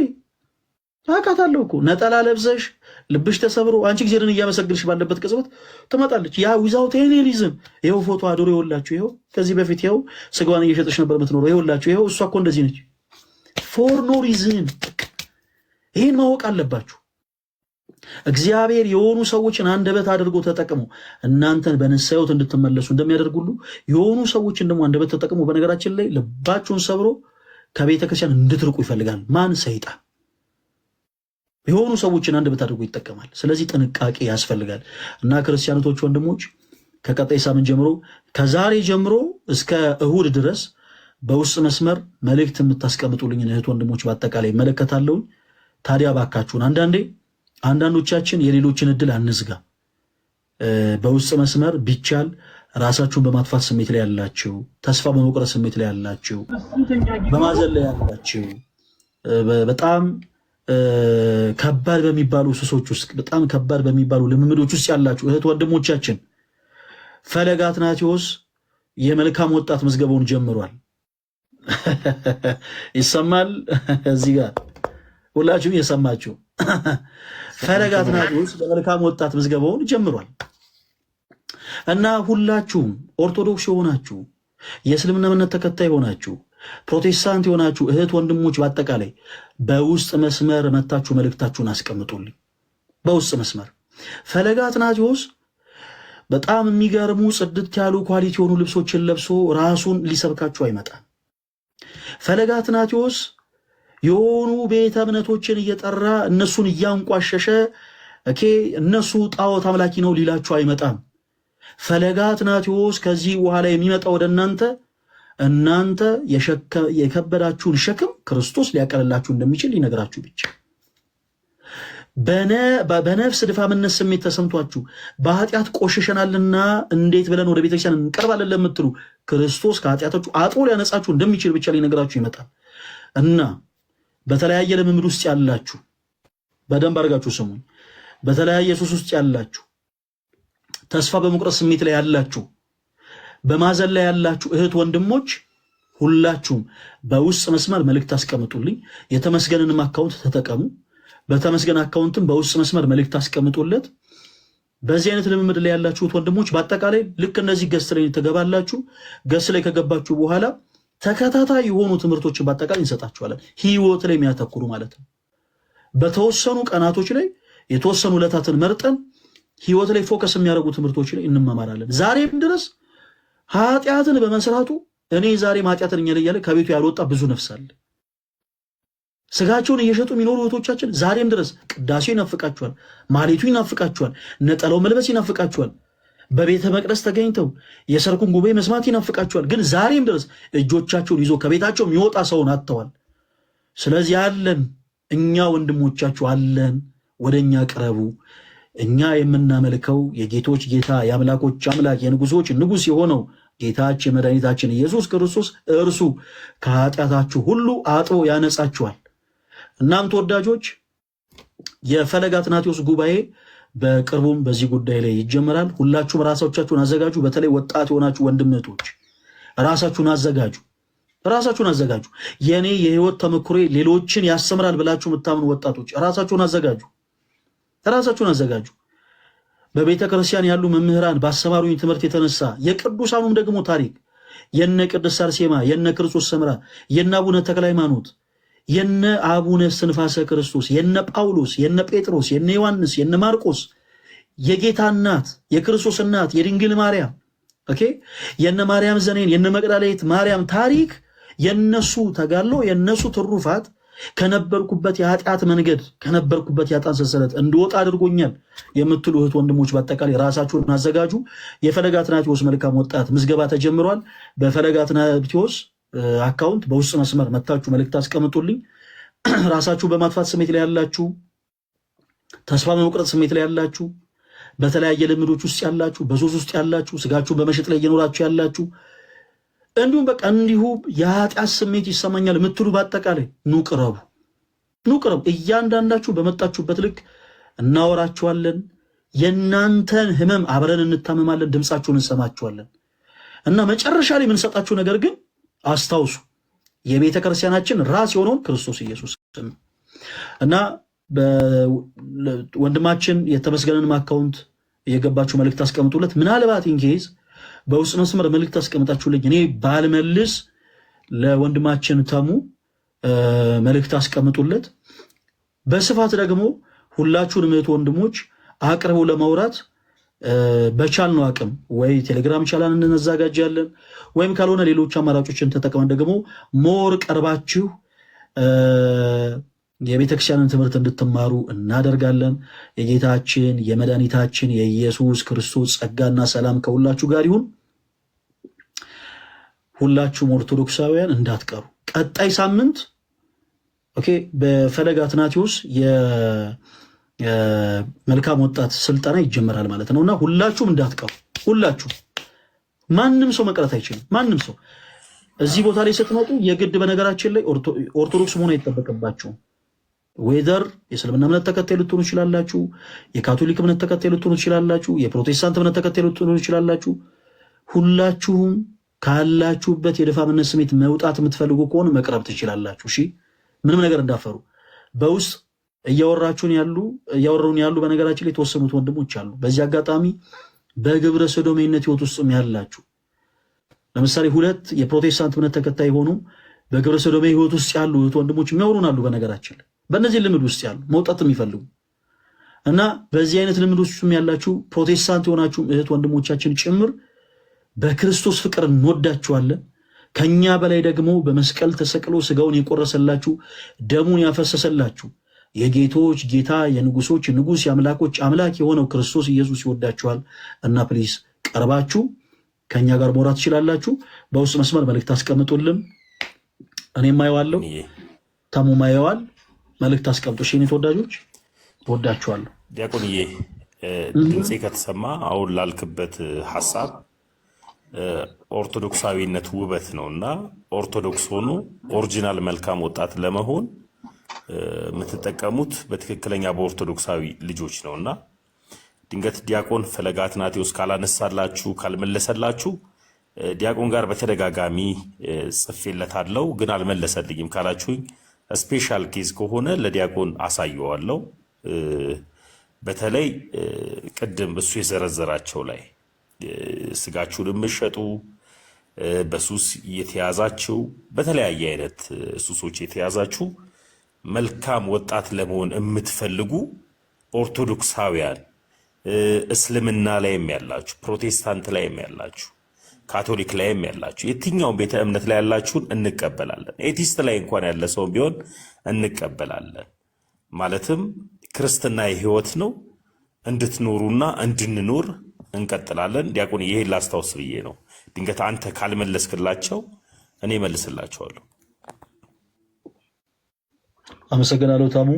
አቃት አለው እኮ ነጠላ ለብሰሽ ልብሽ ተሰብሮ አንቺ እግዚአብሔርን እያመሰግንሽ ባለበት ቅጽበት ትመጣለች። ያ ዊዛውት ኤኒ ሪዝን ይኸው ፎቶ አድሮ ይኸውላችሁ፣ ይኸው ከዚህ በፊት ይኸው ስጋዋን እየሸጠች ነበር የምትኖረው፣ ይኸውላችሁ፣ ይኸው እሷ እኮ እንደዚህ ነች። ፎር ኖ ሪዝን። ይህን ማወቅ አለባችሁ። እግዚአብሔር የሆኑ ሰዎችን አንደበት አድርጎ ተጠቅሞ እናንተን በንስሐ ሕይወት እንድትመለሱ እንደሚያደርግ ሁሉ የሆኑ ሰዎችን ደግሞ አንደበት ተጠቅሞ በነገራችን ላይ ልባችሁን ሰብሮ ከቤተ ክርስቲያን እንድትርቁ ይፈልጋል። ማን? ሰይጣን የሆኑ ሰዎችን አንደበት አድርጎ ይጠቀማል። ስለዚህ ጥንቃቄ ያስፈልጋል እና ክርስቲያኖቶች፣ ወንድሞች ከቀጣይ ሳምንት ጀምሮ ከዛሬ ጀምሮ እስከ እሁድ ድረስ በውስጥ መስመር መልእክት የምታስቀምጡልኝ እህት ወንድሞች በአጠቃላይ እመለከታለሁ። ታዲያ ባካችሁን አንዳንዶቻችን የሌሎችን እድል አንዝጋ። በውስጥ መስመር ቢቻል ራሳችሁን በማጥፋት ስሜት ላይ ያላችሁ፣ ተስፋ በመቁረጥ ስሜት ላይ ያላችሁ፣ በማዘን ላይ ያላችሁ በጣም ከባድ በሚባሉ ሱሶች ውስጥ በጣም ከባድ በሚባሉ ልምምዶች ውስጥ ያላችሁ እህት ወንድሞቻችን ፈለገ አትናቴዎስ የመልካም ወጣት ምዝገባውን ጀምሯል። ይሰማል። እዚህ ጋር ሁላችሁም እየሰማችሁ ፈለገ አትናቴዎስ የመልካም ወጣት ምዝገባውን ጀምሯል እና ሁላችሁም ኦርቶዶክስ የሆናችሁ የእስልምና እምነት ተከታይ የሆናችሁ ፕሮቴስታንት የሆናችሁ እህት ወንድሞች በአጠቃላይ በውስጥ መስመር መታችሁ መልእክታችሁን አስቀምጡልኝ። በውስጥ መስመር ፈለገ አትናቴዎስ በጣም የሚገርሙ ጽድት ያሉ ኳሊቲ የሆኑ ልብሶችን ለብሶ ራሱን ሊሰብካችሁ አይመጣም። ፈለገ አትናቴዎስ የሆኑ ቤተ እምነቶችን እየጠራ እነሱን እያንቋሸሸ እነሱ ጣዖት አምላኪ ነው ሊላችሁ አይመጣም። ፈለገ አትናቴዎስ ከዚህ በኋላ የሚመጣ ወደ እናንተ የከበዳችሁን ሸክም ክርስቶስ ሊያቀልላችሁ እንደሚችል ሊነግራችሁ ብቻ። በነፍስ ድፋምነት ስሜት ተሰምቷችሁ በኃጢአት ቆሽሸናልና እንዴት ብለን ወደ ቤተክርስቲያን እንቀርባለን ለምትሉ ክርስቶስ ከኃጢአታችሁ አጥቦ ሊያነጻችሁ እንደሚችል ብቻ ሊነግራችሁ ይመጣል እና በተለያየ ልምምድ ውስጥ ያላችሁ በደንብ አድርጋችሁ ስሙን። በተለያየ ሱስ ውስጥ ያላችሁ፣ ተስፋ በመቁረጥ ስሜት ላይ ያላችሁ፣ በማዘን ላይ ያላችሁ እህት ወንድሞች ሁላችሁም በውስጥ መስመር መልእክት አስቀምጡልኝ። የተመስገንንም አካውንት ተጠቀሙ። በተመስገን አካውንትም በውስጥ መስመር መልእክት አስቀምጡለት። በዚህ አይነት ልምምድ ላይ ያላችሁት ወንድሞች በአጠቃላይ ልክ እነዚህ ገስት ላይ ተገባላችሁ። ገስት ላይ ከገባችሁ በኋላ ተከታታይ የሆኑ ትምህርቶችን በአጠቃላይ እንሰጣችኋለን። ህይወት ላይ የሚያተኩሩ ማለት ነው። በተወሰኑ ቀናቶች ላይ የተወሰኑ ዕለታትን መርጠን ህይወት ላይ ፎከስ የሚያደርጉ ትምህርቶች ላይ እንማማራለን። ዛሬም ድረስ ኃጢአትን በመስራቱ እኔ ዛሬ ኃጢአትን እያለ ከቤቱ ያልወጣ ብዙ ነፍስ አለ። ስጋቸውን እየሸጡ የሚኖሩ እህቶቻችን ዛሬም ድረስ ቅዳሴው ይናፍቃቸዋል፣ ማሌቱ ይናፍቃቸዋል፣ ነጠላው መልበስ ይናፍቃቸዋል፣ በቤተ መቅደስ ተገኝተው የሰርኩን ጉባኤ መስማት ይናፍቃቸዋል። ግን ዛሬም ድረስ እጆቻቸውን ይዞ ከቤታቸው የሚወጣ ሰውን አጥተዋል። ስለዚህ አለን፣ እኛ ወንድሞቻችሁ አለን፣ ወደ እኛ ቅረቡ። እኛ የምናመልከው የጌቶች ጌታ የአምላኮች አምላክ የንጉሶች ንጉሥ የሆነው ጌታችን መድኃኒታችን ኢየሱስ ክርስቶስ እርሱ ከኃጢአታችሁ ሁሉ አጥቦ ያነጻችኋል። እናም ተወዳጆች የፈለገ አትናቴዎስ ጉባኤ በቅርቡም በዚህ ጉዳይ ላይ ይጀመራል። ሁላችሁም ራሳችሁን አዘጋጁ። በተለይ ወጣት የሆናችሁ ወንድምቶች ራሳችሁን አዘጋጁ። የኔ የህይወት ተመክሮ ሌሎችን ያስተምራል ብላችሁ የምታምኑ ወጣቶች ራሳችሁን አዘጋጁ። በቤተ ክርስቲያን ያሉ መምህራን ባስተማሩኝ ትምህርት የተነሳ የቅዱሳኑም ደግሞ ታሪክ የነ ቅድስት አርሴማ፣ የነ ክርስቶስ ሰምራ፣ የነ አቡነ ተክለ ሃይማኖት፣ የነ አቡነ እስትንፋሰ ክርስቶስ፣ የነ ጳውሎስ፣ የነ ጴጥሮስ፣ የነ ዮሐንስ፣ የነ ማርቆስ፣ የጌታ እናት፣ የክርስቶስ እናት፣ የድንግል ማርያም የነ ማርያም ዘኔን፣ የነ መቅደላዊት ማርያም ታሪክ የነሱ ተጋድሎ የነሱ ትሩፋት ከነበርኩበት የኃጢአት መንገድ ከነበርኩበት የኃጢአት ሰንሰለት እንድወጣ አድርጎኛል የምትሉ እህት ወንድሞች በአጠቃላይ ራሳችሁን አዘጋጁ። የፈለገ አትናቴዎስ መልካም ወጣት ምዝገባ ተጀምሯል። በፈለገ አትናቴዎስ አካውንት በውስጥ መስመር መታችሁ መልእክት አስቀምጡልኝ። ራሳችሁ በማጥፋት ስሜት ላይ ያላችሁ፣ ተስፋ በመቁረጥ ስሜት ላይ ያላችሁ፣ በተለያየ ልምዶች ውስጥ ያላችሁ፣ በሱስ ውስጥ ያላችሁ፣ ስጋችሁን በመሸጥ ላይ እየኖራችሁ ያላችሁ፣ እንዲሁም በቃ እንዲሁ የኃጢአት ስሜት ይሰማኛል የምትሉ በአጠቃላይ ኑ ቅረቡ። እያንዳንዳችሁ በመጣችሁበት ልክ እናወራችኋለን። የእናንተን ህመም አብረን እንታመማለን፣ ድምፃችሁን እንሰማችኋለን እና መጨረሻ ላይ የምንሰጣችሁ ነገር ግን አስታውሱ፣ የቤተ ክርስቲያናችን ራስ የሆነውን ክርስቶስ ኢየሱስ እና ወንድማችን የተመስገንን አካውንት እየገባችሁ መልእክት አስቀምጡለት። ምናልባት ኢንኬዝ በውስጥ መስመር መልእክት አስቀምጣችሁልኝ እኔ ባልመልስ ለወንድማችን ተሙ መልእክት አስቀምጡለት። በስፋት ደግሞ ሁላችሁንም እህት ወንድሞች አቅርበው ለማውራት በቻልነው አቅም ወይ ቴሌግራም ቻናል እናዘጋጃለን ወይም ካልሆነ ሌሎች አማራጮችን ተጠቅመን ደግሞ ሞር ቀርባችሁ የቤተክርስቲያንን ትምህርት እንድትማሩ እናደርጋለን። የጌታችን የመድኃኒታችን የኢየሱስ ክርስቶስ ጸጋና ሰላም ከሁላችሁ ጋር ይሁን። ሁላችሁም ኦርቶዶክሳውያን እንዳትቀሩ። ቀጣይ ሳምንት በፈለገ አትናቴዎስ የመልካም ወጣት ስልጠና ይጀመራል ማለት ነውና ሁላችሁም እንዳትቀሩ። ሁላችሁ ማንም ሰው መቅረት አይችልም። ማንም ሰው እዚህ ቦታ ላይ ስትመጡ የግድ በነገራችን ላይ ኦርቶዶክስ መሆን አይጠበቅባችሁም። ዌዘር የእስልምና እምነት ተከታይ ልትሆኑ ይችላላችሁ፣ የካቶሊክ እምነት ተከታይ ልትሆኑ ይችላላችሁ፣ የፕሮቴስታንት እምነት ተከታይ ልትሆኑ ይችላላችሁ። ሁላችሁም ካላችሁበት የደፋምነት ስሜት መውጣት የምትፈልጉ ከሆነ መቅረብ ትችላላችሁ። እሺ፣ ምንም ነገር እንዳፈሩ። በውስጥ እያወሩን ያሉ በነገራችን ላይ የተወሰኑት ወንድሞች አሉ። በዚህ አጋጣሚ በግብረ ሰዶሜነት ህይወት ውስጥም ያላችሁ ለምሳሌ 2 የፕሮቴስታንት እምነት ተከታይ ሆኑ በግብረ ሰዶሜ ህይወት ውስጥ ያሉ ወንድሞች የሚያወሩን አሉ። በነገራችን ላይ በእነዚህ ልምድ ውስጥ ያሉ መውጣት የሚፈልጉ እና በዚህ አይነት ልምድ ውስጥም ያላችሁ ፕሮቴስታንት የሆናችሁ እህት ወንድሞቻችን ጭምር በክርስቶስ ፍቅር እንወዳችኋለን። ከኛ በላይ ደግሞ በመስቀል ተሰቅሎ ስጋውን የቆረሰላችሁ ደሙን ያፈሰሰላችሁ የጌቶች ጌታ የንጉሶች ንጉስ የአምላኮች አምላክ የሆነው ክርስቶስ ኢየሱስ ይወዳችኋል እና ፕሊስ ቀርባችሁ ከኛ ጋር መውራት ትችላላችሁ። በውስጥ መስመር መልእክት አስቀምጡልን። እኔም አየዋለሁ፣ ታሙም አየዋል። መልእክት አስቀምጡ። እሺ የኔ ተወዳጆች ወዳችኋለሁ። ዲያቆንዬ ድምፄ ከተሰማ አሁን ላልክበት ሐሳብ ኦርቶዶክሳዊነት ውበት ነውና ኦርቶዶክስ ሆኖ ኦሪጂናል መልካም ወጣት ለመሆን የምትጠቀሙት በትክክለኛ በኦርቶዶክሳዊ ልጆች ነውና ድንገት ዲያቆን ፈለገ አትናቴዎስ ካላነሳላችሁ ካልመለሰላችሁ ዲያቆን ጋር በተደጋጋሚ ጽፌለታለሁ ግን አልመለሰልኝም ካላችሁኝ ስፔሻል ኬዝ ከሆነ ለዲያቆን አሳየዋለሁ። በተለይ ቅድም እሱ የዘረዘራቸው ላይ ስጋችሁን የምትሸጡ በሱስ የተያዛችሁ በተለያየ አይነት ሱሶች የተያዛችሁ መልካም ወጣት ለመሆን የምትፈልጉ ኦርቶዶክሳውያን እስልምና ላይም ያላችሁ ፕሮቴስታንት ላይም ያላችሁ ካቶሊክ ላይም ያላችሁ የትኛውም ቤተ እምነት ላይ ያላችሁን እንቀበላለን። ኤቲስት ላይ እንኳን ያለ ሰው ቢሆን እንቀበላለን። ማለትም ክርስትና የህይወት ነው፣ እንድትኖሩና እንድንኖር እንቀጥላለን። ዲያቆን ይሄን ላስታውስ ብዬ ነው። ድንገት አንተ ካልመለስክላቸው እኔ መልስላቸዋለሁ። አመሰግናለሁ ታሙ።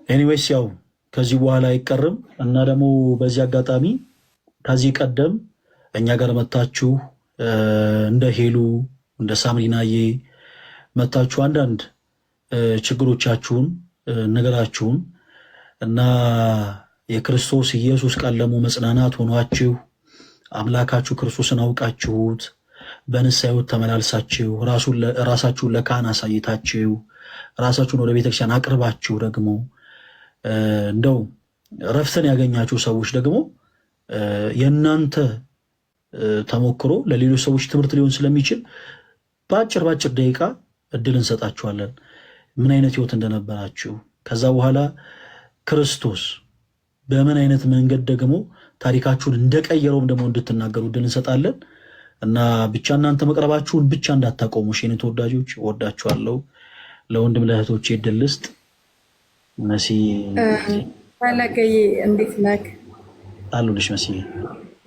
ኤኒዌይስ ያው ከዚህ በኋላ አይቀርም እና ደግሞ በዚህ አጋጣሚ ከዚህ ቀደም እኛ ጋር መታችሁ እንደ ሄሉ እንደ ሳምሪናዬ መታችሁ አንዳንድ ችግሮቻችሁን ነገራችሁን እና የክርስቶስ ኢየሱስ ቃል ደግሞ መጽናናት ሆኗችሁ አምላካችሁ ክርስቶስን አውቃችሁት በንስሐ ሕይወት ተመላልሳችሁ ራሳችሁን ለካህን አሳይታችሁ ራሳችሁን ወደ ቤተክርስቲያን አቅርባችሁ ደግሞ እንደው ረፍትን ያገኛችሁ ሰዎች ደግሞ የእናንተ ተሞክሮ ለሌሎች ሰዎች ትምህርት ሊሆን ስለሚችል በአጭር ደቂቃ እድል እንሰጣችኋለን። ምን አይነት ህይወት እንደነበራችሁ ከዛ በኋላ ክርስቶስ በምን አይነት መንገድ ደግሞ ታሪካችሁን እንደቀየረውም ደግሞ እንድትናገሩ እድል እንሰጣለን እና ብቻ እናንተ መቅረባችሁን ብቻ እንዳታቆሙ። የኔ ተወዳጆች ወዳችኋለሁ። ለወንድም ለእህቶቼ እድል ልስጥ። መሲ ፈለገዬ እንዴት ነህ? አሉልሽ መሲ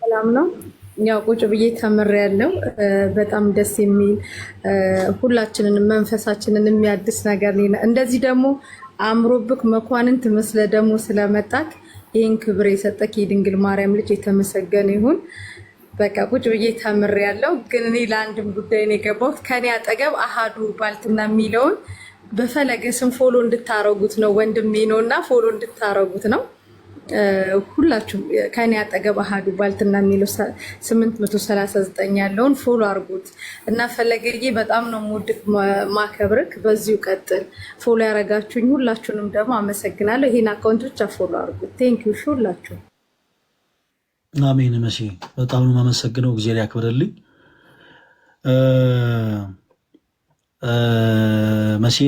ሰላም ነው። ያው ቁጭ ብዬ ተምሬያለሁ። በጣም ደስ የሚል ሁላችንን መንፈሳችንን የሚያድስ ነገር ነው። እንደዚህ ደግሞ አምሮብክ መኳንንት መስለ ደግሞ ስለመጣክ ይህን ክብር የሰጠክ የድንግል ማርያም ልጅ የተመሰገነ ይሁን። በቃ ቁጭ ብዬ ተምሬያለሁ። ግን እኔ ለአንድም ጉዳይ ነው የገባሁት። ከኔ አጠገብ አሃዱ ባልትና የሚለውን በፈለገ ስም ፎሎ እንድታረጉት ነው። ወንድሜ ነው እና ፎሎ እንድታረጉት ነው። ሁላችሁም ከኔ አጠገብ አሃዱ ባልትና የሚለው 839 ያለውን ፎሎ አርጉት እና ፈለገዬ በጣም ነው የምወድክ ማከብርክ። በዚሁ ቀጥል። ፎሎ ያረጋችሁኝ ሁላችሁንም ደግሞ አመሰግናለሁ። ይሄን አካውንት ብቻ ፎሎ አርጉት። ቴንኪዩ ሁላችሁ። አሜን። መሲ በጣም ነው የማመሰግነው። እግዚአብሔር ያክብርልኝ። መሲ